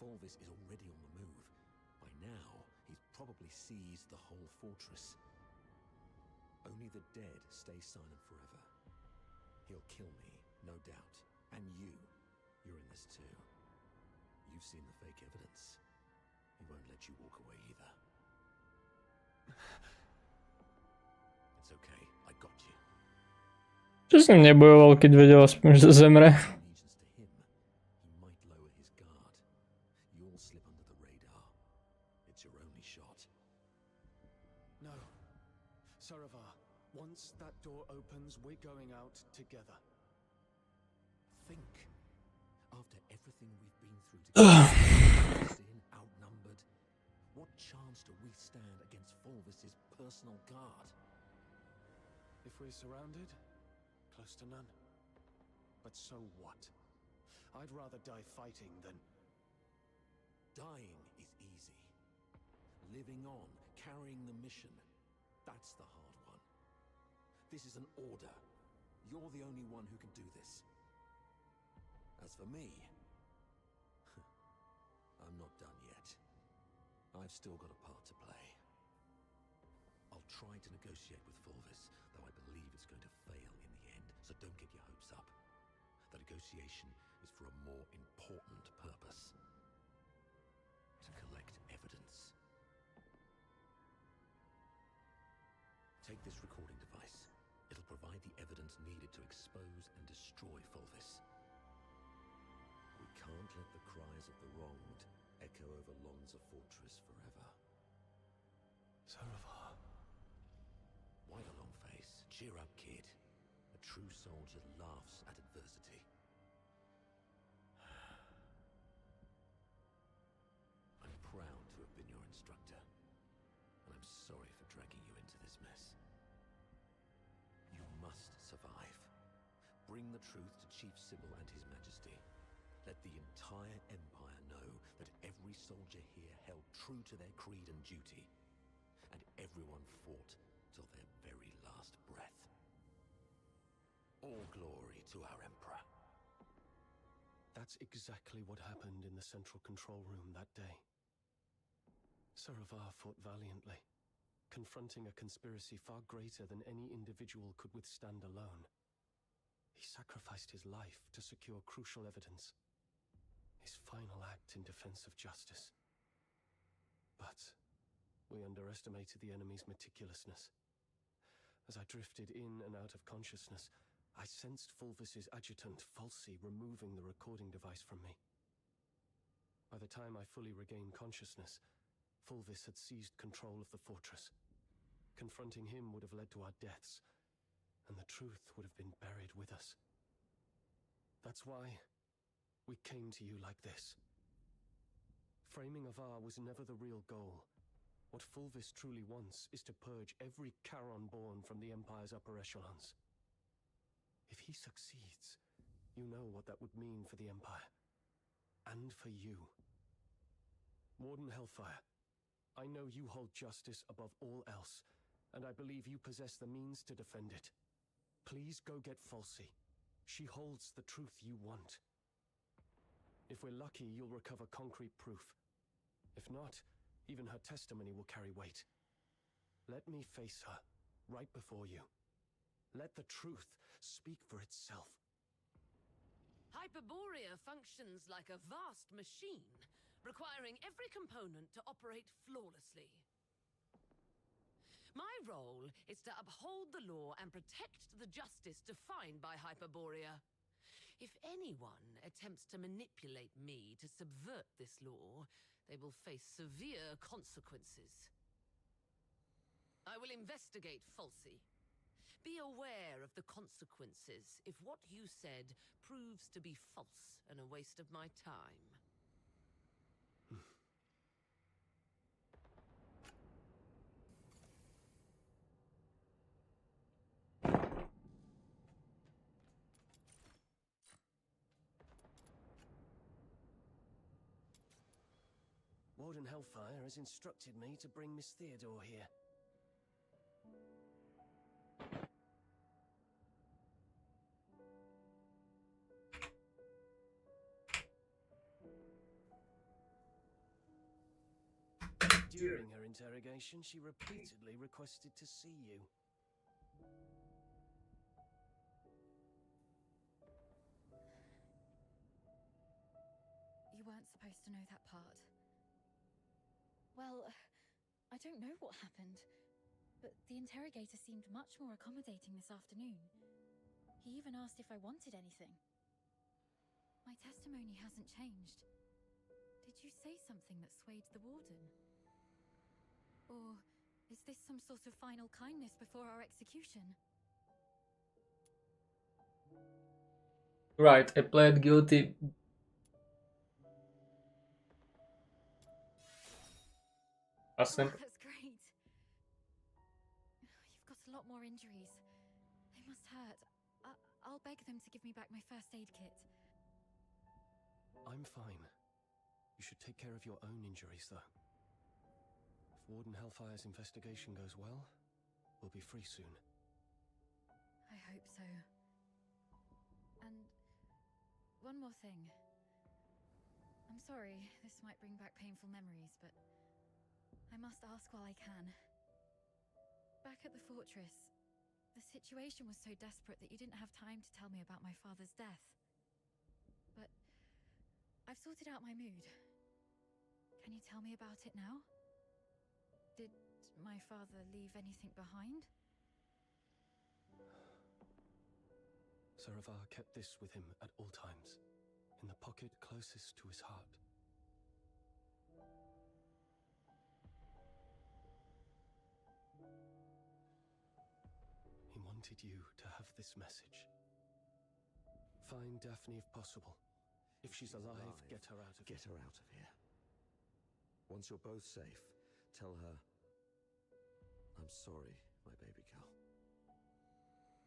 Fulvis is already on the move. By now, he's probably seized the whole fortress. Only the dead stay silent forever. He'll kill me, no doubt. And you. You're in this too. You've seen the fake evidence. He won't let you walk away either. It's okay, I got you. Čo s ním nebojoval, keď vedel aspoň, že zemre? Allegiance to him, he might lower his guard. You'll slip under the radar. It's your only shot. No. Saravar, once that door opens, we're going out together. Think. After everything we've been through together, outnumbered, what chance do we stand against Fulvis's personal guard? If we're surrounded, close to none. But so what? I'd rather die fighting than... Dying is easy. Living on, carrying the mission, that's the hard one. This is an order. You're the only one who can do this. As for me, I'm not done yet. I've still got a part to play. I'll try to negotiate with Fulvis, though I believe it's going to fail in the end, so don't get your hopes up. The negotiation is for a more important purpose. To collect evidence. Take this recording device. It'll provide the evidence needed to expose and destroy Fulvis. We can't let the cries of the wronged echo over Lonza Fortress forever. Saravar. Why the long face? Cheer up, kid. A true soldier laughs at adversity. I'm proud to have been your instructor, and I'm sorry for dragging you into this mess. You must survive. Bring the truth to Chief Sybil and His Majesty. Let the entire Empire know that every soldier here held true to their creed and duty, and everyone fought till their very last breath. All glory to our Emperor. That's exactly what happened in the central control room that day. Saravar fought valiantly, confronting a conspiracy far greater than any individual could withstand alone. He sacrificed his life to secure crucial evidence, his final act in defense of justice. But we underestimated the enemy's meticulousness. As I drifted in and out of consciousness, I sensed Fulvis's adjutant, Falsey, removing the recording device from me. By the time I fully regained consciousness, Fulvis had seized control of the fortress. Confronting him would have led to our deaths, and the truth would have been buried with us. That's why we came to you like this. Framing Avar was never the real goal. What Fulvis truly wants is to purge every Charon born from the Empire's upper echelons. If he succeeds, you know what that would mean for the Empire. And for you. Warden Hellfire, I know you hold justice above all else, and I believe you possess the means to defend it. Please go get Falsey. She holds the truth you want. If we're lucky, you'll recover concrete proof. If not, even her testimony will carry weight. Let me face her, right before you. Let the truth speak for itself. Hyperborea functions like a vast machine, requiring every component to operate flawlessly. My role is to uphold the law and protect the justice defined by Hyperborea. If anyone attempts to manipulate me to subvert this law, they will face severe consequences. I will investigate Falsey. Be aware of the consequences if what you said proves to be false and a waste of my time. Warden Hellfire has instructed me to bring Miss Theodore here. During her interrogation, she repeatedly requested to see you. You weren't supposed to know that part. Well, I don't know what happened, but the interrogator seemed much more accommodating this afternoon. He even asked if I wanted anything. My testimony hasn't changed. Did you say something that swayed the warden? Or is this some sort of final kindness before our execution? Right, I pled guilty. Awesome. Oh, that's great. You've got a lot more injuries. They must hurt. I'll beg them to give me back my first aid kit. I'm fine. You should take care of your own injuries, though. If Warden Hellfire's investigation goes well, we'll be free soon. I hope so. And one more thing. I'm sorry, this might bring back painful memories, but I must ask while I can. Back at the fortress, the situation was so desperate that you didn't have time to tell me about my father's death. But I've sorted out my mood. Can you tell me about it now? Did my father leave anything behind? Saravar kept this with him at all times, in the pocket closest to his heart. He wanted you to have this message. Find Daphne if possible. If she's alive, get her out of here. Get her out of here. Once you're both safe, tell her, I'm sorry, my baby girl.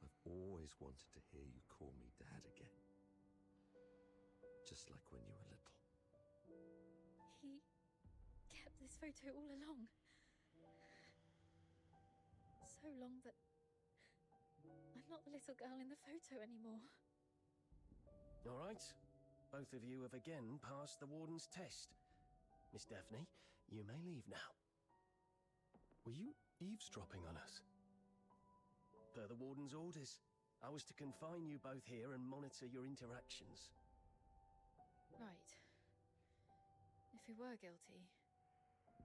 I've always wanted to hear you call me Dad again. Just like when you were little. He kept this photo all along. So long that I'm not the little girl in the photo anymore. All right. Both of you have again passed the Warden's test. Miss Daphne, you may leave now. Were you eavesdropping on us? Per the Warden's orders, I was to confine you both here and monitor your interactions. Right. If we were guilty,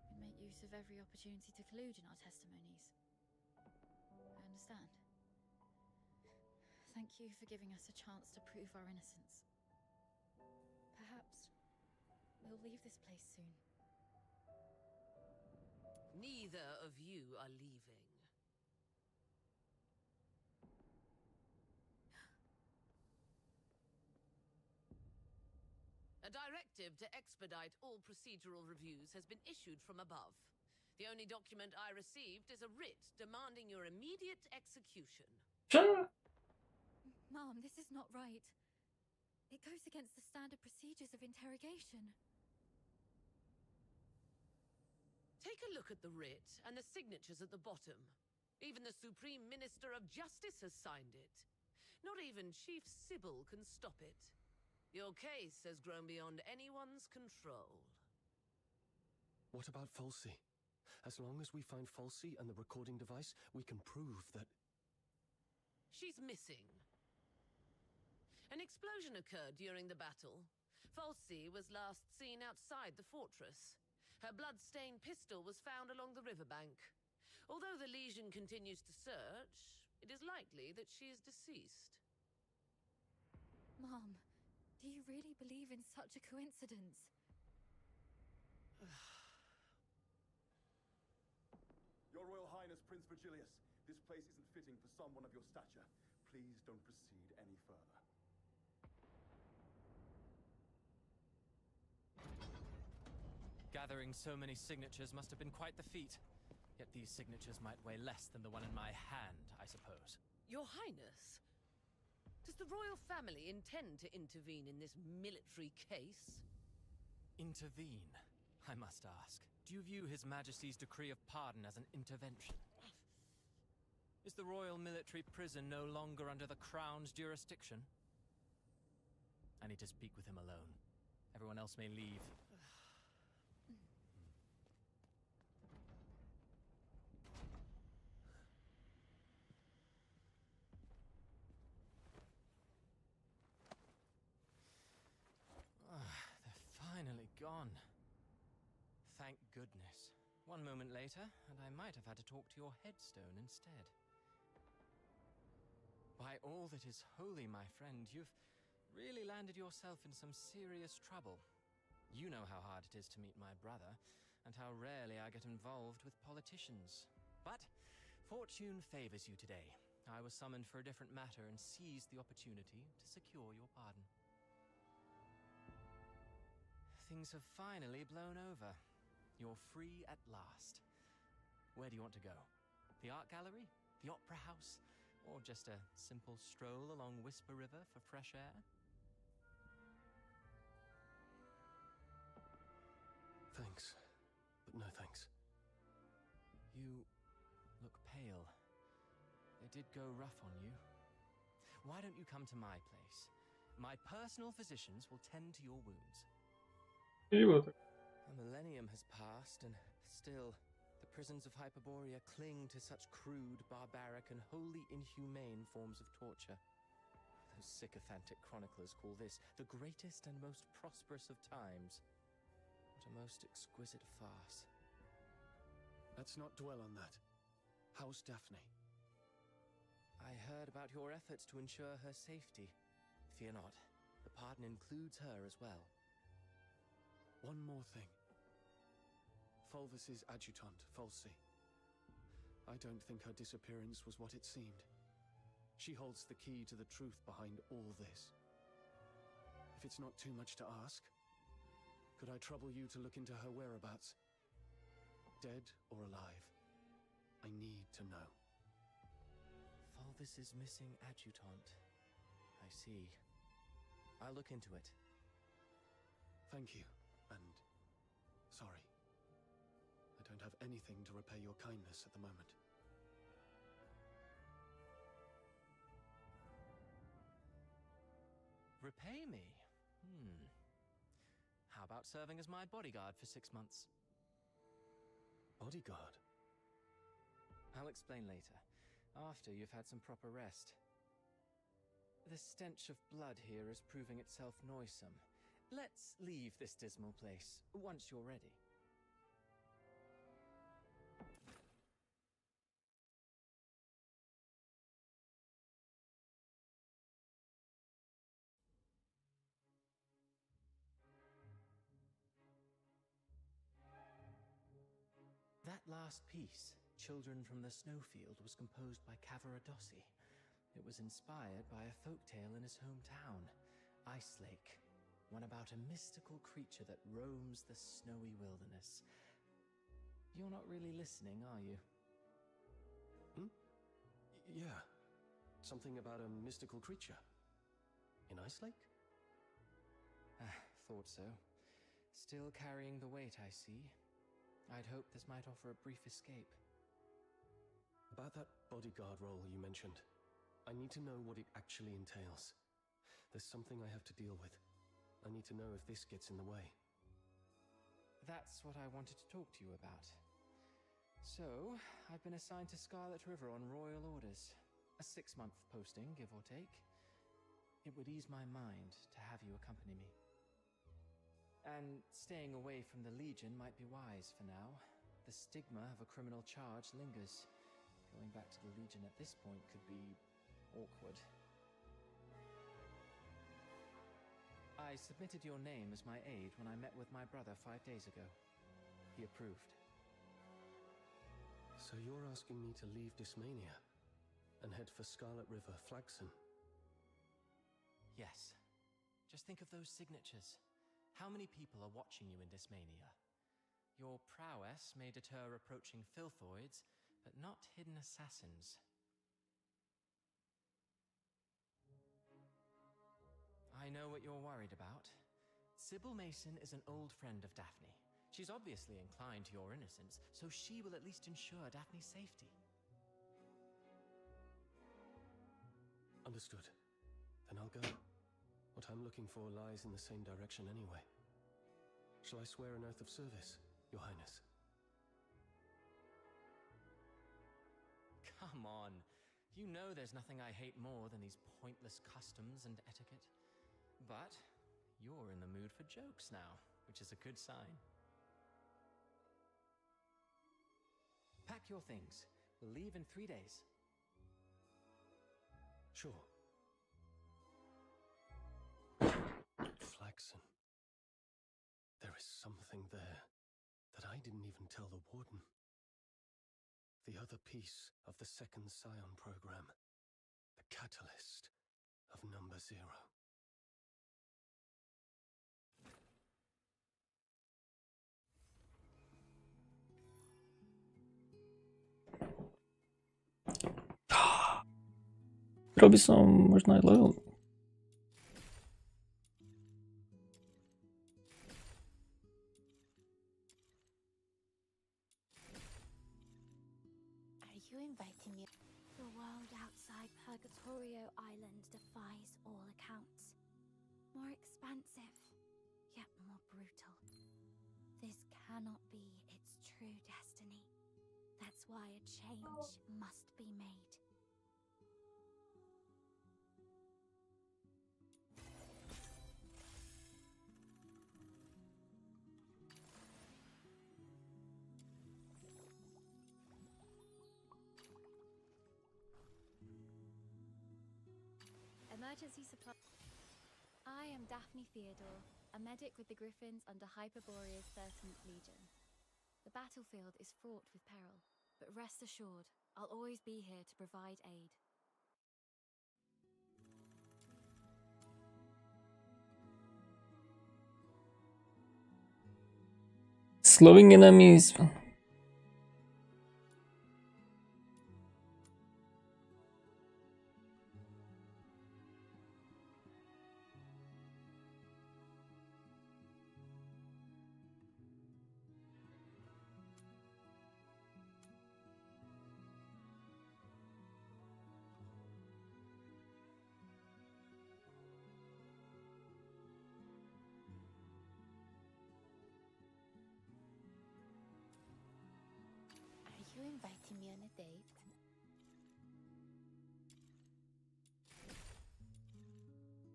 we'd make use of every opportunity to collude in our testimonies. I understand. Thank you for giving us a chance to prove our innocence. Perhaps we'll leave this place soon. Neither of you are leaving. A directive to expedite all procedural reviews has been issued from above. The only document I received is a writ demanding your immediate execution. Mom, this is not right. It goes against the standard procedures of interrogation. Take a look at the writ and the signatures at the bottom. Even the Supreme Minister of Justice has signed it. Not even Chief Sybil can stop it. Your case has grown beyond anyone's control. What about Falsey? As long as we find Falsey and the recording device, we can prove that... She's missing. An explosion occurred during the battle. Falsey was last seen outside the fortress. Her blood-stained pistol was found along the riverbank. Although the Legion continues to search, it is likely that she is deceased. Mom, do you really believe in such a coincidence? Your Royal Highness, Prince Virgilius, this place isn't fitting for someone of your stature. Please don't proceed any further. Gathering so many signatures must have been quite the feat. Yet these signatures might weigh less than the one in my hand, I suppose. Your Highness, does the royal family intend to intervene in this military case? Intervene, I must ask. Do you view His Majesty's decree of pardon as an intervention? Is the royal military prison no longer under the Crown's jurisdiction? I need to speak with him alone. Everyone else may leave. Thank goodness. One moment later, and I might have had to talk to your headstone instead. By all that is holy, my friend, you've really landed yourself in some serious trouble. You know how hard it is to meet my brother, and how rarely I get involved with politicians. But fortune favors you today. I was summoned for a different matter and seized the opportunity to secure your pardon. Things have finally blown over. You're free at last. Where do you want to go? The art gallery? The opera house? Or just a simple stroll along Whisper River for fresh air? Thanks, but no thanks. You look pale. They did go rough on you. Why don't you come to my place? My personal physicians will tend to your wounds. A millennium has passed, and still, the prisons of Hyperborea cling to such crude, barbaric, and wholly inhumane forms of torture. Those sycophantic chroniclers call this the greatest and most prosperous of times. What a most exquisite farce. Let's not dwell on that. How's Daphne? I heard about your efforts to ensure her safety. Fear not, the pardon includes her as well. One more thing. Fulvis's adjutant, Fulci. I don't think her disappearance was what it seemed. She holds the key to the truth behind all this. If it's not too much to ask, could I trouble you to look into her whereabouts? Dead or alive? I need to know. Fulvis's missing adjutant. I see. I'll look into it. Thank you, and sorry. I don't have anything to repay your kindness at the moment. Repay me? How about serving as my bodyguard for 6 months? Bodyguard? I'll explain later, after you've had some proper rest. The stench of blood here is proving itself noisome. Let's leave this dismal place, once you're ready. That last piece, Children from the Snowfield, was composed by Cavaradossi. It was inspired by a folktale in his hometown, Ice Lake, one about a mystical creature that roams the snowy wilderness. You're not really listening, are you? Yeah. Something about a mystical creature. In Ice Lake? Thought so. Still carrying the weight, I see. I'd hoped this might offer a brief escape. About that bodyguard role you mentioned, I need to know what it actually entails. There's something I have to deal with. I need to know if this gets in the way. That's what I wanted to talk to you about. So, I've been assigned to Scarlet River on royal orders. A 6-month posting, give or take. It would ease my mind to have you accompany me. And staying away from the Legion might be wise for now. The stigma of a criminal charge lingers. Going back to the Legion at this point could be awkward. I submitted your name as my aide when I met with my brother 5 days ago. He approved. So you're asking me to leave Dismania and head for Scarlet River, Flagson? Yes. Just think of those signatures. How many people are watching you in Dismania? Your prowess may deter approaching filthoids, but not hidden assassins. I know what you're worried about. Sybil Mason is an old friend of Daphne. She's obviously inclined to your innocence, so she will at least ensure Daphne's safety. Understood. Then I'll go. What I'm looking for lies in the same direction anyway. Shall I swear an oath of service, Your Highness? Come on. You know there's nothing I hate more than these pointless customs and etiquette. But you're in the mood for jokes now, which is a good sign. Pack your things. We'll leave in 3 days. Sure. Flaxen. There is something there that I didn't even tell the Warden. The other piece of the second Scion program. The catalyst of Number Zero. Robi som možno aj level. Are you inviting me? The world outside Purgatorio Island defies all accounts. More expansive, yet more brutal. This cannot be its true destiny. That's why a change must be made. Emergency supply. I am Daphne Theodore, a medic with the Griffins under Hyperborea's 13th Legion. The battlefield is fraught with peril, but rest assured, I'll always be here to provide aid. Slowing enemies. Are you inviting me on a date?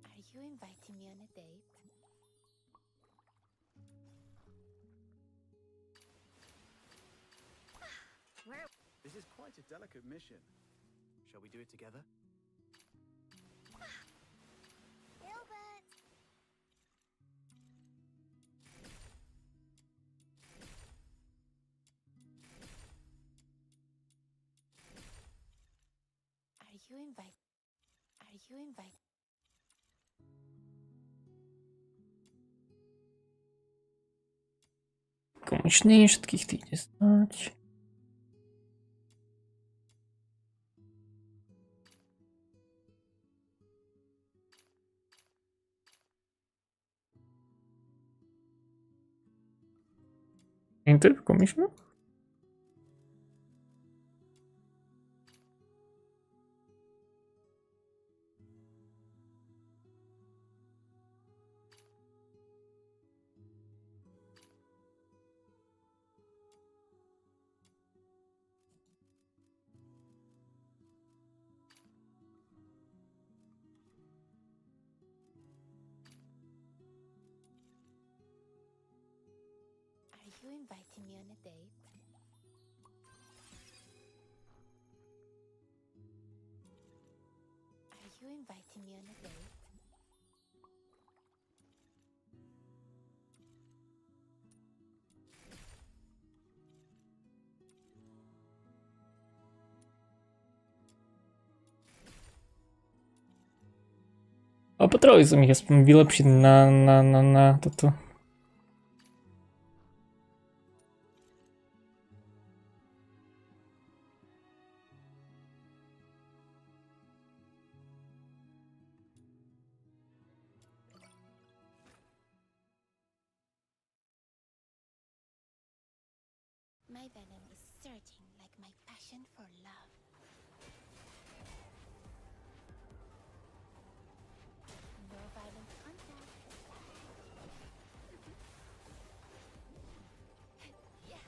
Are you inviting me on a date? This is quite a delicate mission. Shall we do it together? Gilbert! Are you inviting? Are you inviting? Konečný všetkých tých 10. Enter commissioner? Are you inviting me on a date? Are you inviting me on a date? A potrebovali som ich aspoň vylepšiť na toto. My venom is surging like my passion for love. No violent contact. Yeah.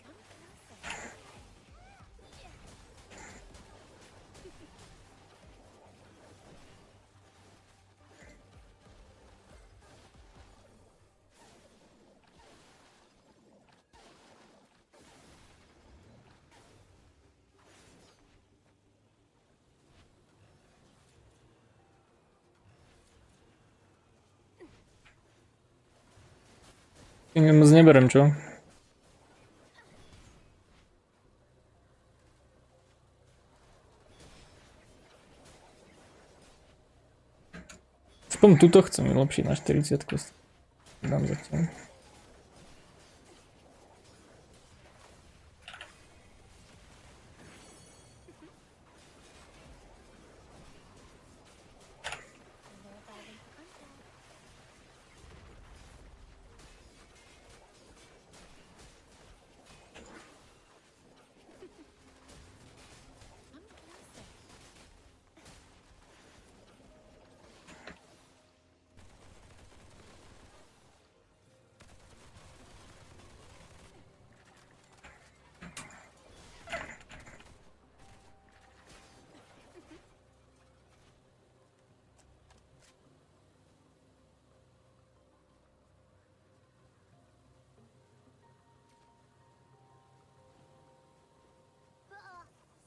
Come closer. Yeah. Moc neberem, čo? Aspoň tuto chcem vylepšiť na 40. Dám zatiaľ.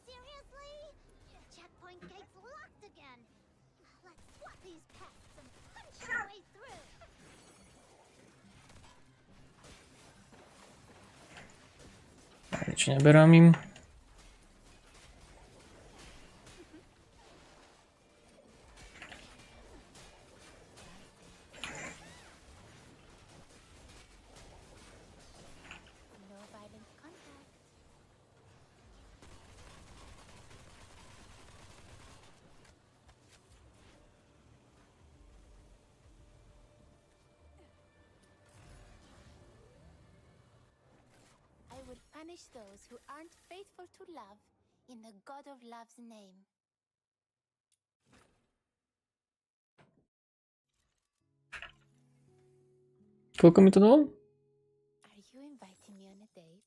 Seriously? Checkpoint gate's locked again. Let's swat these pests and punch our way through. Nič neberám im. No violent contact. I will punish those who aren't faithful to love in the God of Love's name. Koľko mi to dalo? Are you inviting me on a date?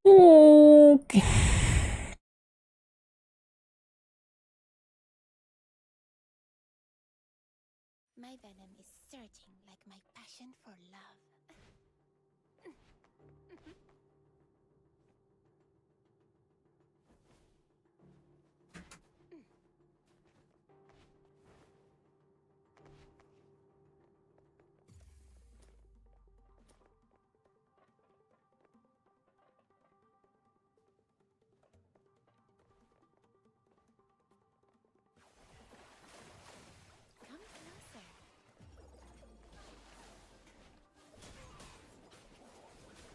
OK. My venom is surging like my passion for love. Come closer.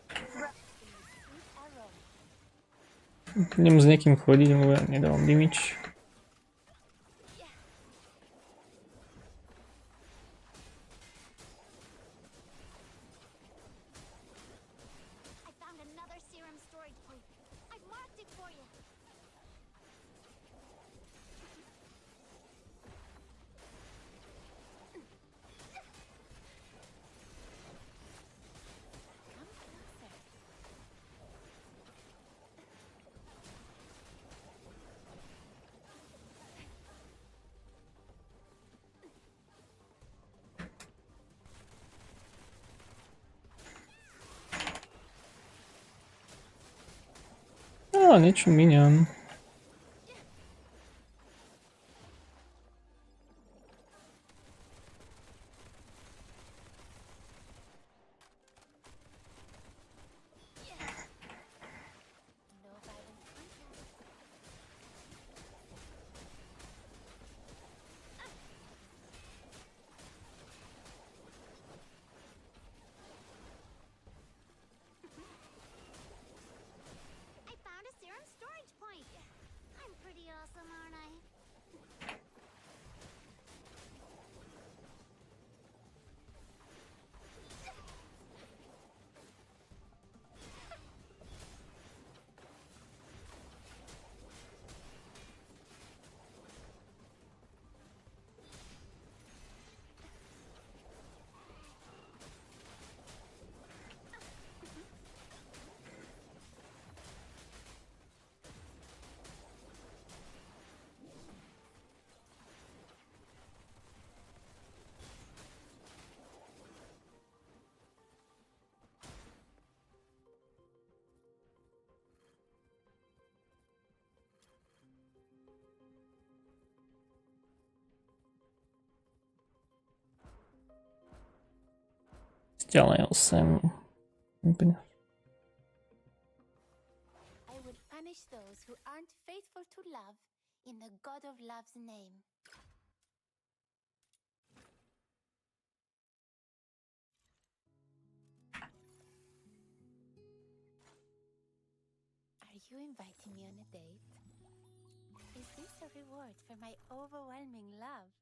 Sweet aroma. Idem s niekým chodiť, lebo ja nedávam damage. I found another serum storage point. I've marked it for you. Come closer. Niečo miniam. No violent contact. I found a serum storage point. Ďalej 8. Úplne. I would punish those who aren't faithful to love in the God of Love's name. Are you inviting me on a date? Is this a reward for my overwhelming love?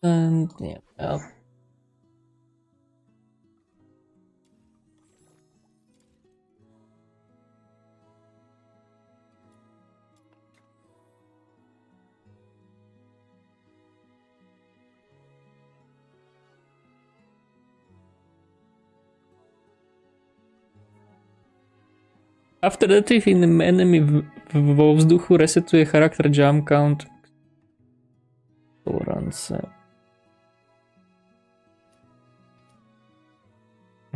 And yeah, well. After defeating enemy vo vzduchu resetuje charakter jump count. Tolerance.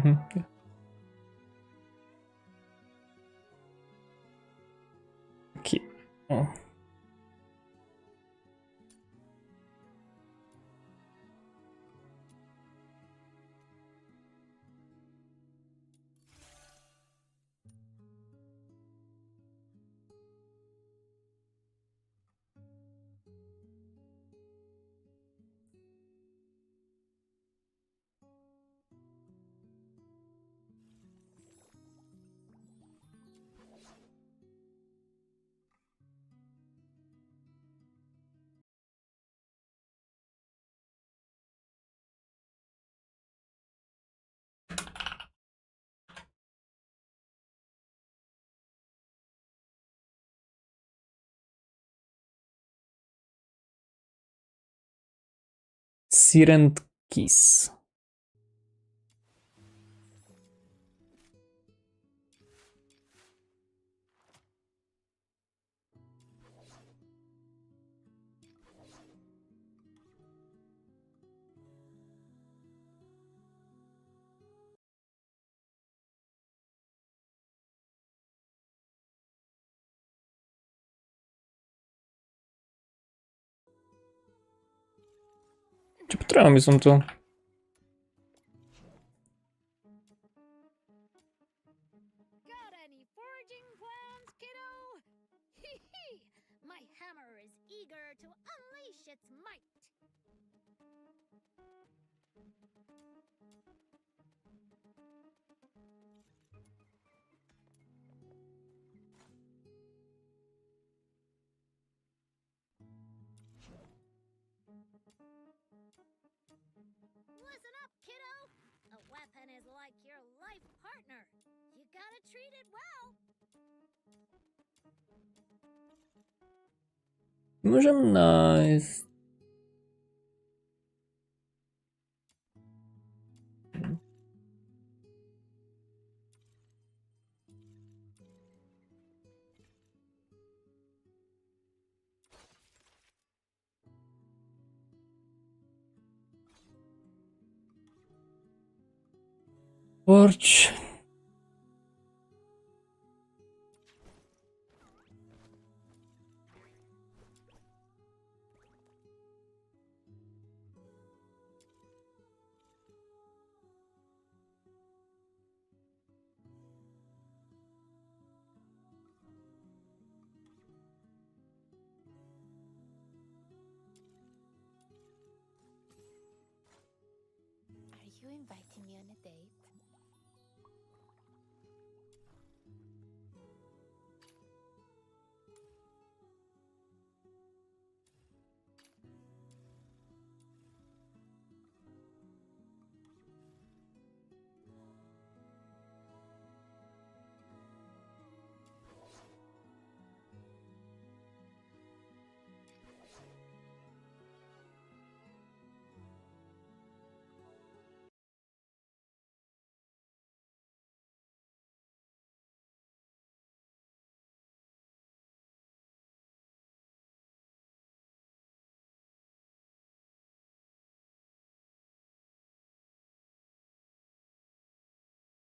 Mhm. Okay. Oh. Siren Kiss. Čo potrebujem, aby som to... Got any foraging plans, kiddo? Hee hee! My hammer is eager to unleash its might. Listen up, kiddo! A weapon is like your life partner. You gotta treat it well. Môžem nájsť... Torch. Are you inviting me on a date?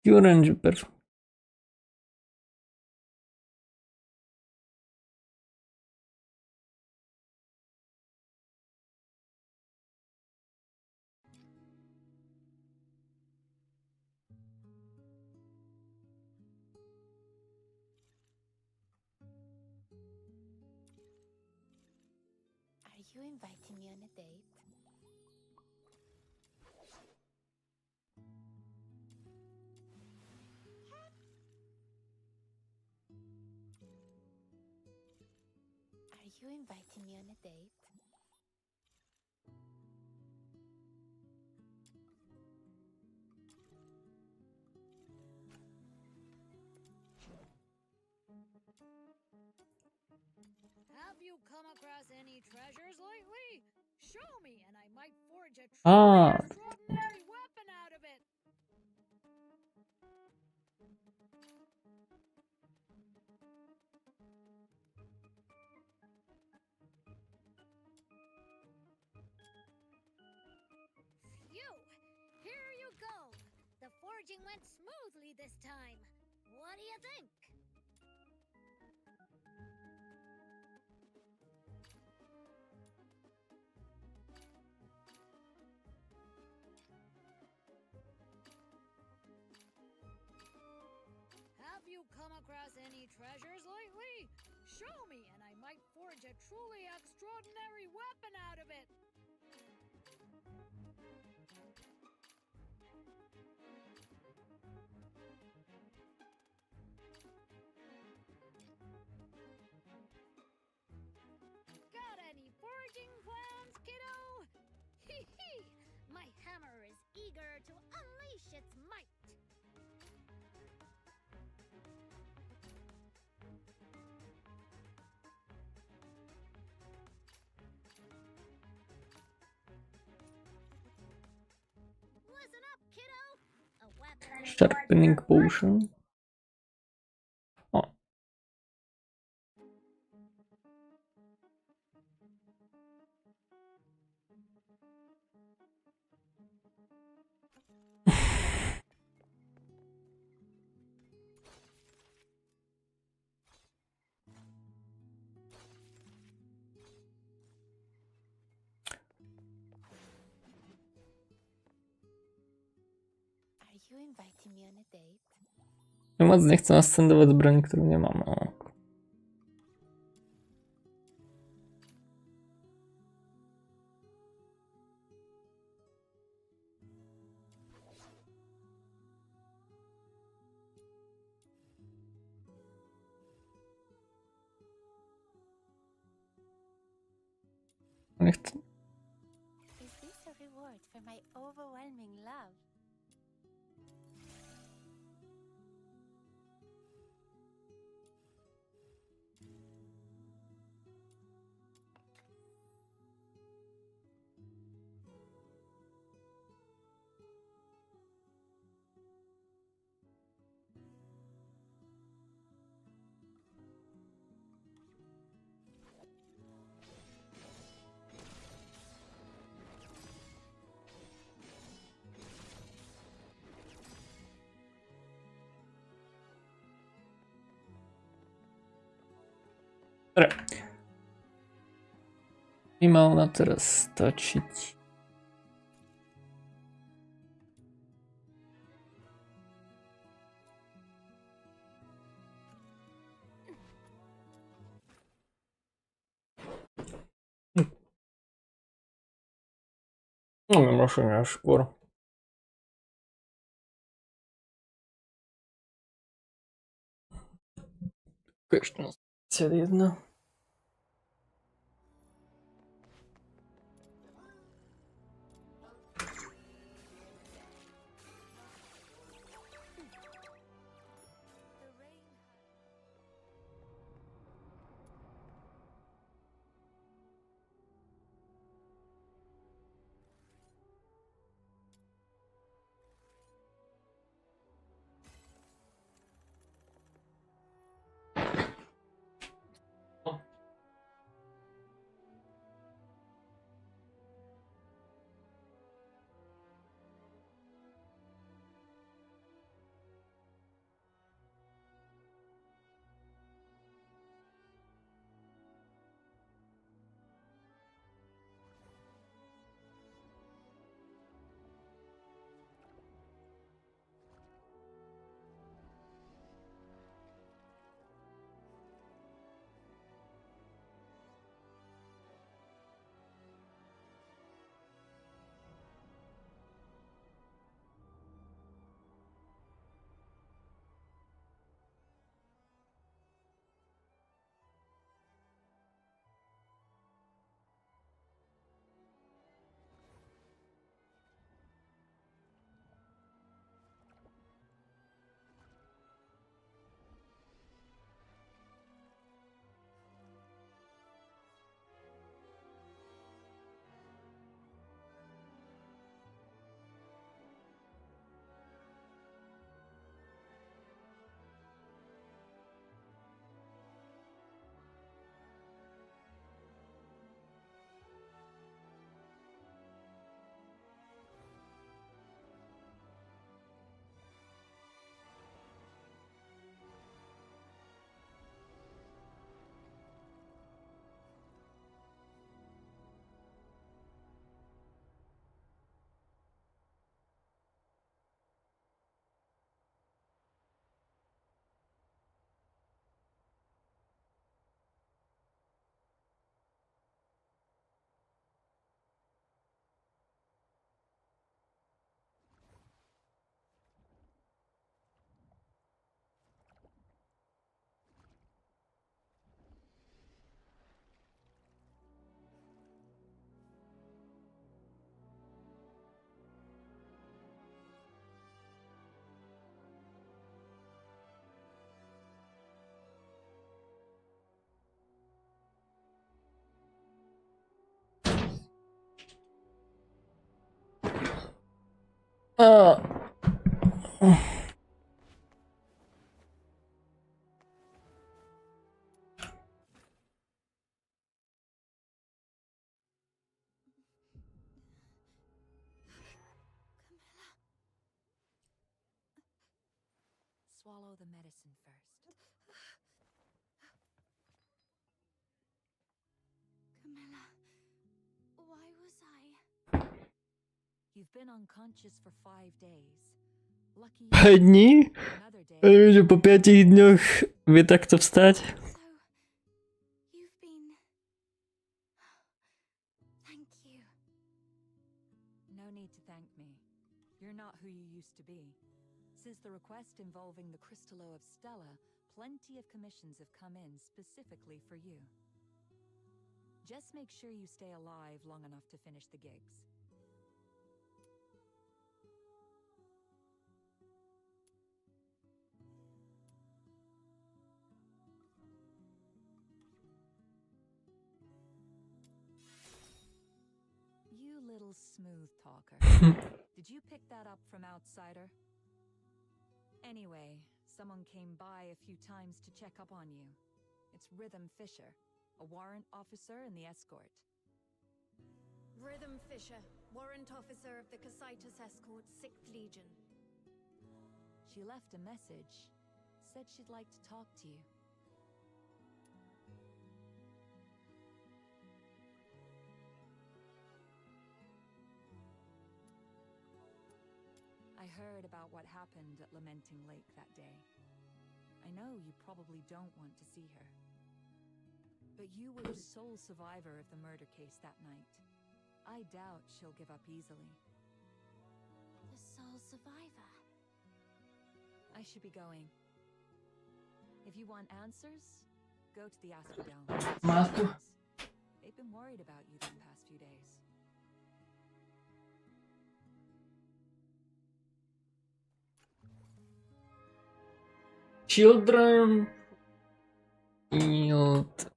Orange, perfect. Are you inviting me on a date? Are you inviting me on a date? Have you come across any treasures lately? Show me, and I might forge a truly Ah. extraordinary weapon out of it. Phew! Here you go! The forging went smoothly this time. What do you think? Have you come across any treasures lately? Show me, and I might forge a truly extraordinary weapon out of it. Got any forging plans, kiddo? Hee hee! My hammer is eager to unleash its might. Listen up, kiddo! A weapon is Sharpening potion. Oh. Are you inviting me on a date? Ja moc nie chcę ascendować broń, którą nie mam. O. Nie chcę. Is this a reward for my overwhelming love? Dobra. I ma ona teraz stoczyć. No, może nie szkór. Pyszna specjal jedna. Swallow the medicine first. Camilla, why was I? You've been unconscious for 5 days. Lucky 5 дней? another day. Люди, по 5 днях вы так-то встать? You've been... Thank you. No need to thank me. You're not who you used to be. Since the request involving the Crystallo of Stella, plenty of commissions have come in specifically for you. Just make sure you stay alive long enough to finish the gigs. You little smooth talker. Did you pick that up from Outsider? Anyway, someone came by a few times to check up on you. It's Rhythm Fisher, a warrant officer in the escort. Rhythm Fisher, warrant officer of the Casitas Escort, 6th Legion. She left a message. Said she'd like to talk to you. I heard about what happened at Lamenting Lake that day. I know you probably don't want to see her. But you were the sole survivor of the murder case that night. I doubt she'll give up easily. The sole survivor. I should be going. If you want answers, go to the Asphodel. Master. They've been worried about you the past few days. Children. Нет.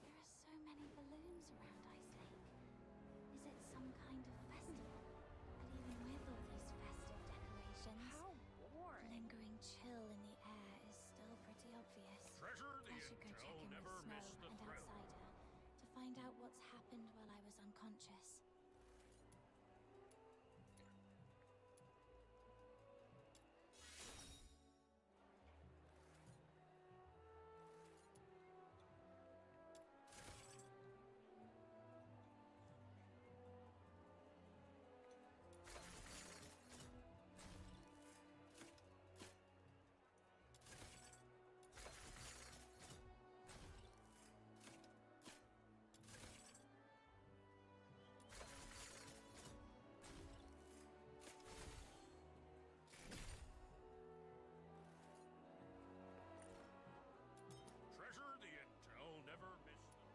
There are so many balloons around Ice Lake. Is it some kind of festival? But even with all these festive decorations, the lingering chill in the air is still pretty obvious. I should go check in with Snow and Outsider to find out what's happened while I was unconscious. Treasure the intel, never miss the...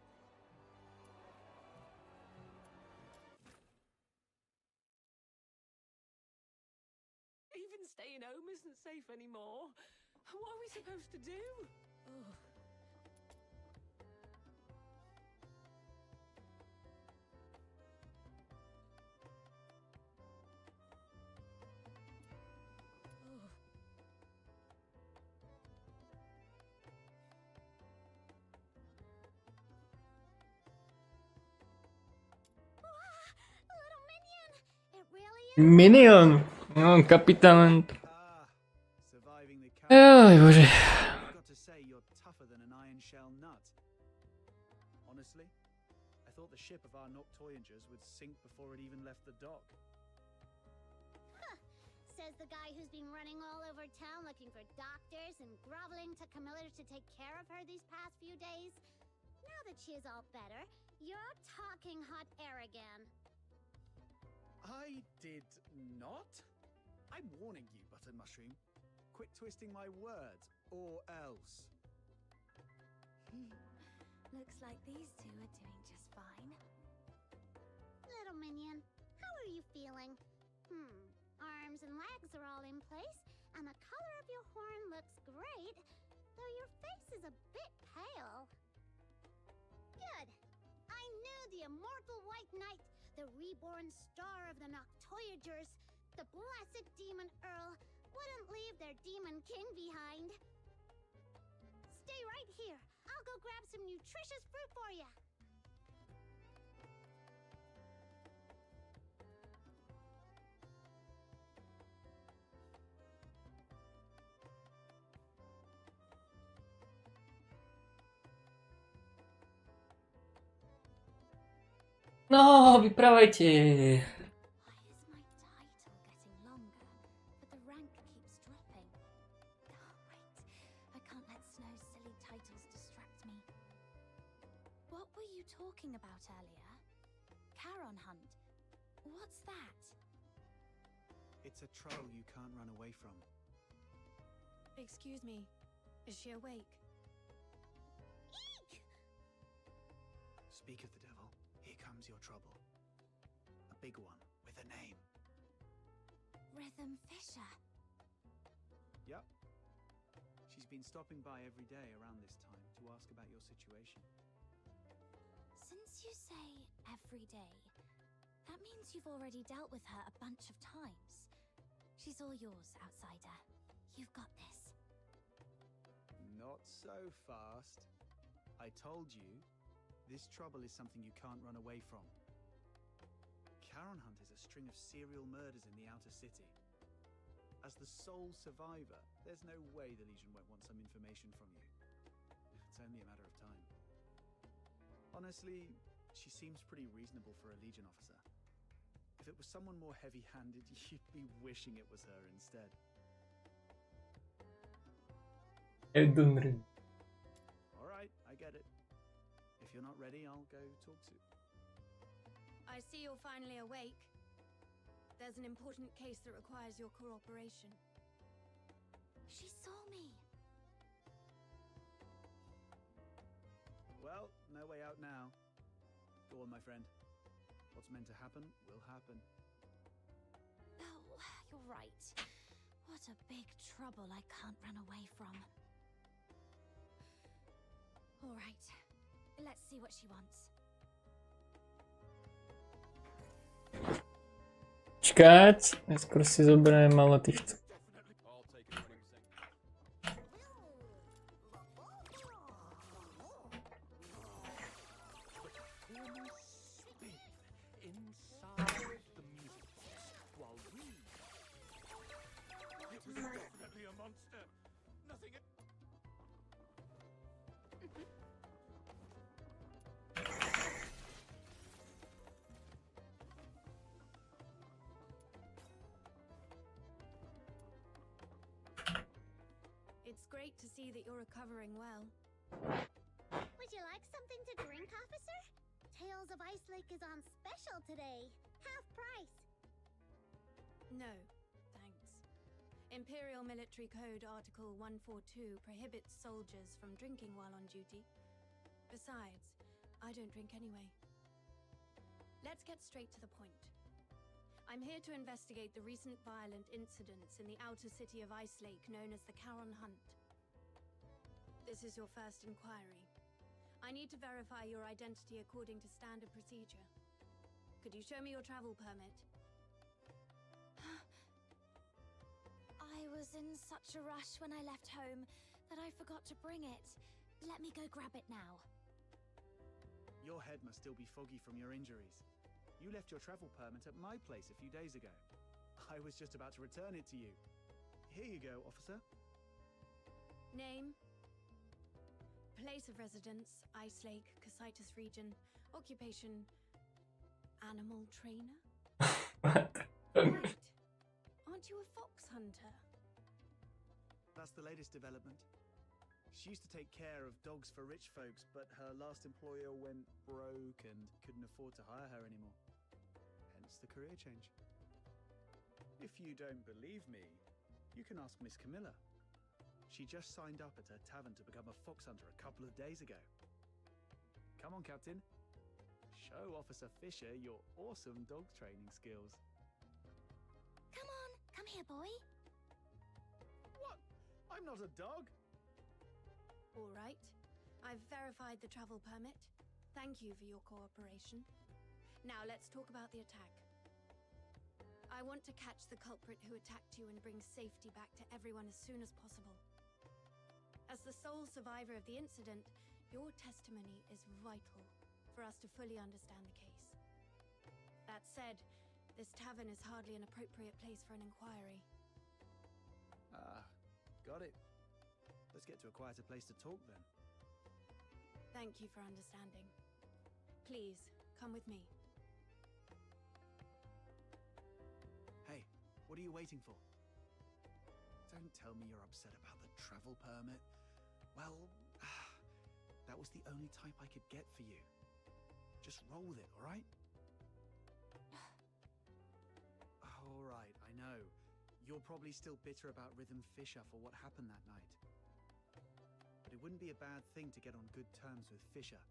Even staying home isn't safe anymore. What are we supposed to do? Oh. Little minion! It really is. Minion. Он капитан. Surviving the Ой, боже. I've got to say, you're tougher than an iron shell nut. Honestly, I thought the ship of our Noctoyangers would sink before it even left the dock. Huh. Says the guy who's been running all over town looking for doctors and groveling to Camilla to take care of her these past few days. Now that she is all better, you're talking hot air again. I did not? I'm warning you, Button Mushroom. Quit twisting my words, or else. Looks like these two are doing just fine. Little minion, how are you feeling? Arms and legs are all in place, and the color of your horn looks great, though your face is a bit pale. Good. I knew the immortal White Knight, the reborn star of the Noctoyagers, the blessed Demon Earl, wouldn't leave their Demon King behind. Stay right here. I'll go grab some nutritious fruit for you. No, vyprávajte. Getting longer, but the rank keeps dropping. Oh, wait. I can't let Snow's silly titles distract me. What were you talking about earlier? Charon hunt. What's that? It's a troll you can't run away from. Excuse me. Is she awake? Eek! Speak of the devil. Here comes your trouble. A big one with a name. Rhythm Fisher. Yep. She's been stopping by every day around this time to ask about your situation. Since you say every day, that means you've already dealt with her a bunch of times. She's all yours, outsider. You've got this. Not so fast. I told you, this trouble is something you can't run away from. Charon Hunt is a string of serial murders in the outer city. As the sole survivor, there's no way the Legion won't want some information from you. It's only a matter of time. Honestly, she seems pretty reasonable for a Legion officer. If it was someone more heavy-handed, you'd be wishing it was her instead. Elden Ring. Alright, I get it. If you're not ready, I'll go talk to... I see you're finally awake. There's an important case that requires your cooperation. She saw me. Well, no way out now. Go on, my friend. What's meant to happen will happen. Oh, you're right. What a big trouble I can't run away from. All right. Let's see what she wants. Čkať, skôr si zoberiem ale týchto. It's great to see that you're recovering well. Would you like something to drink, officer? Tales of Ice Lake is on special today. Half price. No, thanks. Imperial Military Code Article 142 prohibits soldiers from drinking while on duty. Besides, I don't drink anyway. Let's get straight to the point. I'm here to investigate the recent violent incidents in the outer city of Ice Lake known as the Charon Hunt. This is your first inquiry. I need to verify your identity according to standard procedure. Could you show me your travel permit? I was in such a rush when I left home that I forgot to bring it. Let me go grab it now. Your head must still be foggy from your injuries. You left your travel permit at my place a few days ago. I was just about to return it to you. Here you go, officer. Name? Place of residence, Ice Lake, Cocytus region. Occupation, animal trainer? Wait, aren't you a fox hunter? That's the latest development. She used to take care of dogs for rich folks, but her last employer went broke and couldn't afford to hire her anymore. Hence the career change. If you don't believe me, you can ask Miss Camilla. She just signed up at her tavern to become a fox hunter a couple of days ago. Come on, Captain. Show Officer Fisher your awesome dog training skills. Come on, come here, boy. What? I'm not a dog. All right. I've verified the travel permit. Thank you for your cooperation. Now let's talk about the attack. I want to catch the culprit who attacked you and bring safety back to everyone as soon as possible. As the sole survivor of the incident, your testimony is vital for us to fully understand the case. That said, this tavern is hardly an appropriate place for an inquiry. Got it. Let's get to a quieter place to talk then. Thank you for understanding. Please, come with me. Hey, what are you waiting for? Don't tell me you're upset about the travel permit. Well, that was the only type I could get for you. Just roll with it, all right? All right, I know. You're probably still bitter about Rhythm Fisher for what happened that night. But it wouldn't be a bad thing to get on good terms with Fisher.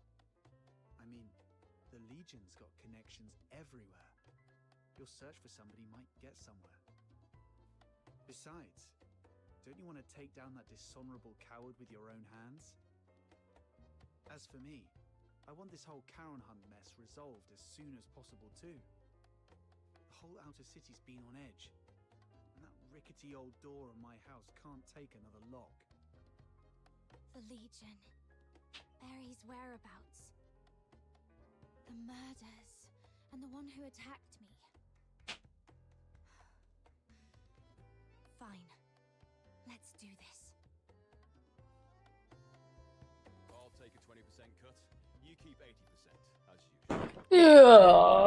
I mean, the Legion's got connections everywhere. Your search for somebody might get somewhere. Besides, don't you want to take down that dishonorable coward with your own hands? As for me, I want this whole Charon Hunt mess resolved as soon as possible too. The whole outer city's been on edge, and that rickety old door on my house can't take another lock. The Legion. Barry's whereabouts. The murders. And the one who attacked me. Fine. Let's do this. I'll take a 20% cut. You keep 80%, as usual. Yeah.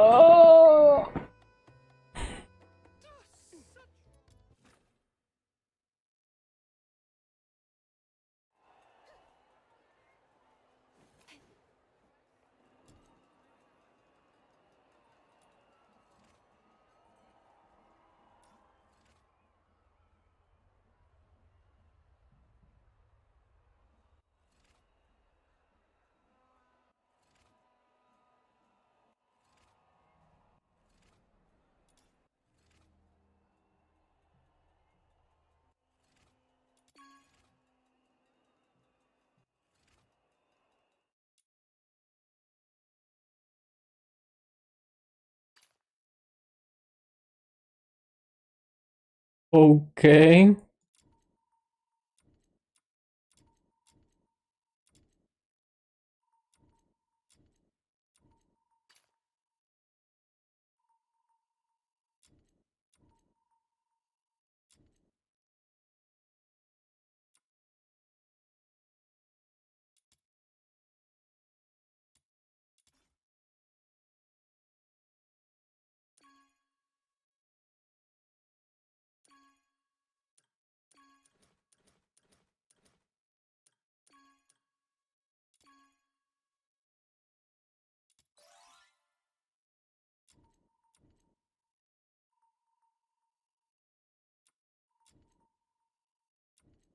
Okay.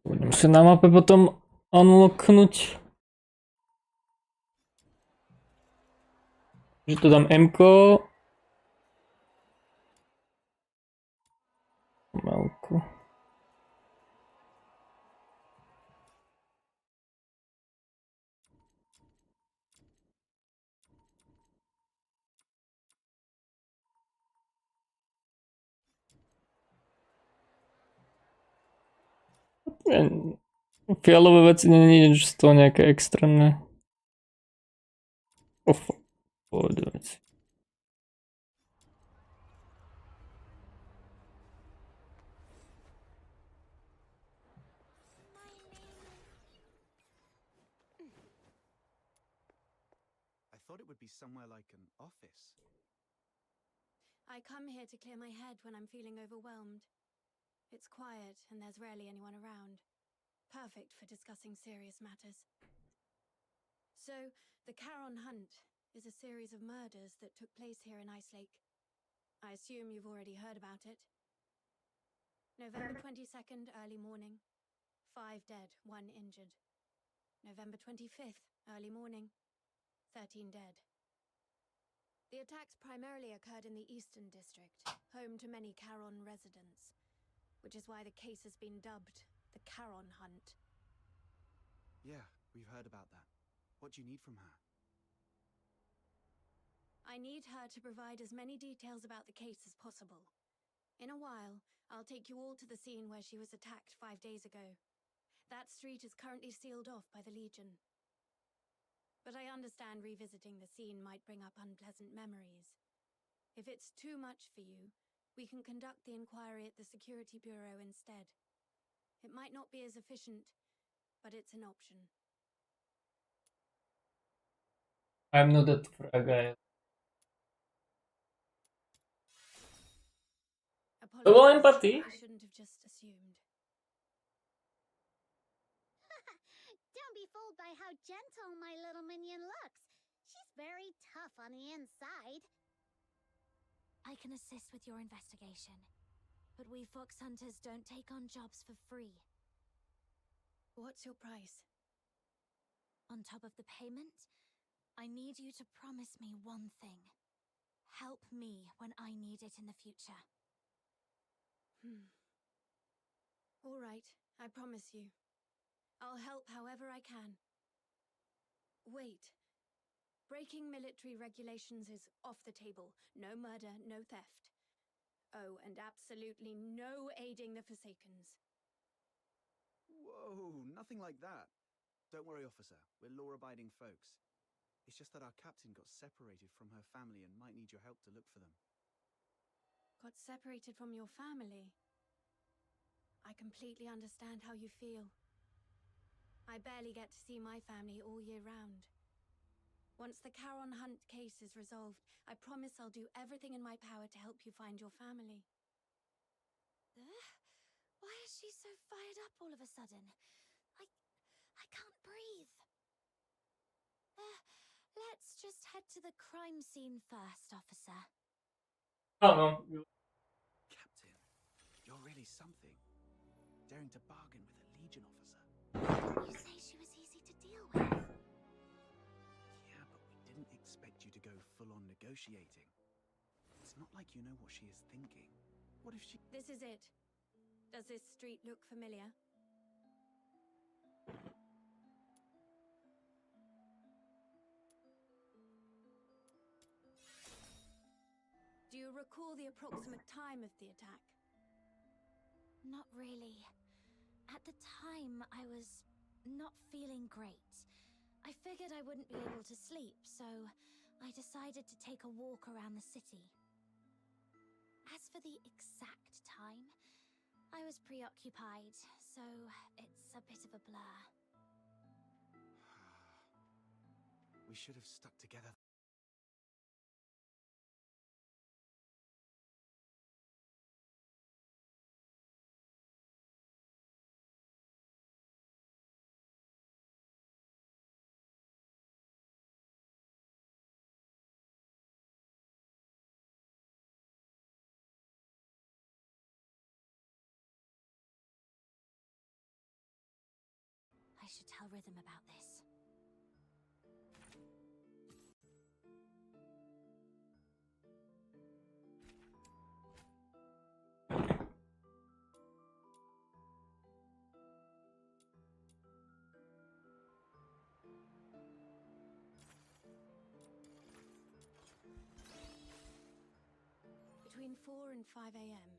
Muszę na mapę potem unlocknąć. Że to dam M-ko. Małku. Fialowe veci není nič z toho nějaké extrémné. Pohodě veci. I thought it would be somewhere like an office. I come here to clear my head when I'm feeling overwhelmed. It's quiet and there's rarely anyone around. Perfect for discussing serious matters. So, the Charon Hunt is a series of murders that took place here in Ice Lake. I assume you've already heard about it. November 22nd, early morning. 5 dead, 1 injured. November 25th, early morning. 13 dead. The attacks primarily occurred in the Eastern District, home to many Charon residents, which is why the case has been dubbed the Charon Hunt. Yeah, we've heard about that. What do you need from her? I need her to provide as many details about the case as possible. In a while, I'll take you all to the scene where she was attacked 5 days ago. That street is currently sealed off by the Legion. But I understand revisiting the scene might bring up unpleasant memories. If it's too much for you, we can conduct the inquiry at the Security Bureau instead. It might not be as efficient, but it's an option. I'm not that fragile. Low empathy? I shouldn't have just assumed. Don't be fooled by how gentle my little minion looks. She's very tough on the inside. I can assist with your investigation, but we fox hunters don't take on jobs for free. What's your price? On top of the payment, I need you to promise me one thing. Help me when I need it in the future. All right, I promise you. I'll help however I can. Wait. Breaking military regulations is off the table. No murder, no theft. Oh, and absolutely no aiding the Forsakens. Whoa, nothing like that. Don't worry, officer. We're law-abiding folks. It's just that our captain got separated from her family and might need your help to look for them. Got separated from your family? I completely understand how you feel. I barely get to see my family all year round. Once the Charon Hunt case is resolved, I promise I'll do everything in my power to help you find your family. Why is she so fired up all of a sudden? I can't breathe. Let's just head to the crime scene first, officer. Oh no. Captain, you're really something. Daring to bargain with a Legion officer. You say she was easy to deal with? Yeah, but we didn't expect you to go full-on negotiating. It's not like you know what she is thinking. What if she... This is it. Does this street look familiar? Do you recall the approximate time of the attack? Not really. At the time, I was not feeling great. I figured I wouldn't be able to sleep, so I decided to take a walk around the city. As for the exact time, I was preoccupied, so it's a bit of a blur. We should have stuck together. I should tell Rhythm about this. Between 4 and 5 a.m.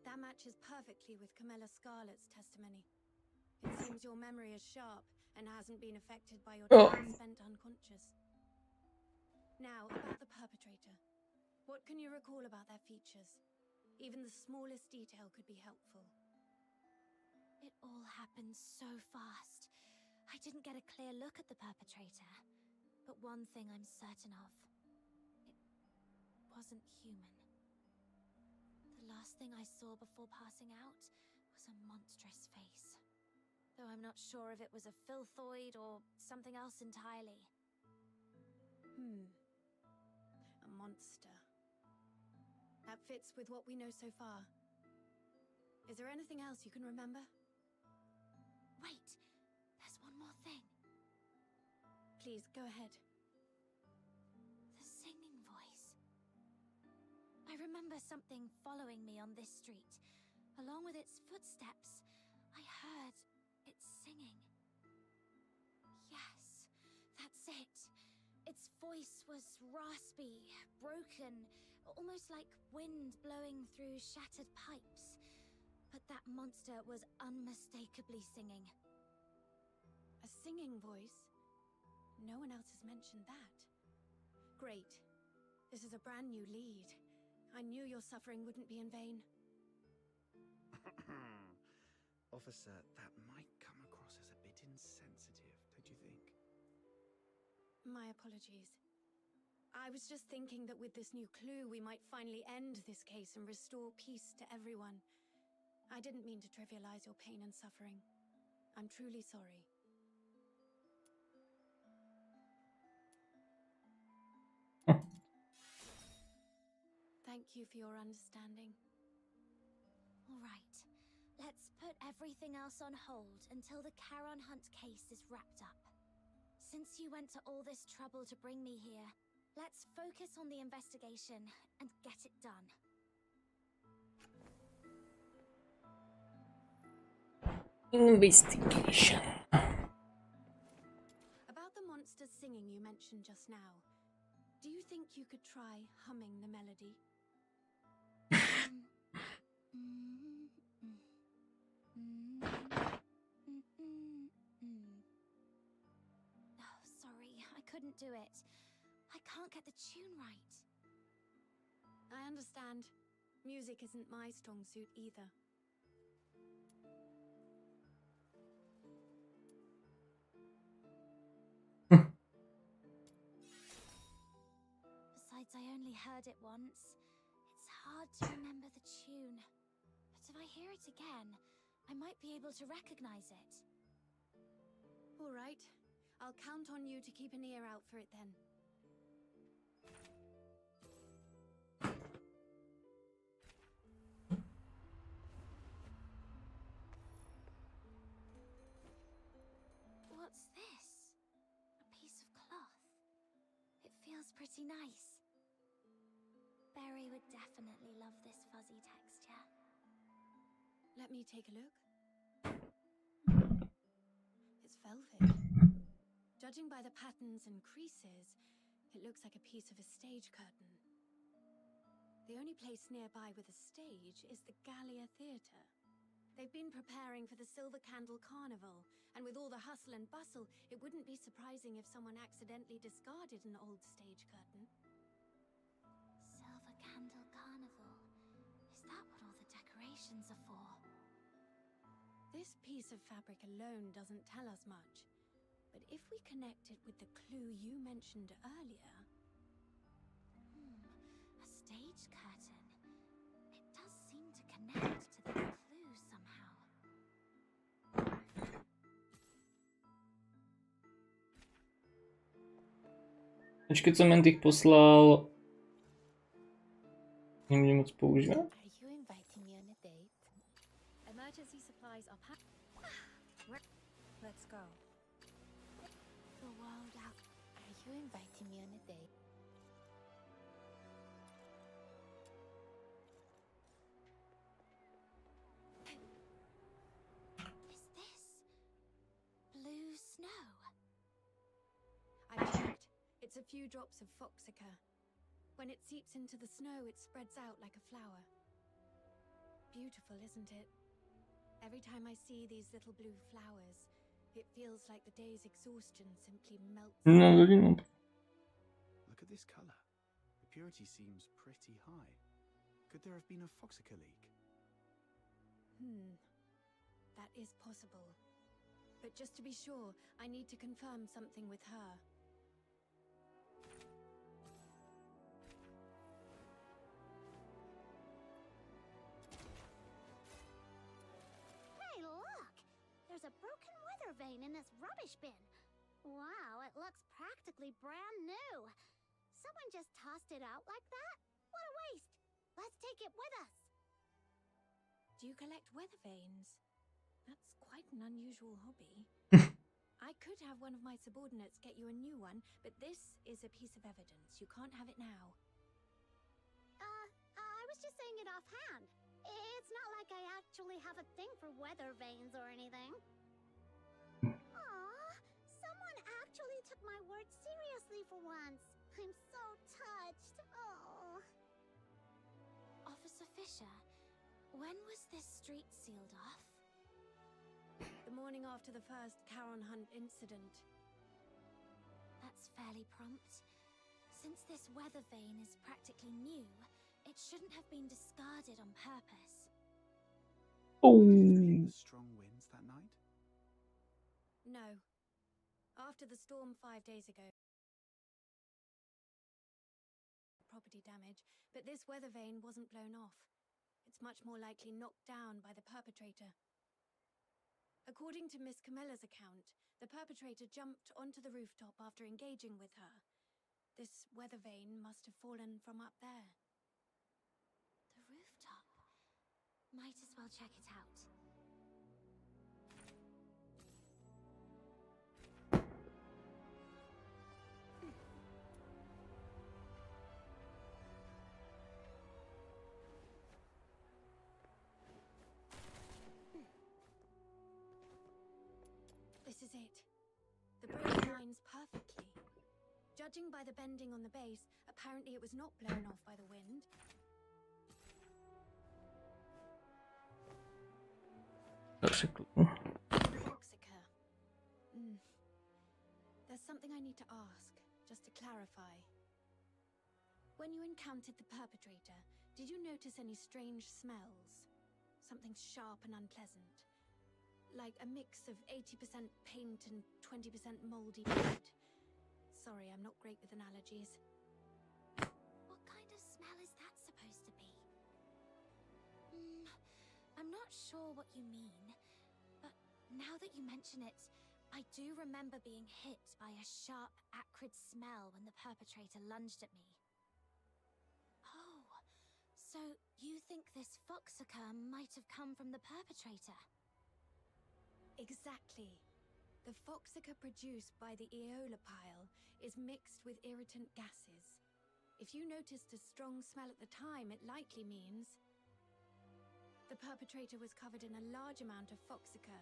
That matches perfectly with Camilla Scarlett's testimony. It seems your memory is sharp and hasn't been affected by your time spent unconscious. Now, about the perpetrator. What can you recall about their features? Even the smallest detail could be helpful. It all happened so fast. I didn't get a clear look at the perpetrator. But one thing I'm certain of. It wasn't human. The last thing I saw before passing out was a monstrous face. Though I'm not sure if it was a filthoid or something else entirely. A monster. That fits with what we know so far. Is there anything else you can remember? Please, go ahead. The singing voice. I remember something following me on this street. Along with its footsteps, I heard it singing. Yes, that's it. Its voice was raspy, broken, almost like wind blowing through shattered pipes. But that monster was unmistakably singing. A singing voice? No one else has mentioned that. Great. This is a brand new lead. I knew your suffering wouldn't be in vain. Officer, that might come across as a bit insensitive, don't you think? My apologies. I was just thinking that with this new clue, we might finally end this case and restore peace to everyone. I didn't mean to trivialize your pain and suffering. I'm truly sorry. Thank you for your understanding. All right. Let's put everything else on hold until the Charon Hunt case is wrapped up. Since you went to all this trouble to bring me here, let's focus on the investigation and get it done. Investigation. About the monster singing you mentioned just now, do you think you could try humming the melody? Oh, sorry, I couldn't do it. I can't get the tune right. I understand. Music isn't my strong suit either. Besides, I only heard it once. It's hard to remember the tune. But if I hear it again, I might be able to recognize it. All right. I'll count on you to keep an ear out for it then. What's this? A piece of cloth. It feels pretty nice. Barry would definitely love this fuzzy texture. Let me take a look. It's velvet. Judging by the patterns and creases, it looks like a piece of a stage curtain. The only place nearby with a stage is the Gallia Theatre. They've been preparing for the Silver Candle Carnival, and with all the hustle and bustle, it wouldn't be surprising if someone accidentally discarded an old stage curtain. Silver Candle Carnival. Is that what all the decorations are for? This piece of fabric alone doesn't tell us much, but if we connect it with the clue you mentioned earlier... A stage curtain. It does seem to connect to the clue somehow. Počkej, co Mentik poslal. Nemůžu moc používat. Are you inviting me on a date? Emergency supplies are packed. Let's go. The world out. Are you inviting me on a date? Is this blue snow? I checked. It's a few drops of foxica. When it seeps into the snow, it spreads out like a flower. Beautiful, isn't it? Every time I see these little blue flowers, it feels like the day's exhaustion simply melts. Look at this color. The purity seems pretty high. Could there have been a foxica leak? That is possible. But just to be sure, I need to confirm something with her. Hey, look! There's a broken weather vane in this rubbish bin. Wow, it looks practically brand new. Someone just tossed it out like that? What a waste! Let's take it with us. Do you collect weather vanes? That's quite an unusual hobby. I I could have one of my subordinates get you a new one, but this is a piece of evidence. You can't have it now. I was just saying it offhand. It's not like I actually have a thing for weather vanes or anything. Aw, someone actually took my words seriously for once. I'm so touched. Oh. Officer Fisher, when was this street sealed off? The morning after the first Charon Hunt incident. That's fairly prompt. Since this weather vane is practically new, it shouldn't have been discarded on purpose. Oh. The strong winds that night? No. After the storm 5 days ago, property damage, but this weather vane wasn't blown off. It's much more likely knocked down by the perpetrator. According to Miss Camilla's account, the perpetrator jumped onto the rooftop after engaging with her. This weather vane must have fallen from up there. The rooftop. Might as well check it out. This is it. The bridge lines perfectly. Judging by the bending on the base, apparently it was not blown off by the wind. Foxica. There's something I need to ask, just to clarify. When you encountered the perpetrator, did you notice any strange smells? Something sharp and unpleasant? Like a mix of 80% paint and 20% moldy paint. Sorry, I'm not great with analogies. What kind of smell is that supposed to be? I'm not sure what you mean, but now that you mention it, I do remember being hit by a sharp, acrid smell when the perpetrator lunged at me. Oh, so you think this Foxica might have come from the perpetrator? Exactly. The Foxica produced by the Aeola pile is mixed with irritant gases. If you noticed a strong smell at the time, it likely means the perpetrator was covered in a large amount of Foxica,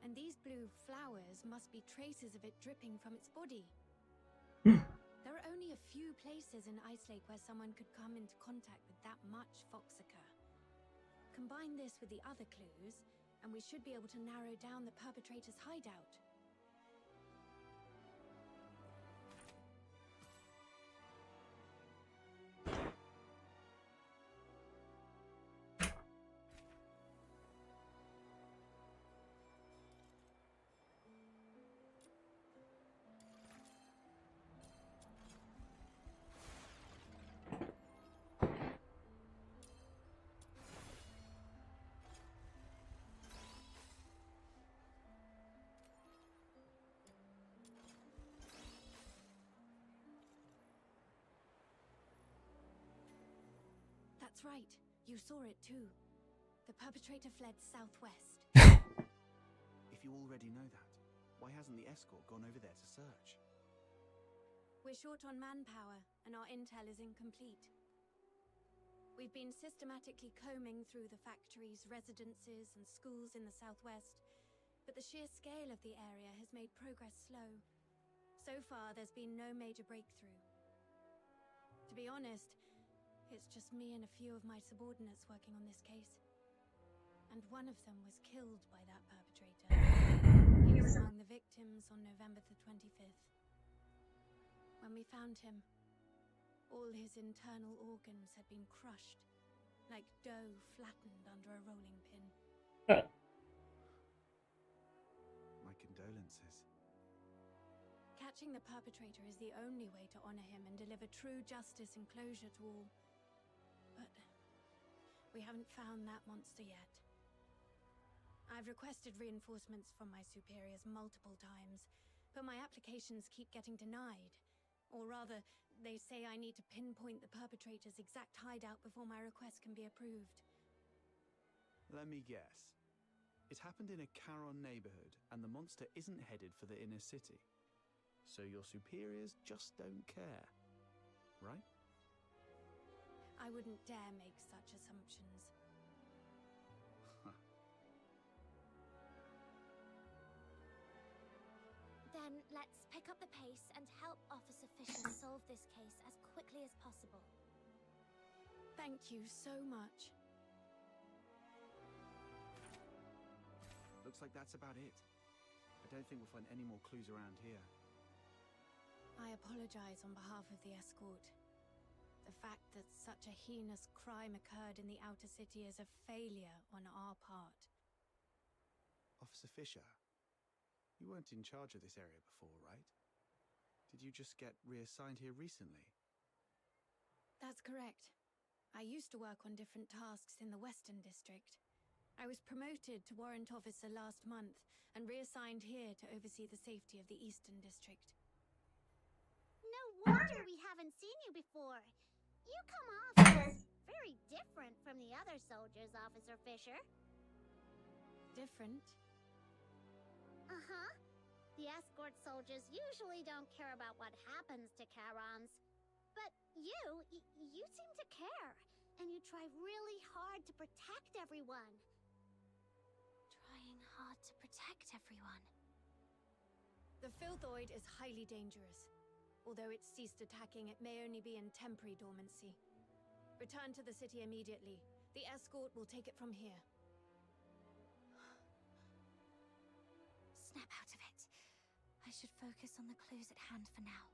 and these blue flowers must be traces of it dripping from its body. There are only a few places in Ice Lake where someone could come into contact with that much Foxica. Combine this with the other clues, and we should be able to narrow down the perpetrator's hideout. That's right. You saw it too. The perpetrator fled southwest. If you already know that, why hasn't the escort gone over there to search? We're short on manpower, and our intel is incomplete. We've been systematically combing through the factories, residences, and schools in the southwest, but the sheer scale of the area has made progress slow. So far, there's been no major breakthrough. To be honest, it's just me and a few of my subordinates working on this case. And one of them was killed by that perpetrator. He was among the victims on November the 25th. When we found him, all his internal organs had been crushed, like dough flattened under a rolling pin. My condolences. Catching the perpetrator is the only way to honor him and deliver true justice and closure to all. But we haven't found that monster yet. I've requested reinforcements from my superiors multiple times, but my applications keep getting denied. Or rather, they say I need to pinpoint the perpetrator's exact hideout before my request can be approved. Let me guess. It happened in a Charon neighborhood, and the monster isn't headed for the inner city. So your superiors just don't care, right? I wouldn't dare make such assumptions. Then let's pick up the pace and help Officer Fisher solve this case as quickly as possible. Thank you so much. Looks like that's about it. I don't think we'll find any more clues around here. I apologize on behalf of the escort. The fact that such a heinous crime occurred in the outer city is a failure on our part. Officer Fisher, you weren't in charge of this area before, right? Did you just get reassigned here recently? That's correct. I used to work on different tasks in the Western District. I was promoted to Warrant Officer last month and reassigned here to oversee the safety of the Eastern District. No wonder we haven't seen you before. You come off as very different from the other soldiers, Officer Fisher. Different? Uh-huh. The escort soldiers usually don't care about what happens to Charons. But you seem to care. And you try really hard to protect everyone. Trying hard to protect everyone. The Filthoid is highly dangerous. Although it's ceased attacking, it may only be in temporary dormancy. Return to the city immediately. The escort will take it from here. Snap out of it. I should focus on the clues at hand for now.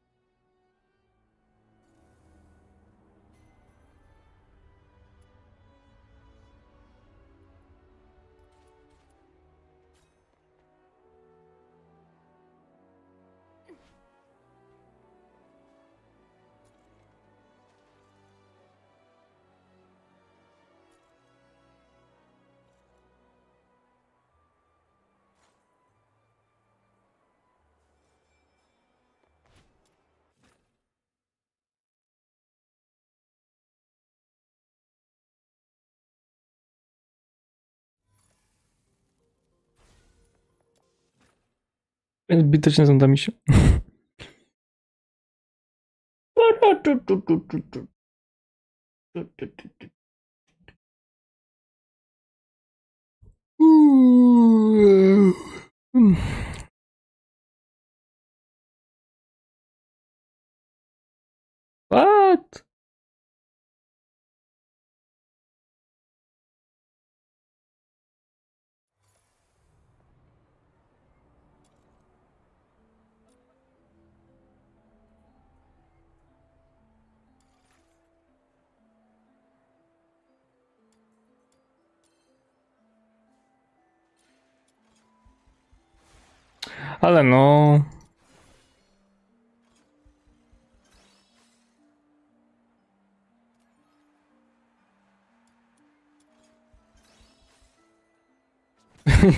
Zbyteczne są tam misie. What? Ale no.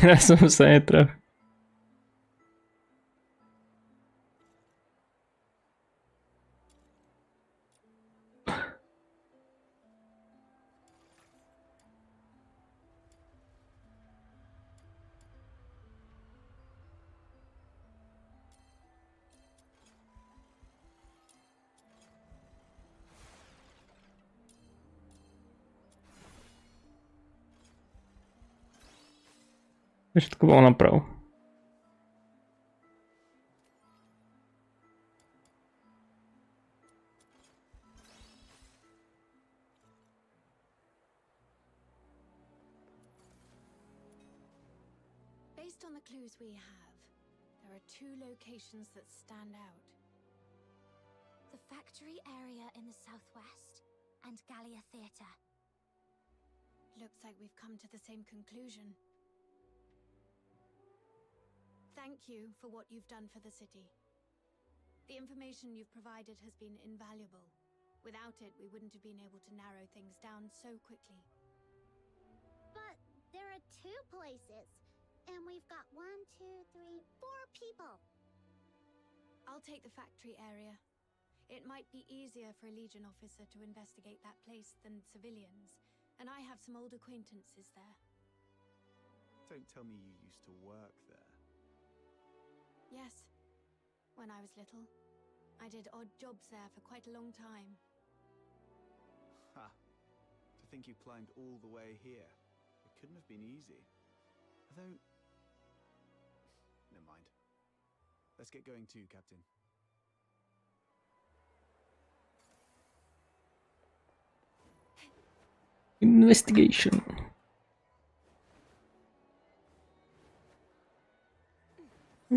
Ja som sa netrafil. Všetko bolo napravo. Based on the clues we have, there are two locations that stand out. The factory area in the southwest and Gallia Theatre. Looks like we've come to the same conclusion. Thank you for what you've done for the city. The information you've provided has been invaluable. Without it, we wouldn't have been able to narrow things down so quickly. But there are 2 places. And we've got 1, 2, 3, 4 people. I'll take the factory area. It might be easier for a Legion officer to investigate that place than civilians, and I have some old acquaintances there. Don't tell me you used to work there. Yes. When I was little, I did odd jobs there for quite a long time. Ha! To think you climbed all the way here. It couldn't have been easy. Although... Never mind. Let's get going too, Captain. Investigation.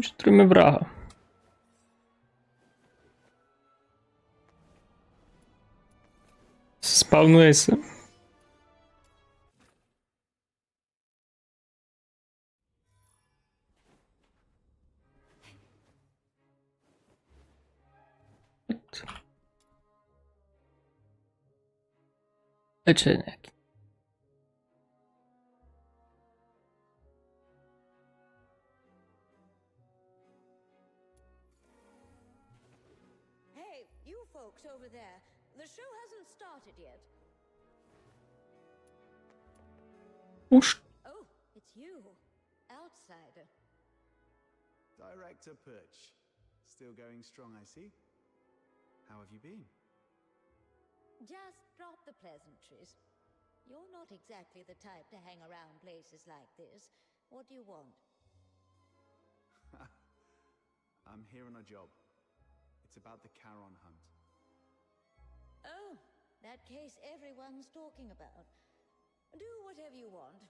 Šetrujeme vraha. Spawnuje se. Večer nějaký. Hey, you folks over there. The show hasn't started yet. Už. Oh, it's you. Outsider. Director Perch. Still going strong, I see. How have you been? Just drop the pleasantries. You're not exactly the type to hang around places like this. What do you want? I'm here on a job. It's about the Charon hunt. Oh, that case everyone's talking about. Do whatever you want.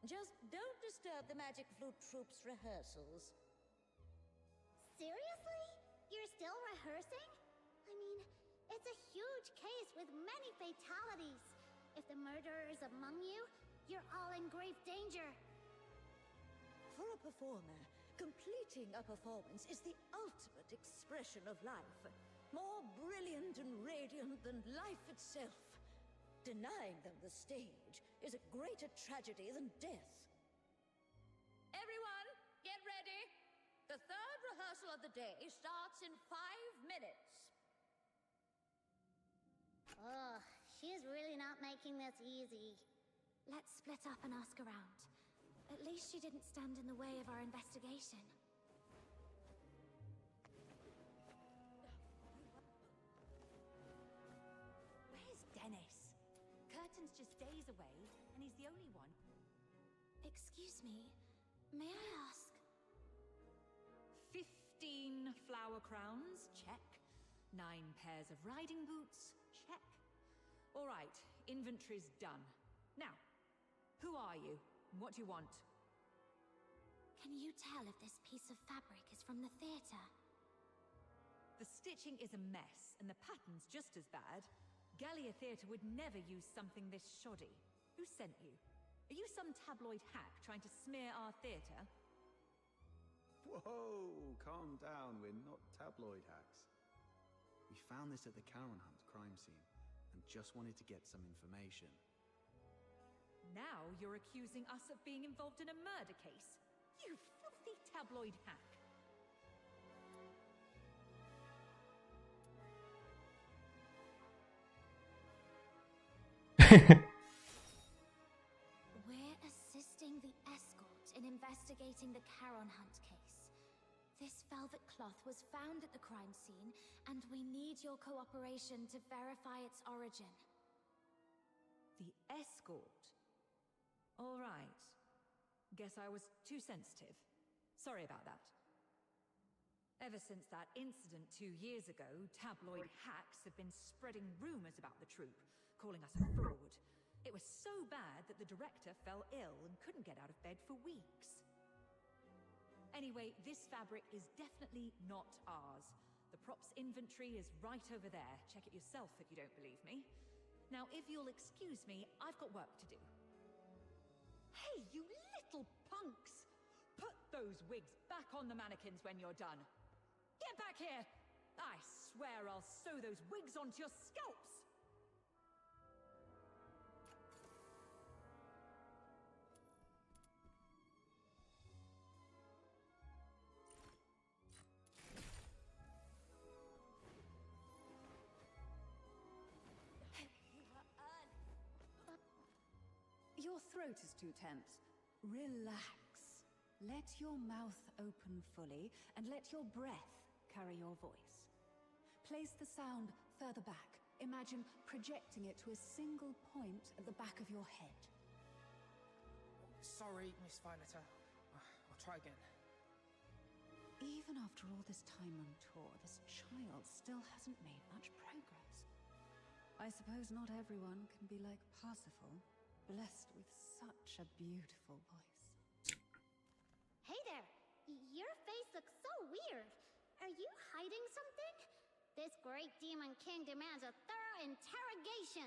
Just don't disturb the Magic Flute Troop's rehearsals. Seriously? You're still rehearsing? I mean, it's a huge case with many fatalities. If the murderer is among you, you're all in grave danger. For a performer, completing a performance is the ultimate expression of life. More brilliant and radiant than life itself. Denying them the stage is a greater tragedy than death. Everyone, get ready! The third rehearsal of the day starts in 5 minutes. Ugh, she's really not making this easy. Let's split up and ask around. At least she didn't stand in the way of our investigation. Where's Dennis? Curtin's just days away, and he's the only one. Excuse me, may I ask? 15 flower crowns, check. 9 pairs of riding boots, check. All right, inventory's done. Now, who are you? What do you want? Can you tell if this piece of fabric is from the theatre? The stitching is a mess, and the pattern's just as bad. Gallia Theatre would never use something this shoddy. Who sent you? Are you some tabloid hack trying to smear our theatre? Whoa, calm down, we're not tabloid hacks. We found this at the Charon Hunt crime scene, and just wanted to get some information. Now you're accusing us of being involved in a murder case. You filthy tabloid hack. We're assisting the escort in investigating the Charon Hunt case. This velvet cloth was found at the crime scene, and we need your cooperation to verify its origin. The escort? All right. Guess I was too sensitive. Sorry about that. Ever since that incident 2 years ago, tabloid hacks have been spreading rumors about the troupe, calling us a fraud. It was so bad that the director fell ill and couldn't get out of bed for weeks. Anyway, this fabric is definitely not ours. The props inventory is right over there. Check it yourself if you don't believe me. Now, if you'll excuse me, I've got work to do. Hey, you little punks! Put those wigs back on the mannequins when you're done. Get back here! I swear I'll sew those wigs onto your scalps! Your throat is too tense. Relax. Let your mouth open fully and let your breath carry your voice. Place the sound further back. Imagine projecting it to a single point at the back of your head. Sorry, Miss Violetta. I'll try again. Even after all this time on tour, this child still hasn't made much progress. I suppose not everyone can be like Parsifal, blessed with such a beautiful voice. Hey there! Your face looks so weird. Are you hiding something? This great demon king demands a thorough interrogation.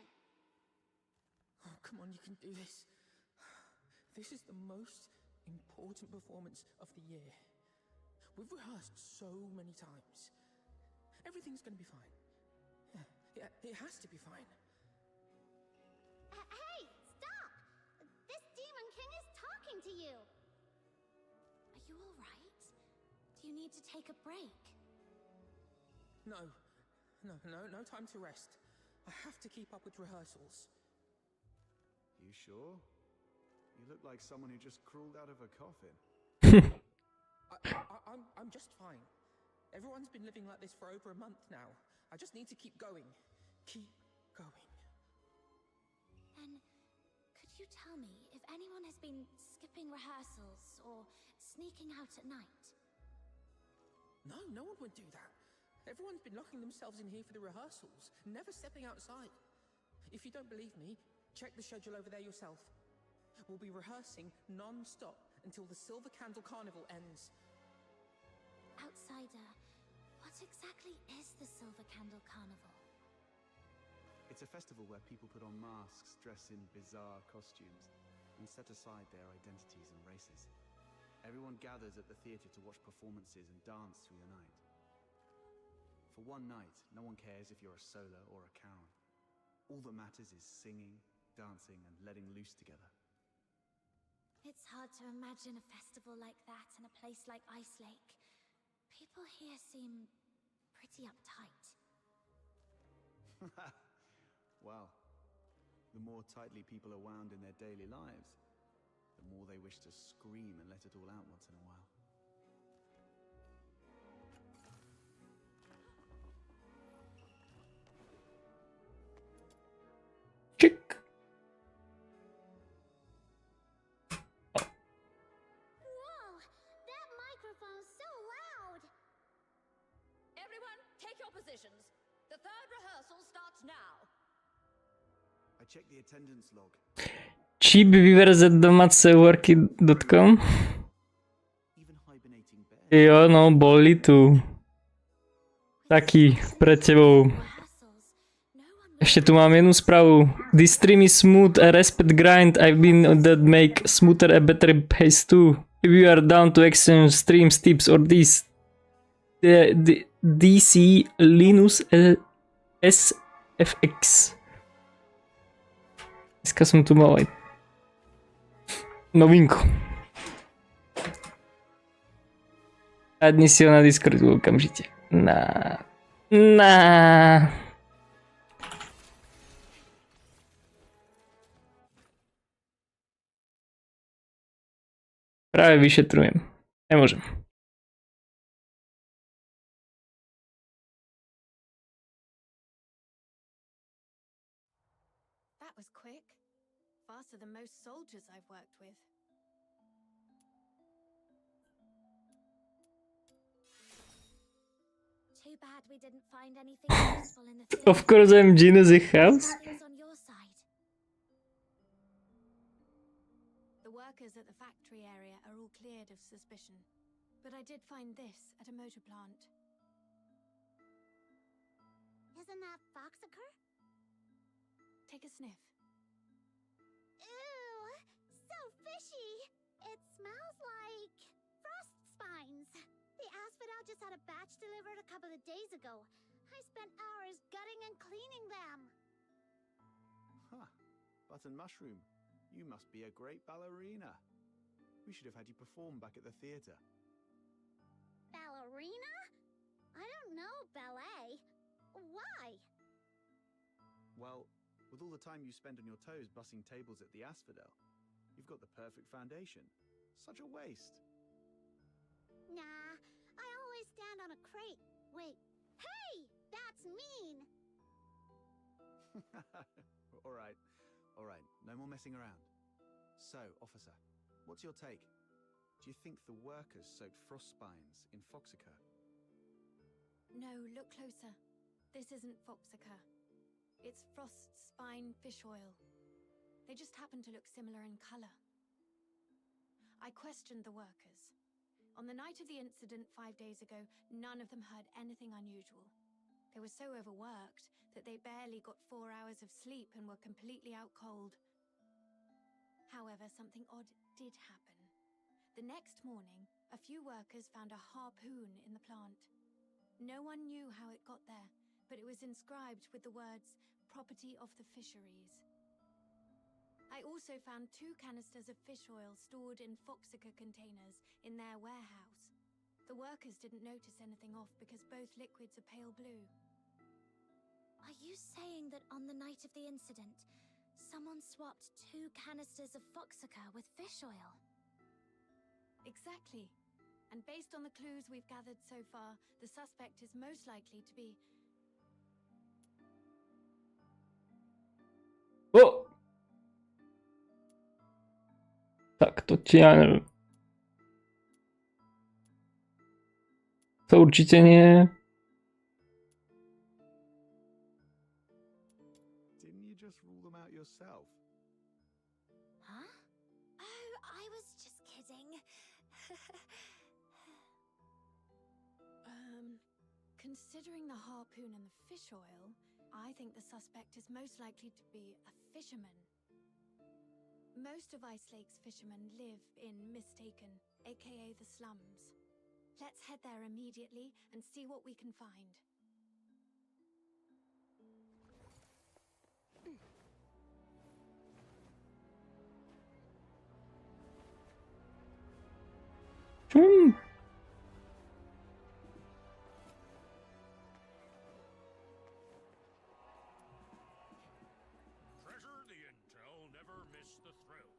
Oh, come on, you can do this. This is the most important performance of the year. We've rehearsed so many times. Everything's gonna be fine. Yeah, it has to be fine. Hey, stop! This demon king is talking to you. Are you all right? Do you need to take a break? No time to rest. I have to keep up with rehearsals. You sure? You look like someone who just crawled out of a coffin. I'm just fine. Everyone's been living like this for over a month now. I just need to keep going. Keep going. Then, could you tell me if anyone has been skipping rehearsals or sneaking out at night? No one would do that. Everyone's been locking themselves in here for the rehearsals, never stepping outside. If you don't believe me, check the schedule over there yourself. We'll be rehearsing non-stop until the Silver Candle Carnival ends. Outsider, what exactly is the Silver Candle Carnival? It's a festival where people put on masks, dress in bizarre costumes, and set aside their identities and races. Everyone gathers at the theatre to watch performances and dance through the night. For one night, no one cares if you're a Sola or a Charon. All that matters is singing, dancing, and letting loose together. It's hard to imagine a festival like that in a place like Ice Lake. People here seem pretty uptight. Well, the more tightly people are wound in their daily lives, the more they wish to scream and let it all out once in a while. Whoa! That microphone's so loud! Everyone, take your positions. The third rehearsal starts now. I checked the attendance log. cheapviverze.domaceworky.com. Jo, no, boli tu. Taky, pre tebou. Ešte tu mám jednu správu. This stream is smooth, a respect grind. I've been that make smoother a better pace too. If you are down to exchange streams tips or this DC Linus SFX. Dneska som tu mal aj novinku. Adni si ho na Discordu okamžite. Na. Práve vyšetrujem. Nemôžem. That was quick. Faster than most soldiers I've worked with. Too bad we didn't find anything useful in the theater. Of course I'm Gino's house. Nothing's on your side. The workers at the factory area are all cleared of suspicion. But I did find this at a motor plant. Isn't that Foxacre? Take a sniff. Ew! So fishy! It smells like frost spines. The asphodel just had a batch delivered a couple of days ago. I spent hours gutting and cleaning them. Huh. Button Mushroom, you must be a great ballerina. We should have had you perform back at the theatre. Ballerina? I don't know ballet. Why? Well, with all the time you spend on your toes bussing tables at the Asphodel, you've got the perfect foundation. Such a waste. Nah, I always stand on a crate. Wait, hey! That's mean! All right, no more messing around. So, officer, what's your take? Do you think the workers soaked frost spines in foxica? No, look closer. This isn't foxica. It's frost spine fish oil. They just happen to look similar in color. I questioned the workers. On the night of the incident 5 days ago, none of them heard anything unusual. They were so overworked that they barely got 4 hours of sleep and were completely out cold. However, something odd did happen. The next morning, a few workers found a harpoon in the plant. No one knew how it got there, but it was inscribed with the words, "Property of the Fisheries." I also found 2 canisters of fish oil stored in foxica containers in their warehouse. The workers didn't notice anything off because both liquids are pale blue. Are you saying that on the night of the incident, someone swapped 2 canisters of foxica with fish oil? Exactly. And based on the clues we've gathered so far, the suspect is most likely to be... O! Tak to ja neviem. To určite nie. Didn't you just rule them out yourself? Huh? Oh, I was just kidding. Considering the harpoon and the fish oil, I think the suspect is most likely to be a fisherman. Most of Ice Lake's fishermen live in Mistaken, aka the slums. Let's head there immediately and see what we can find. Treasure the intel, never miss the thrill.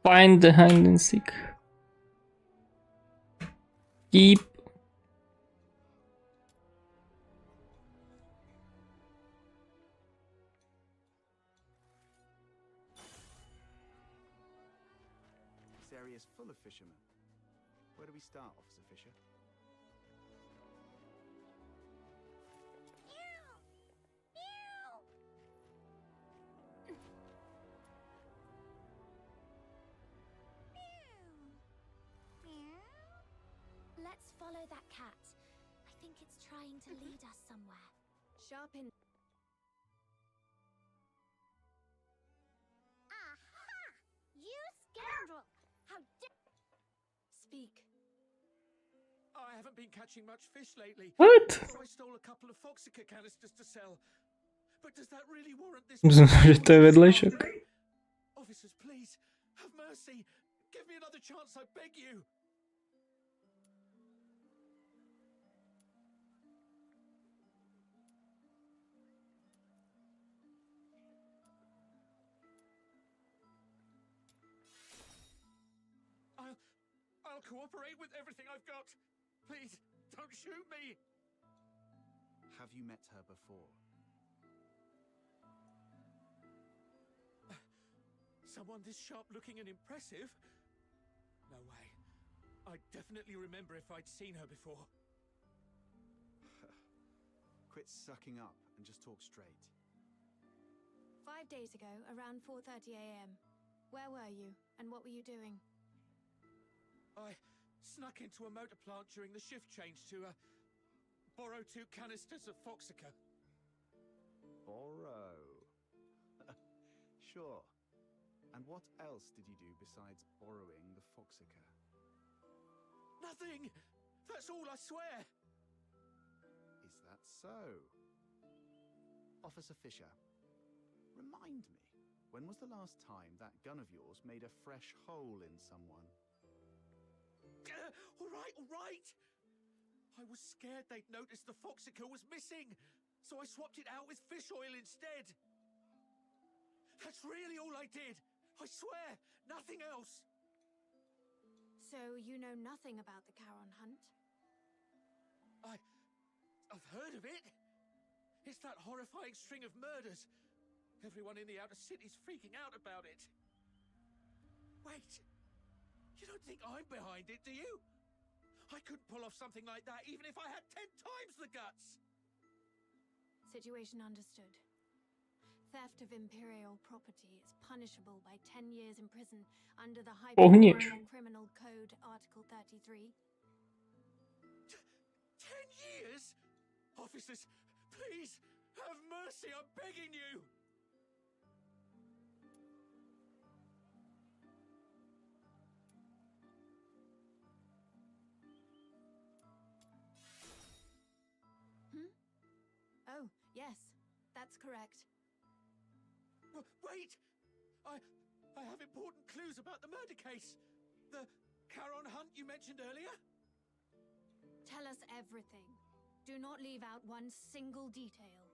Find the hide and seek. Keep. This area is full of fishermen. Where do we start, Officer Fisher? Let's follow that cat. I think it's trying to lead us somewhere. Sharpen. Aha! You scoundrel! How dare... Speak. I haven't been catching much fish lately. What? So I stole a couple of foxica canisters to sell. But does that really warrant this? Že to je vedlejšok. Officers, please, have mercy. Give me another chance, I beg you. I'll cooperate with everything I've got. Please, don't shoot me. Have you met her before? Someone this sharp-looking and impressive? No way. I'd definitely remember if I'd seen her before. Quit sucking up and just talk straight. 5 days ago, around 4:30 a.m. Where were you, and what were you doing? I snuck into a motor plant during the shift change to borrow 2 canisters of foxica. Borrow? Sure. And what else did you do besides borrowing the foxica? Nothing! That's all, I swear! Is that so? Officer Fisher, remind me, when was the last time that gun of yours made a fresh hole in someone? All right! I was scared they'd noticed the foxica was missing, so I swapped it out with fish oil instead. That's really all I did. I swear, nothing else. So you know nothing about the Charon hunt? I've heard of it. It's that horrifying string of murders. Everyone in the outer city's freaking out about it. Wait, you don't think I'm behind it, do you? I couldn't pull off something like that even if I had 10 times the guts. Situation understood. Theft of Imperial property is punishable by 10 years in prison under the Hyperborean Criminal Code, Article 33. 10 years? Officers, please, have mercy, I'm begging you! Oh, yes, that's correct. Wait! I have important clues about the murder case. The Charon hunt you mentioned earlier? Tell us everything. Do not leave out one single detail.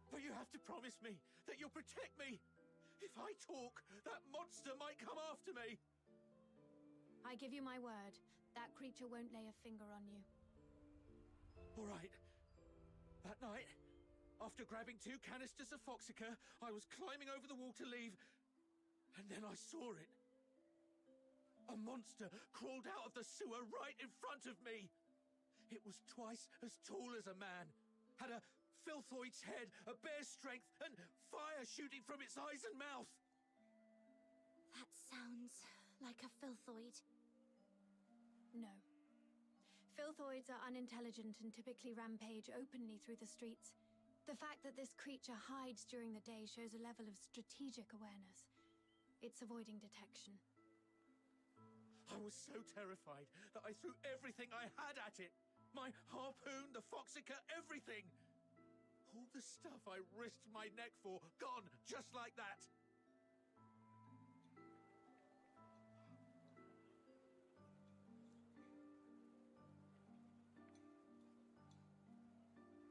But you have to promise me that you'll protect me. If I talk, that monster might come after me. I give you my word. That creature won't lay a finger on you. All right. That night, after grabbing 2 canisters of Foxica, I was climbing over the wall to leave, and then I saw it. A monster crawled out of the sewer right in front of me. It was twice as tall as a man, had a filthoid's head, a bear's strength, and fire shooting from its eyes and mouth. That sounds like a filthoid. No. Filthoids are unintelligent and typically rampage openly through the streets. The fact that this creature hides during the day shows a level of strategic awareness. It's avoiding detection. I was so terrified that I threw everything I had at it. My harpoon, the Foxica, everything. All the stuff I risked my neck for, gone just like that.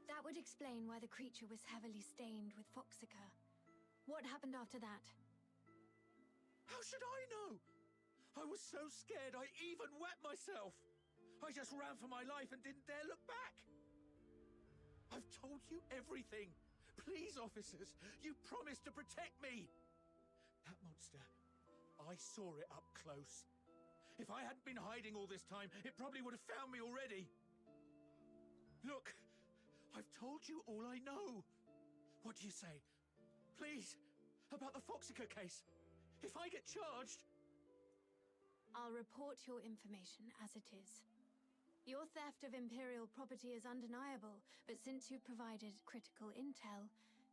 That would explain why the creature was heavily stained with Foxica. What happened after that? How should I know? I was so scared I even wet myself. I just ran for my life and didn't dare look back. I've told you everything. Please, officers, you promised to protect me. That monster, I saw it up close. If I hadn't been hiding all this time, it probably would have found me already. Look, I've told you all I know. What do you say? Please, about the Foxica case. If I get charged... I'll report your information as it is. Your theft of Imperial property is undeniable, but since you provided critical intel,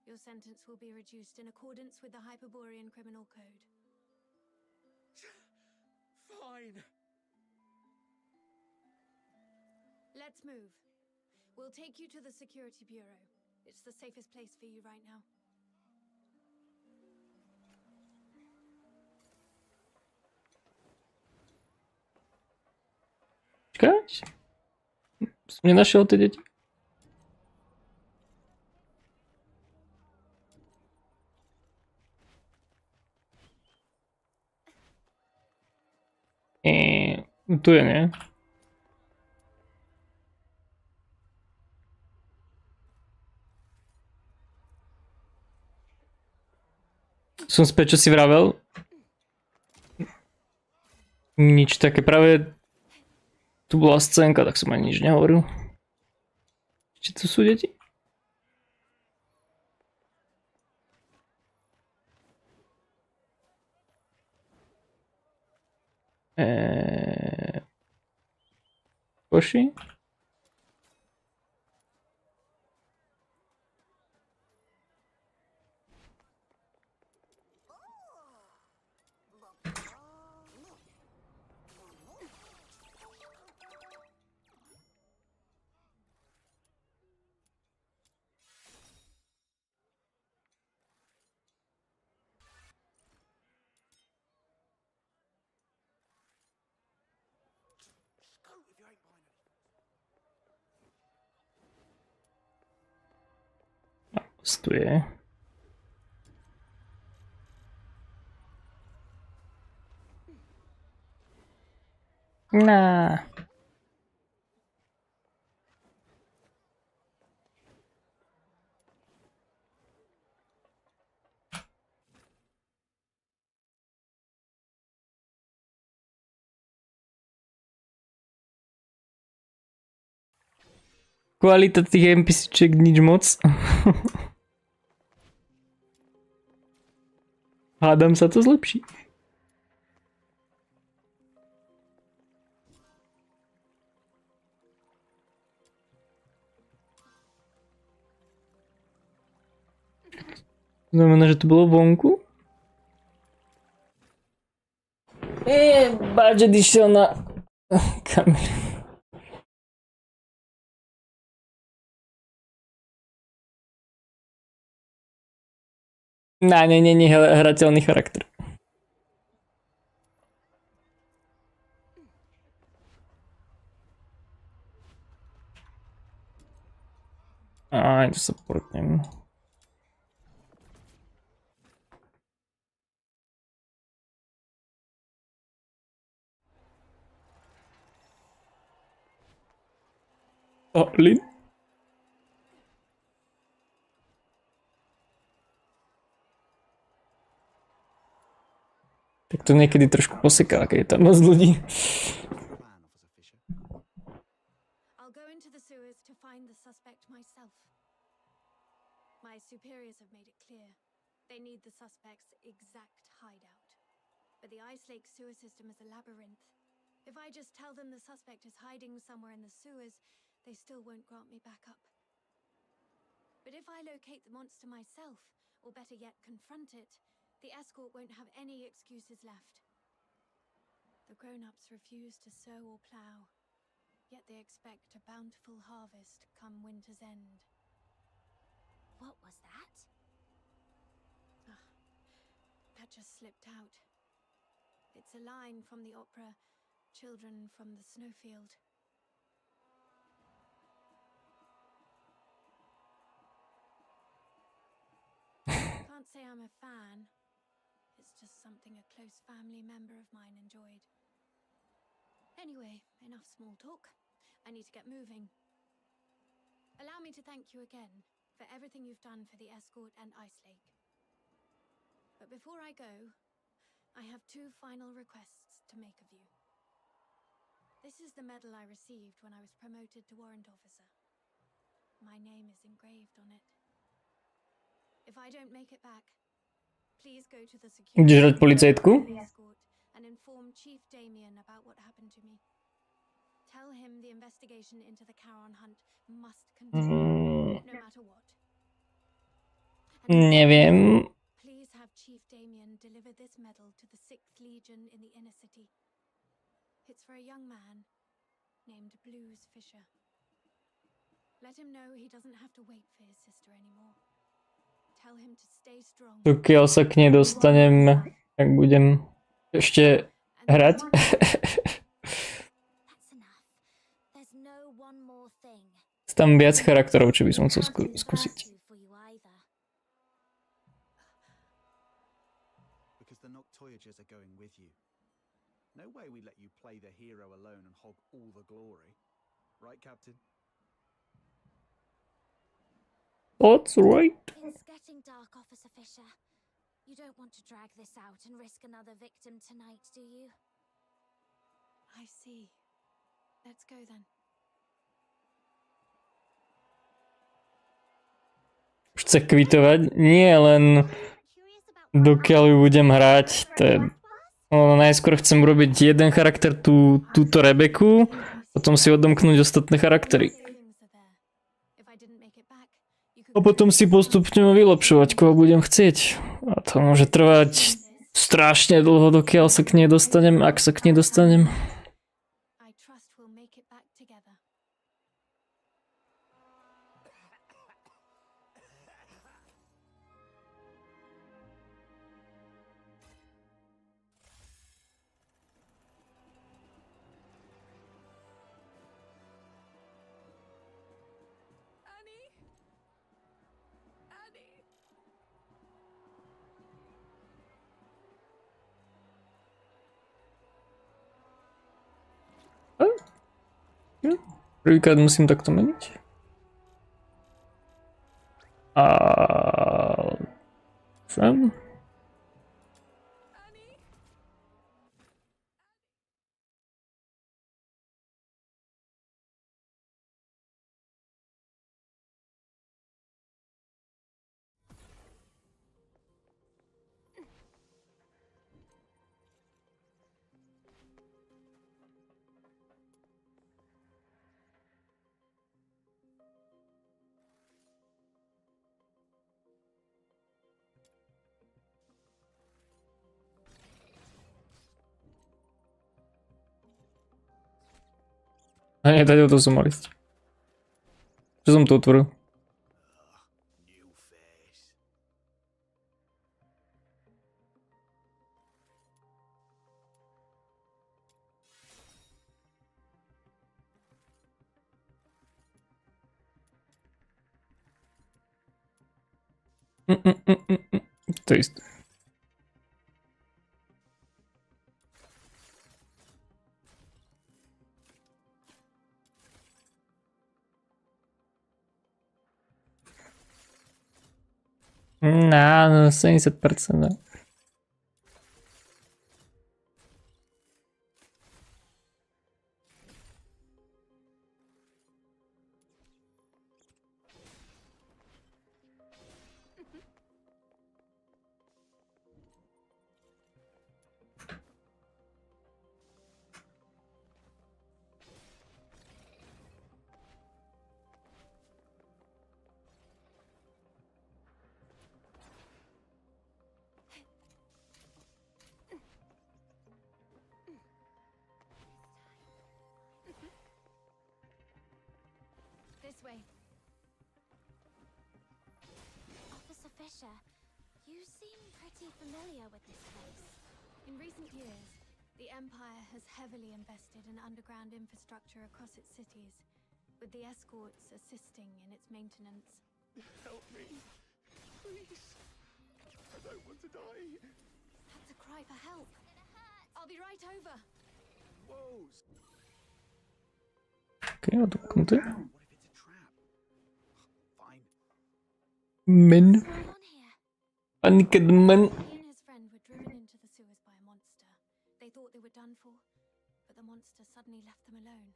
your sentence will be reduced in accordance with the Hyperborean Criminal Code. Fine. Let's move. We'll take you to the Security Bureau. It's the safest place for you right now. Czekać? Nie da się odwiedzić? Tu je, nie? Som späť, čo si vravel? Nič také, práve tu bola scénka, tak som ani nič nehovoril. Či tu sú deti? Koši? Go if you ain't buying anything. Stuje. Nah. Kvalita tých NPCček nič moc. Hádam sa to zlepší. Znamená, že to bolo vonku? Budget išiel na kameru. Nie, hrateľný charakter. Aj, to sa portnem. Lin? Tak to niekedy trošku poseká, keď je tam moc ľudí. I'll go into the sewers to find the suspect myself. My superiors have made it clear. They need the suspect's exact hideout. But the Ice Lake sewer system is a labyrinth. If I just tell them the suspect is hiding somewhere in the sewers, they still won't grant me backup. But if I locate the monster myself, or better yet, confront it, the escort won't have any excuses left. The grown-ups refuse to sow or plow, yet they expect a bountiful harvest come winter's end. What was that? That just slipped out. It's a line from the opera Children from the Snowfield. Can't say I'm a fan. It's just something a close family member of mine enjoyed. Anyway, enough small talk. I need to get moving. Allow me to thank you again for everything you've done for the escort and Ice Lake. But before I go, I have two final requests to make of you. This is the medal I received when I was promoted to warrant officer. My name is engraved on it. If I don't make it back, please go to the Ideš hrať security policajtku? escort and inform Chief Damien about what happened to me. Tell him the investigation into the Charon hunt must continue, no matter what. Neviem. Please have Chief Damien deliver this medal to the 6th Legion in the inner city. It's for a young man named Blues Fisher. Let him know he doesn't have to wait for his sister anymore. Tell him to stay strong. Dokiaľ sa k nej dostanem, ak budem ešte hrať. Tam viac charakterov, čo by som chcel skúsiť. Because the Noctoyagers are going with you. No way we let you play the hero alone and hog all the glory. Right, Captain? That's right. It's getting dark, Officer Fisher. You don't want to drag this out and risk another victim tonight, do you? I see. Let's go then. Chce kvitovať? Nie, len dokiaľ ju budem hrať, to je... najskôr chcem urobiť jeden charakter, túto Rebeku, potom si odomknúť ostatné charaktery. A potom si postupne vylepšovať, koho budem chcieť. A to môže trvať strašne dlho, dokiaľ sa k nej dostanem, ak sa k nej dostanem. Annie? Prvýkrát musím takto meniť. A sem. A nie, tady to som mal ísť. Čo som to otvoril? To je isté. No, 70%. Ne. This way. Officer Fisher, you seem pretty familiar with this place. In recent years, the Empire has heavily invested in underground infrastructure across its cities, with the escorts assisting in its maintenance. Help me. Please. I don't want to die. That's a cry for help. I'll be right over. Whoa. Okay, odkąd? Men. Unked men. He and his friend were driven into the sewers by a monster. They thought they were done for, but the monster suddenly left them alone.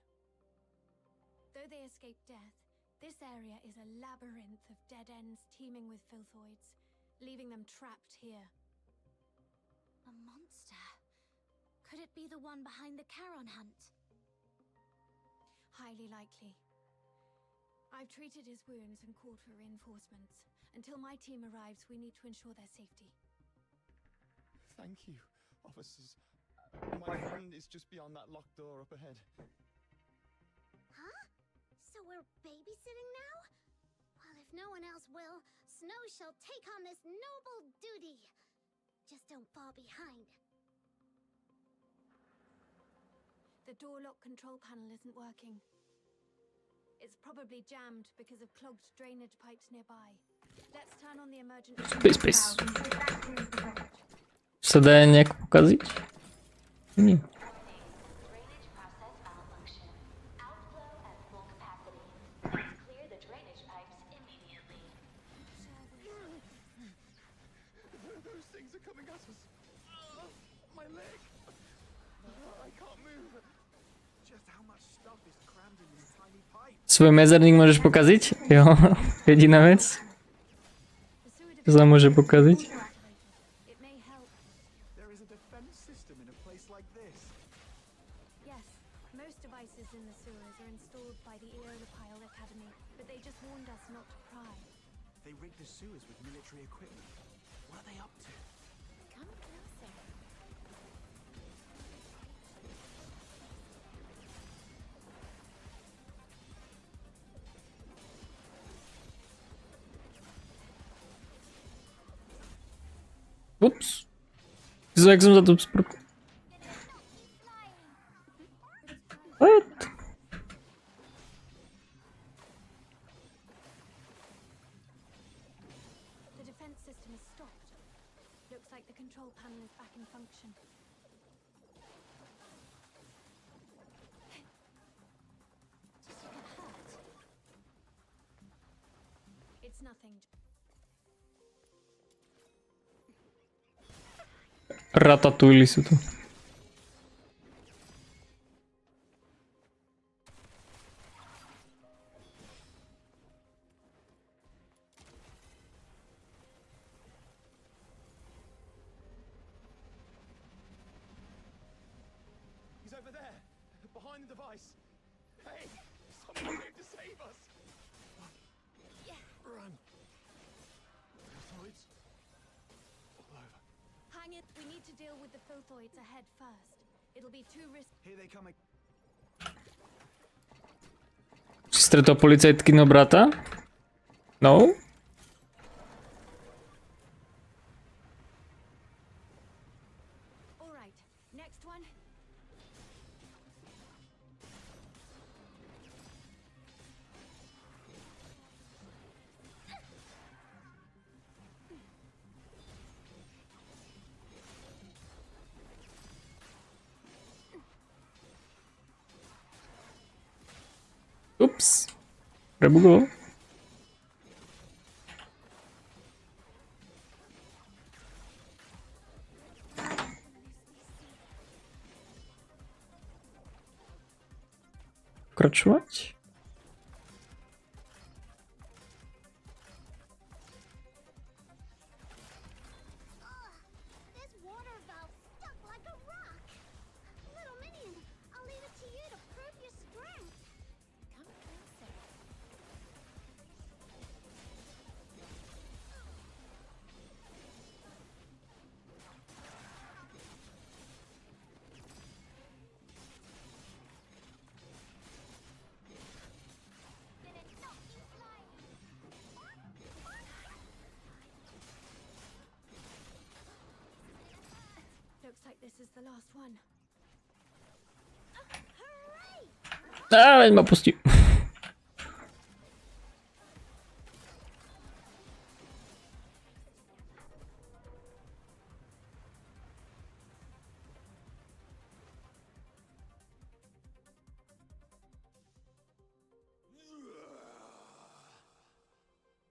Though they escaped death, this area is a labyrinth of dead ends teeming with filthoids, leaving them trapped here. A monster? Could it be the one behind the Charon hunt? Highly likely. I've treated his wounds and called for reinforcements. Until my team arrives, we need to ensure their safety. Thank you, officers. My friend is just beyond that locked door up ahead. Huh? So we're babysitting now? Well, if no one else will, Snow shall take on this noble duty. Just don't fall behind. The door lock control panel isn't working. It's probably jammed because of clogged drainage pipes nearby. Let's turn on the emergency. Space. Sa dá nejak pokaziť? Nie. Those things are coming at us. My leg. I can't move. Just how much stuff is crammed in these tiny pipes? Svoj mezerník môžeš pokaziť? Jo, jediná vec. Čo sa môže pokaziť? There is a defense system in a place like this. Yes, most devices in the sewers are installed by the Lopaty Academy, but they just warned us not to pry. They rigged the sewers with military equipment. What are they up to? Come closer. Ups. Jak som za to sprk... What? The defense system is stopped. Looks like the control panel is back in function. It's nothing. Ratatouille sú tu. He's over there, behind the device. Hey, someone came to save us. Yeah. Run. Filthoids. All over. Hang it. We need to deal with the filthoids ahead first. It'll be too risky. Here they come. Si stretol policajtkyno brata? No? All right. Next one. Ups. Rebugoval. Pokračovať? This water valve stuck like a rock. Little minion, I'll leave it to you to prove your strength. Come closer. Did it knock you flying? Looks like this is the last one. Veď ma pustí.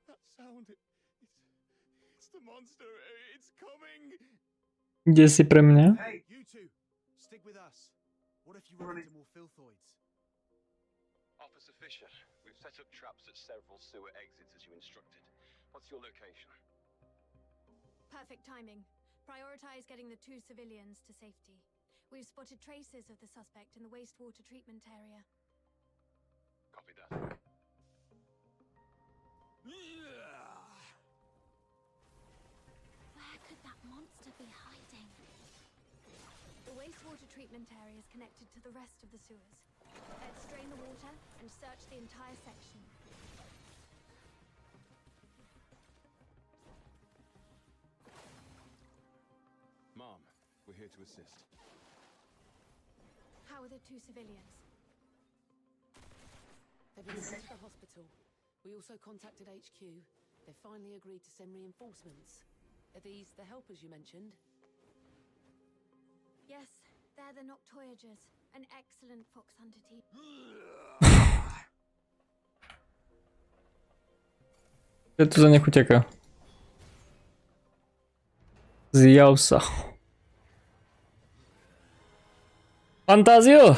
That sound, it's the monster. It's coming. Kde si pre mňa? Hey, you two, stick with us. What if you run into more filthoids? Officer Fisher, we've set up traps at several sewer exits as you instructed. What's your location? Perfect timing. Prioritize getting the 2 civilians to safety. We've spotted traces of the suspect in the wastewater treatment area. Copy that. Where could that monster be hiding? The wastewater treatment area is connected to the rest of the sewers. Let's drain the water and search the entire section. Mom, we're here to assist. How are the 2 civilians? They've been sent to the hospital. We also contacted HQ. They finally agreed to send reinforcements. Are these the helpers you mentioned? Yes, they're the Noctoyagers, an excellent fox hunter team. Kto tu za nich ucieka? Zjał sa. Fantazjo!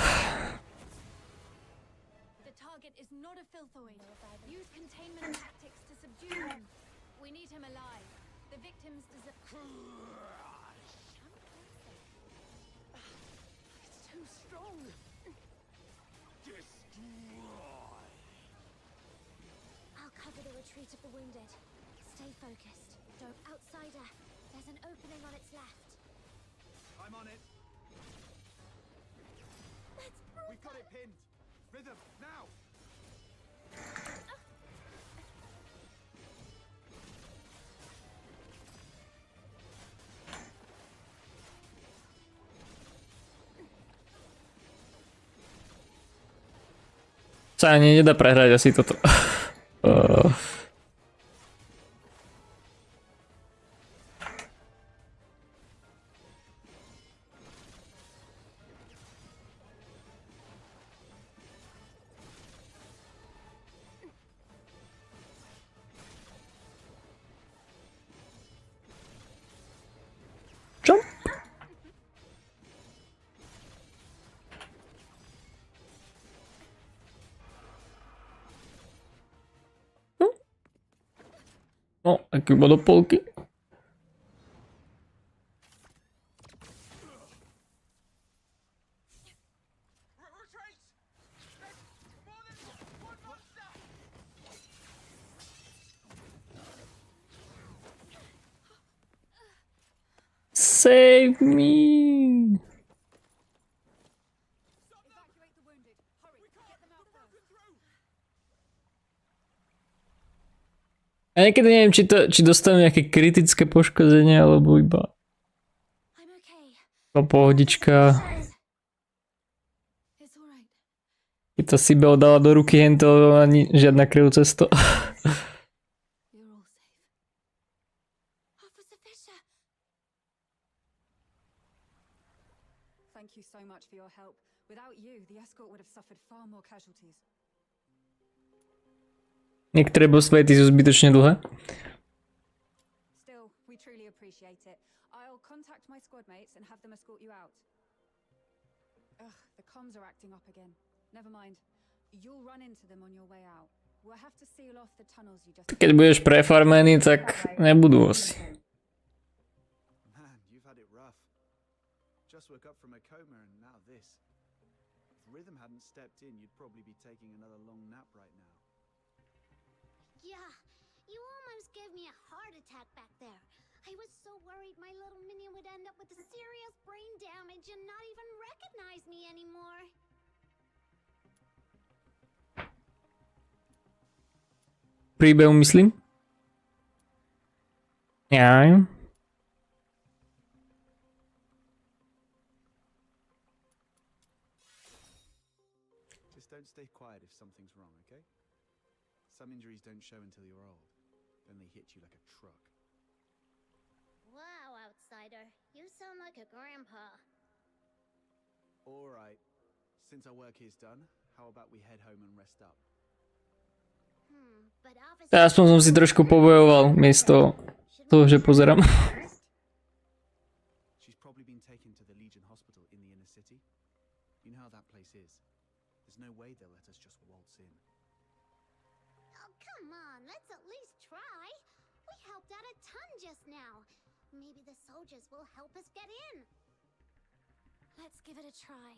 The target is not a filthoid. Use containment tactics to subdue him. We need him alive. The victims deserve. It's too strong. I'll cover the retreat of the wounded. Stay focused. Don't outsider. There's an opening on its left. I'm on it. We've got it pinned. Rhythm, now! Sa ani nedá prehrať asi toto. O, tak iba do polky. Save me! Ja niekedy neviem, či dostanú nejaké kritické poškodenie, alebo iba pohodička. Keď to si Bel dala do ruky, hento ani žiadna krv cesto. Thank you so much for your help. Without you, the escort would have suffered far more casualties. Niektoré boss fighty sú zbytočne dlhé. Still, we truly appreciate it. I'll contact my squad mates and have them escort you out. Ugh, the comms are acting up again. Never mind. You'll run into them on your way out. We'll have to seal off the tunnels you just... Keď budeš prefarmený, tak nebudú asi. Man, you've had it rough. Just woke up from a coma and now this. If Rhythm hadn't stepped in, you'd probably be taking another long nap right now. Yeah, you almost gave me a heart attack back there. I was so worried my little minion would end up with serious brain damage and not even recognize me anymore. Príbehu myslím? Ja. Just don't stay quiet if something's wrong, okay? Some injuries don't show until you're old. Then they hit you like a truck. Wow, outsider. You sound like a grandpa. Alright. Since our work here's done, how about we head home and rest up? But officer... Ja aspoň som si trošku pobojoval, miesto toho, že pozerám. She's probably been taken to the Legion Hospital in the inner city. You know how that place is. There's no way they'll let us just waltz in. Oh, come on, let's at least try. We helped out a ton just now. Maybe the soldiers will help us get in. Let's give it a try.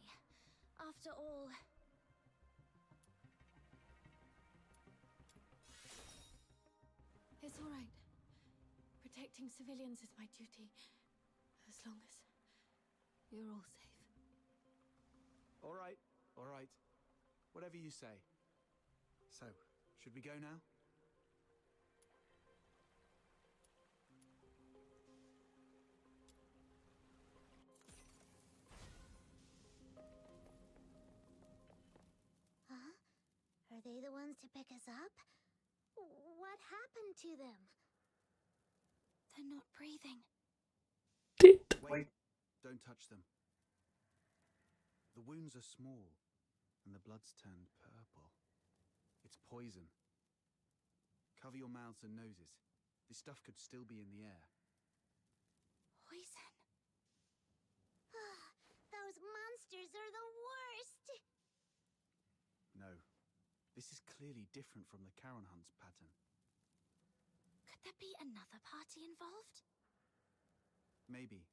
After all... It's all right. Protecting civilians is my duty. As long as you're all safe. Alright, alright. Whatever you say. So, should we go now? Huh? Are they the ones to pick us up? What happened to them? They're not breathing. Wait, don't touch them. The wounds are small, and the blood's turned purple. It's poison. Cover your mouths and noses. This stuff could still be in the air. Poison. Those monsters are the worst! No. This is clearly different from the Charon Hunt's pattern. Could there be another party involved? Maybe.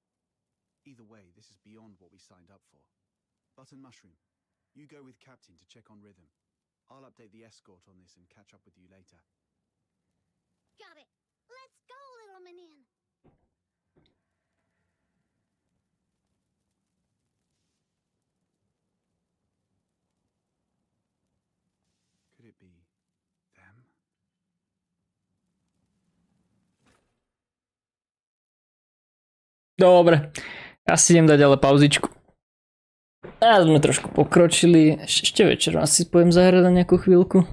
Either way, this is beyond what we signed up for. Button Mushroom, you go with Captain to check on Rhythm. I'll update the escort on this and catch up with you later. Got it. Let's go, little minion. Could it be them? Dobre, ja si idem dať ale pauzičku. A sme trošku pokročili, ešte večer asi pojem zahrať na nejakú chvíľku.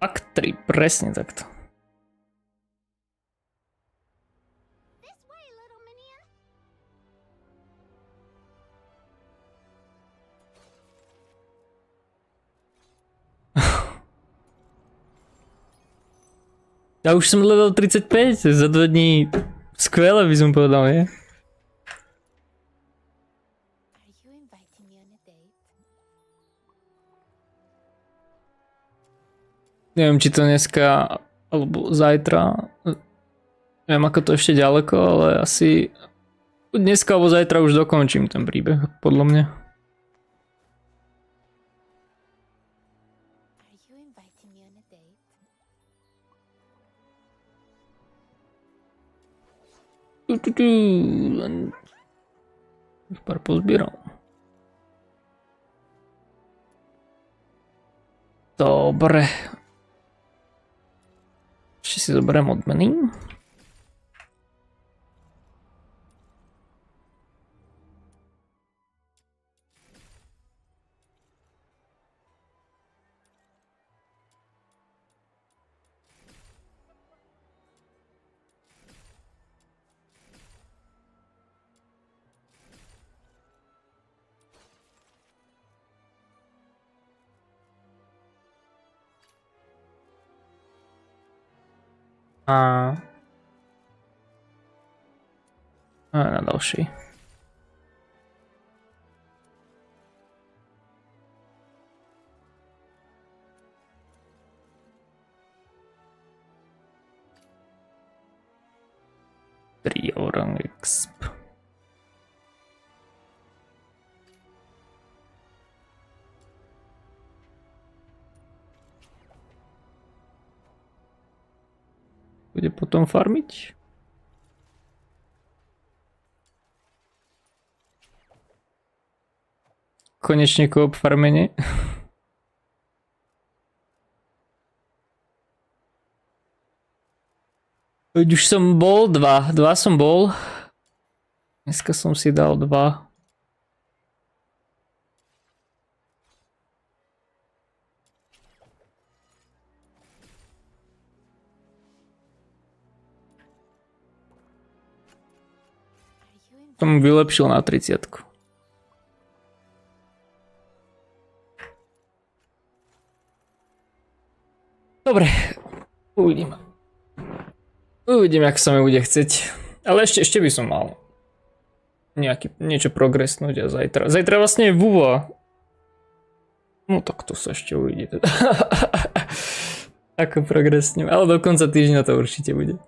Akt 3, presne takto. Ja už som level 35, za 2 dní. Skvelé by som povedal, nie? Are you inviting me on a date? Neviem, či to dneska alebo zajtra. Neviem, ako to ešte ďaleko, ale asi dneska alebo zajtra už dokončím ten príbeh, podľa mňa. Len pár pozbieral. Dobre. Ešte si zoberiem odmeny. A na další. Tri orang exp. Bude potom farmiť. Konečne koop farmenie. Už som bol dva som bol. Dneska som si dal 2. Som vylepšil na 30. Dobre, uvidíme. Uvidím, jak sa mi bude chcieť. Ale ešte by som mal niečo progresnúť a zajtra. Zajtra vlastne je VUVA. No tak to sa ešte uvidí. Ako progresním. Ale do konca týždňa to určite bude.